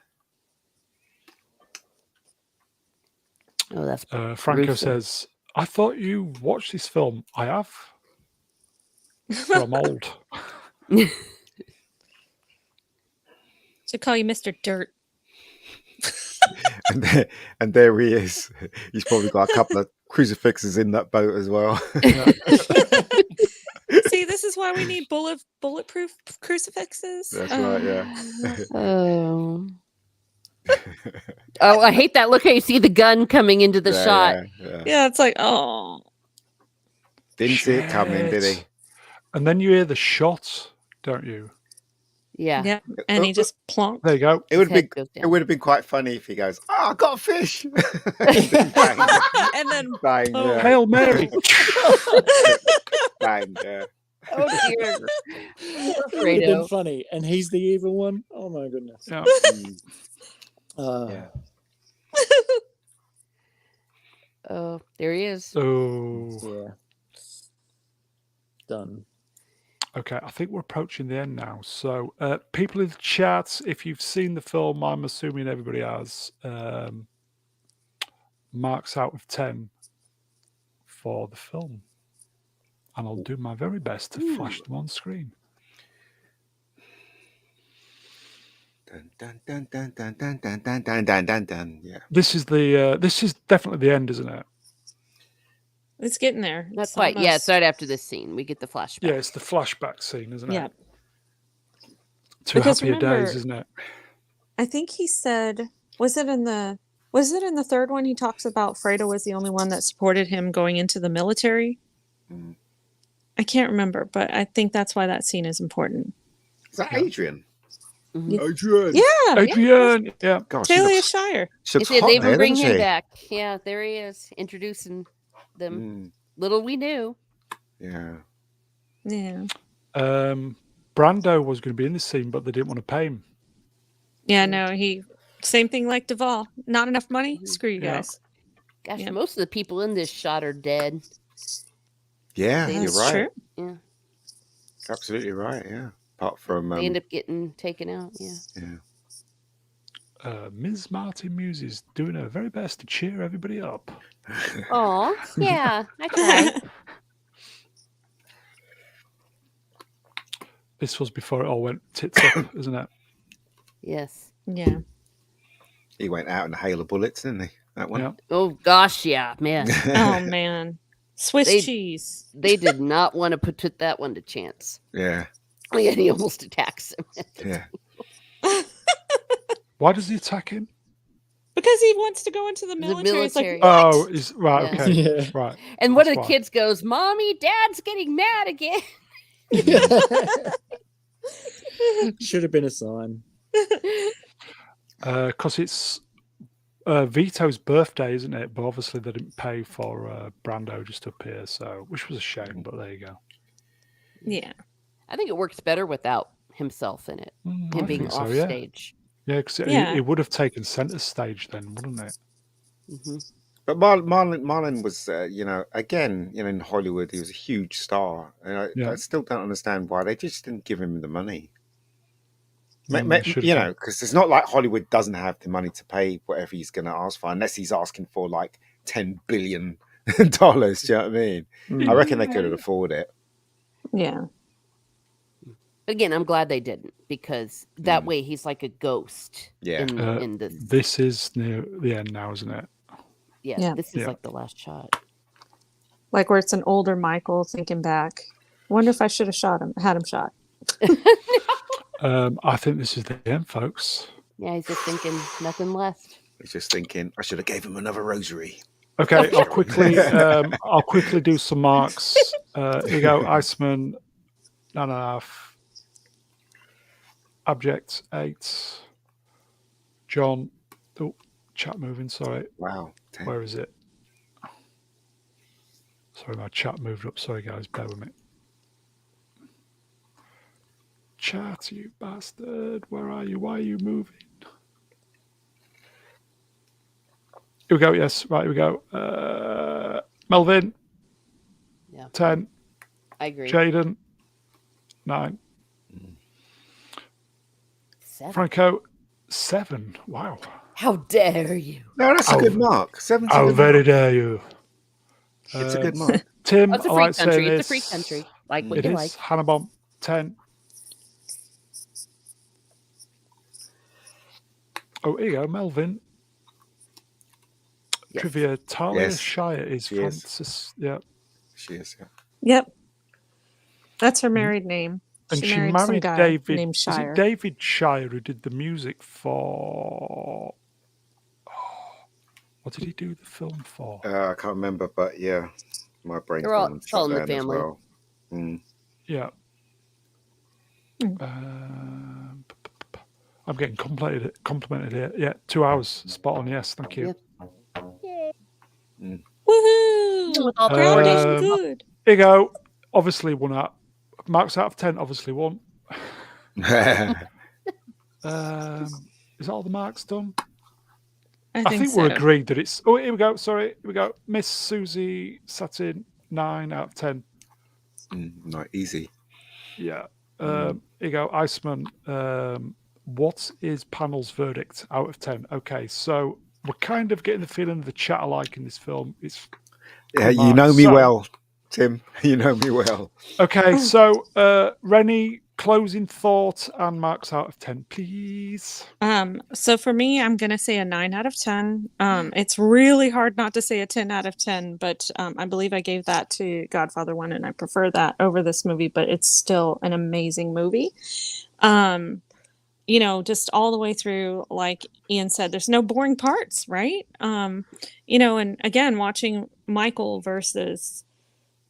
Oh, that's Franco gruesome. says, I thought you watched this film. I have. But I'm old. Should call you Mr. Dirt. And there he is. He's probably got a couple of crucifixes in that boat as well. See, this is why we need bulletproof crucifixes. That's right, yeah. Oh. Oh, I hate that look. How you see the gun coming into the shot. Yeah, it's like, oh. Didn't see it coming, did he? And then you hear the shot, don't you? Yeah. Yep. And he just plonked. There you go. It would His head have goes been. down. It would have been quite funny if he goes, "Oh, I got a fish!" Bang, And then bang, yeah. Hail Mary. Bang, yeah. Oh dear. It would have been funny. And he's the evil one. Oh my goodness. Yeah. Yeah. Oh, there he is. Oh. Yeah. Done. Okay, I think we're approaching the end now. So, people in the chat, if you've seen the film, I'm assuming everybody has, marks out of 10 for the film. And I'll do my very best to flash them on screen. Dun, dun, dun, dun, dun, dun, dun, dun, dun, dun, dun, dun. Yeah. This is definitely the end, isn't it? It's getting there. Not It's quite. Yeah, it's almost- right after this scene. We get the flashback. Yeah, it's the flashback scene, isn't Yeah. it? To Because Happier remember- Days, isn't it? I think he said, was it in the third one he talks about Fredo was the only one that supported him going into the military? Mm. I can't remember, but I think that's why that scene is important. Is that Yeah. Adrian? Mhm. Adrian. Yeah. Adrian, yeah. Gosh, she Talia looks, Shire. she They looks said hot they even there, bring doesn't him she? back. Yeah, there he is, introducing them. Mm, Little we knew. yeah. Yeah. Brando was going to be in this scene, but they didn't want to pay him. Yeah, no, same thing like Duvall. Not enough money? Mhm. Screw you Yeah. guys. Gosh, Yep. most of the people in this shot are dead. Yeah, That's you're right. true. Yeah, Absolutely right. Yeah. Apart from they end up getting taken out. Yeah. yeah. Ms. Martin Muses doing her very best to cheer everybody up. Oh, yeah. I tried. This was before it all went tits up, isn't it? Yes. Yeah. He went out in a hail of bullets, didn't he? That one. Yeah. Oh gosh, yeah, man. Oh man. Swiss They- cheese. They did not want to put that one to chance. Yeah. Yeah, he almost attacks him. Yeah. Why does he attack him? Because he wants to go into the The military. It's military. like, what? Oh, is right. Yeah. Okay, Yeah. right. And one of That's the why. kids goes, "Mommy, Dad's getting mad again." Should have been a sign. Because it's Vito's birthday, isn't it? But obviously they didn't pay for Brando just to appear, so which was a shame. But there you go. Yeah. I think it works better without himself in it, I him being think so, off yeah. stage. Yeah, because Yeah. it would have taken centre stage then, wouldn't it? Hmm. But Marlon was, again, in Hollywood, he was a huge star, and Yeah. I still don't understand why they just didn't give him the money. Should've done. Because it's not like Hollywood doesn't have the money to pay whatever he's going to ask for, unless he's asking for like $10 billion. Do you know what I mean? I reckon they could afford it. Yeah. But again, I'm glad they didn't, because that way he's like a ghost. Yeah. In the This is near the end now, isn't it? Yeah. This is Yeah. like the last shot. Like where it's an older Michael thinking back. Wonder if I should have had him shot. I think this is the end, folks. Yeah, he's just thinking nothing left. He's just thinking, I should have gave him another rosary. Okay, I'll quickly do some marks. Here you go, Iceman, 9.5. Abject, 8. John, oh, chat moving, sorry. Wow. 10. Where is it? Sorry, my chat moved up. Sorry, guys, bear with me. Chat, you bastard. Where are you? Why are you moving? Here we go. Yes, right, here we go. Melvin, Yeah, 10. I agree. Jaden, 9. 7. Franco, 7. Wow. How dare you? No, that's a good mark. 7's a How good very mark. dare you? It's a good mark. Tim, It's a I free like saying country. It's a this. free country. Like what It you is. like. Hannah Bomb, 10. Oh, here you go, Melvin. Yes. Trivia. Talia Yes, Shire is she is. Francis. Yeah. She is, yeah. Yep. That's her married name. And she some married guy David. named Is Shire. it David Shire who did the music for? What did he do the film for? I can't remember, but yeah, my brain's They're all- gone it's all in the shut down as family. well. Mm. Yeah. I'm getting complimented here. Yeah, 2 hours. Spot on. Yes, thank you. Yay. Woohoo! With all the Gravity Um, good. Here you go. Obviously 1 out. Marks out of 10. Obviously 1. Is all the marks done? I I think think so. we're agreed that it's. Oh, here we go. Sorry, here we go. Miss Susie Satin, 9 out of 10. Not easy. Yeah. Here you go, Iceman. What is panel's verdict out of 10? Okay, so we're kind of getting the feeling of the chat alike in this film. It's Yeah, good you know marks. me So- well, Tim. You know me well. Okay, so Reni, closing thoughts and marks out of 10, please. So for me, I'm gonna say a 9 out of 10. It's really hard not to say a 10 out of 10, but I believe I gave that to Godfather 1, and I prefer that over this movie, but it's still an amazing movie. Just all the way through, like Ian said, there's no boring parts, right? And again, watching Michael versus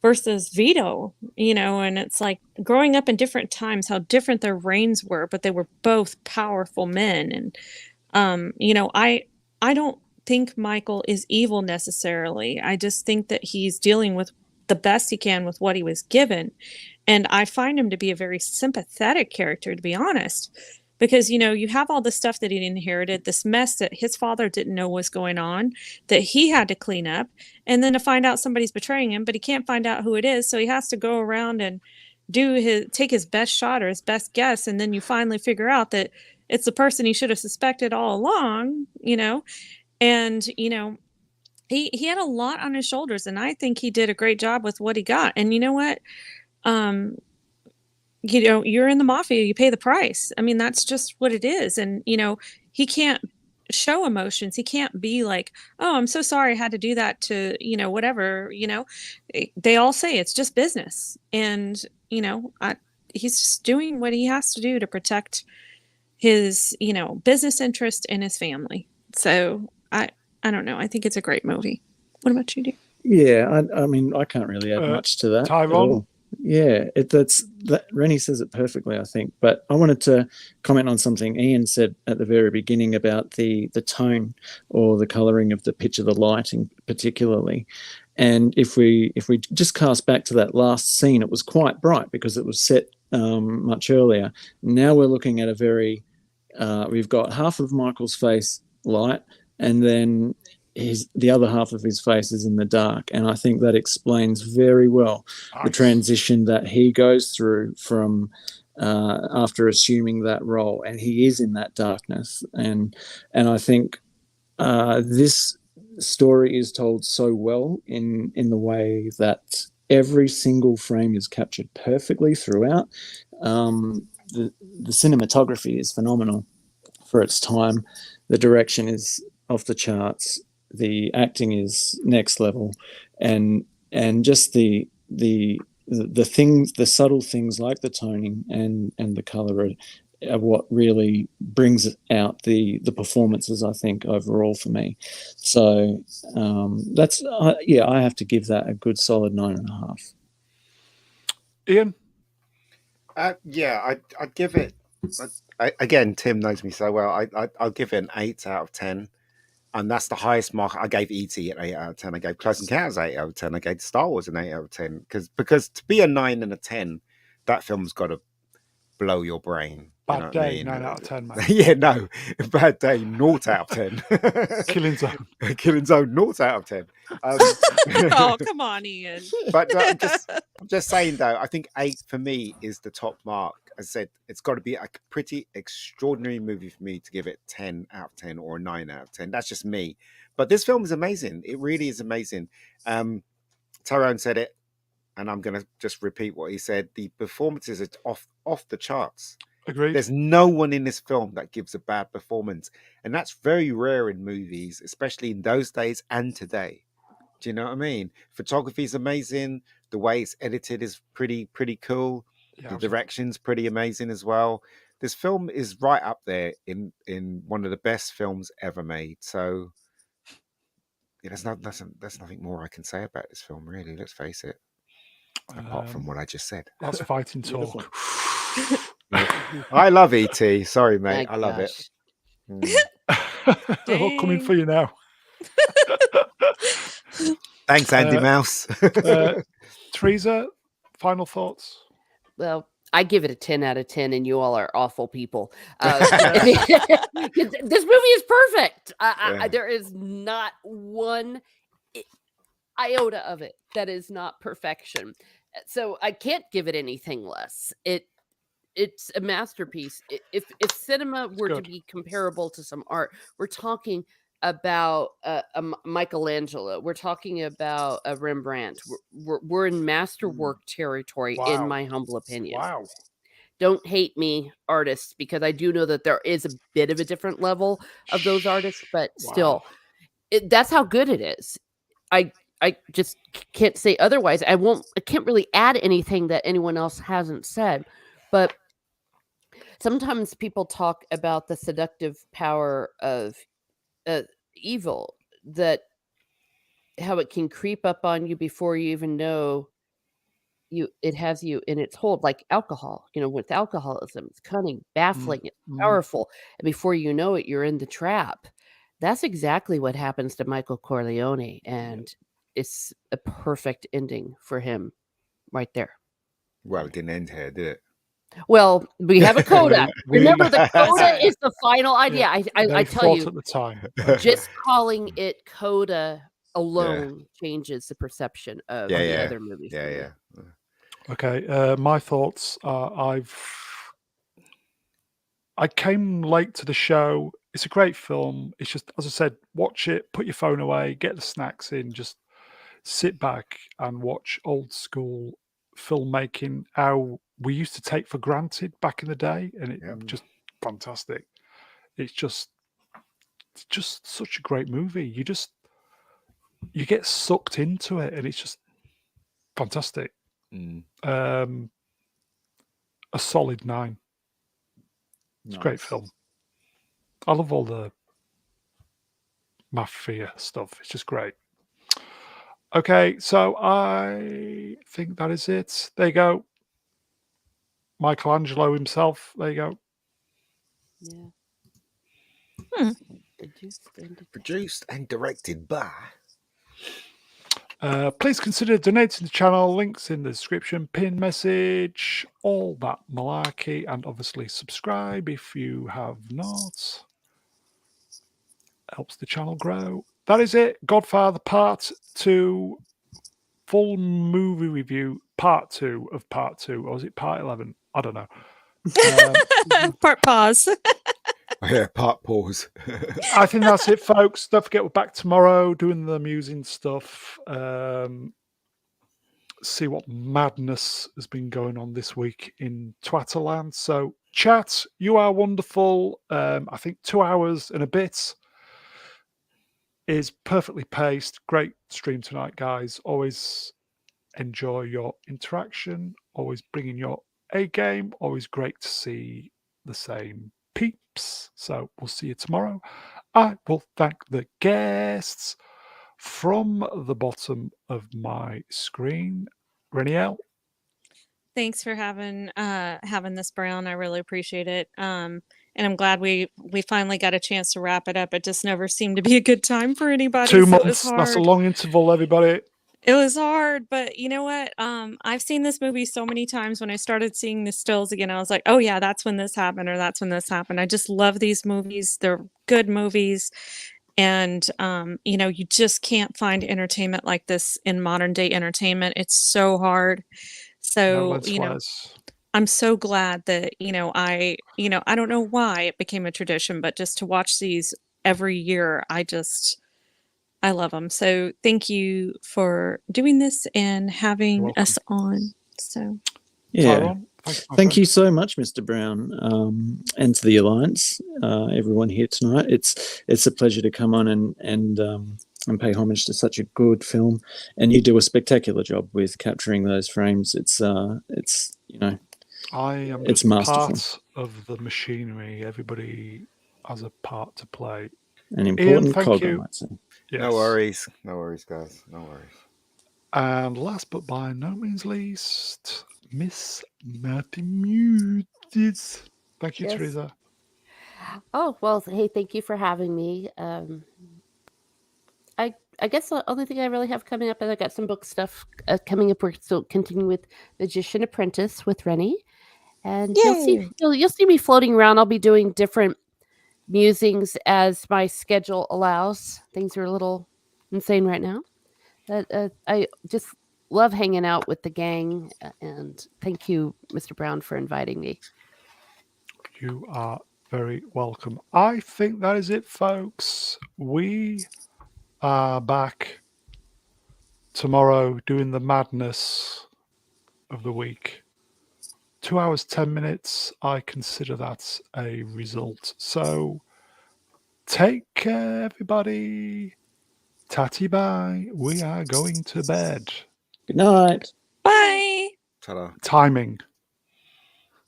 Vito, and it's like growing up in different times, how different their reigns were, but they were both powerful men. And, I don't think Michael is evil necessarily. I just think that he's dealing with the best he can with what he was given. And I find him to be a very sympathetic character, to be honest, because, you have all the stuff that he inherited, this mess that his father didn't know was going on, that he had to clean up, and then to find out somebody's betraying him, but he can't find out who it is. So he has to go around and take his best shot or his best guess. And then you finally figure out that it's the person he should have suspected all along, and, he had a lot on his shoulders, and I think he did a great job with what he got. And you know what? You're in the mafia, you pay the price. I mean, that's just what it is. And, he can't show emotions. He can't be like, oh, I'm so sorry I had to do that to, whatever, they all say it's just business. And, he's just doing what he has to do to protect his, business interest and his family. So I don't know. I think it's a great movie. What about you, dear? Yeah, I mean, I can't really add much to that. Tyron? At all. Yeah, Reni says it perfectly, I think. But I wanted to comment on something Ian said at the very beginning about the tone or the colouring of the pitch of the lighting, particularly. And if we just cast back to that last scene, it was quite bright because it was set much earlier. Now we're looking at we've got half of Michael's face light, and then the other half of his face is in the dark. And I think that explains very well the transition that he goes through from after assuming that role, and he is in that darkness. And I think this story is told so well in the way that every single frame is captured perfectly throughout. The cinematography is phenomenal for its time. The direction is off the charts. The acting is next level, and just the things, the subtle things like the toning and the color are what really brings out the performances, I think, overall for me. So that's I have to give that a good solid 9.5. Ian? I'd give it. Again, Tim knows me so well. I'll give it an 8 out of 10. And that's the highest mark. I gave E.T. an 8 out of 10. I gave Close Encounters 8 out of 10. I gave Star Wars an 8 out of 10. Because to be a 9 and a 10, that film's got to blow your brain. Bad day, 9 out of 10, man. Yeah, no. Bad day, 0 out of 10. Killing Zone. Killing Zone, 0 out of 10. Oh, come on, Ian. But I'm just saying, though, I think 8 for me is the top mark. As I said, it's got to be a pretty extraordinary movie for me to give it 10 out of 10 or a 9 out of 10. That's just me. But this film is amazing. It really is amazing. Tyrone said it, and I'm going to just repeat what he said. The performances are off the charts. Agreed. There's no one in this film that gives a bad performance. And that's very rare in movies, especially in those days and today. Do you know what I mean? Photography is amazing. The way it's edited is pretty cool. Yeah, the direction's pretty amazing as well. This film is right up there in one of the best films ever made. So yeah, there's nothing more I can say about this film, really. Let's face it. Apart from what I just said. That's fighting talk. I love E.T. Sorry, mate. I love it. They're all coming for you now. Thanks, Andy Mouse. Teresa, final thoughts? Well, I give it a 10 out of 10, and you all are awful people. This movie is perfect. There is not one iota of it that is not perfection. So I can't give it anything less. It's a masterpiece. If cinema were to be comparable to some art, we're talking about a Michelangelo. We're talking about a Rembrandt. We're in masterwork territory, in my humble opinion. Wow. don't hate me, artists, because I do know that there is a bit of a different level of those artists, but still, that's how good it is. I just can't say otherwise. I can't really add anything that anyone else hasn't said, but sometimes people talk about the seductive power of evil, that how it can creep up on you before you even know it has you in its hold, like alcohol. With alcoholism, it's cunning, baffling, it's powerful, and before you know it, you're in the trap. That's exactly what happens to Michael Corleone, and it's a perfect ending for him right there. Well, it didn't end here, did it? Well, we have a coda. Remember, the coda is the final idea. I tell you, at the time. just calling it coda alone changes the perception of the other movies. Yeah. Okay, my thoughts are I came late to the show. It's a great film. It's just, as I said, watch it, put your phone away, get the snacks in, just sit back and watch old school filmmaking, how we used to take for granted back in the day, and it just fantastic. It's just such a great movie. You get sucked into it, and it's just fantastic. A solid 9. It's a great film. I love all the mafia stuff. It's just great. Okay, so I think that is it. There you go. Michelangelo himself. There you go. Yeah. Produced and directed by. Please consider donating to the channel. Links in the description, pin message, all that malarkey, and obviously subscribe if you have not. Helps the channel grow. That is it. Godfather Part 2, full movie review, Part 2 of Part 2, or is it Part 11? I don't know. Part pause. Part pause. I think that's it, folks. Don't forget, we're back tomorrow doing the amusing stuff. See what madness has been going on this week in Twatterland. So, chat, you are wonderful. I think 2 hours and a bit is perfectly paced. Great stream tonight, guys. Always enjoy your interaction. Always bringing your A game. Always great to see the same peeps. So we'll see you tomorrow. I will thank the guests from the bottom of my screen. Reniel. Thanks for having this, Brown. I really appreciate it. And I'm glad we finally got a chance to wrap it up. It just never seemed to be a good time for anybody. 2 so months. It was hard. That's a long interval, everybody. It was hard, but you know what? I've seen this movie so many times. When I started seeing the stills again, I was like, oh yeah, that's when this happened, or that's when this happened. I just love these movies. They're good movies. And, you just can't find entertainment like this in modern day entertainment. It's so hard. So, I'm so glad that, I don't know why it became a tradition, but just to watch these every year, I love them. So thank you for doing this and having us on. So, yeah. Thank you so much, Mr. Brown, and to the Alliance, everyone here tonight. It's a pleasure to come on and pay homage to such a good film, and you do a spectacular job with capturing those frames. It's I am it's just masterful. Part of the machinery. Everybody has a part to play. An important cog, I might say. Yes. No worries, guys. No worries. And last but by no means least, Miss Muses. Thank you, Teresa. Oh, well, hey, thank you for having me. I guess the only thing I really have coming up is I got some book stuff coming up. We're still continuing with Magician Apprentice with Reni, and you'll see me floating around. I'll be doing different musings as my schedule allows. Things are a little insane right now, but I just love hanging out with the gang. And thank you, Mr. Brown, for inviting me. You are very welcome. I think that is it, folks. We are back tomorrow doing the madness of the week. 2 hours, 10 minutes. I consider that a result. So take care, everybody. Tatty bye. We are going to bed. Good night. Bye. Ta-da. Timing.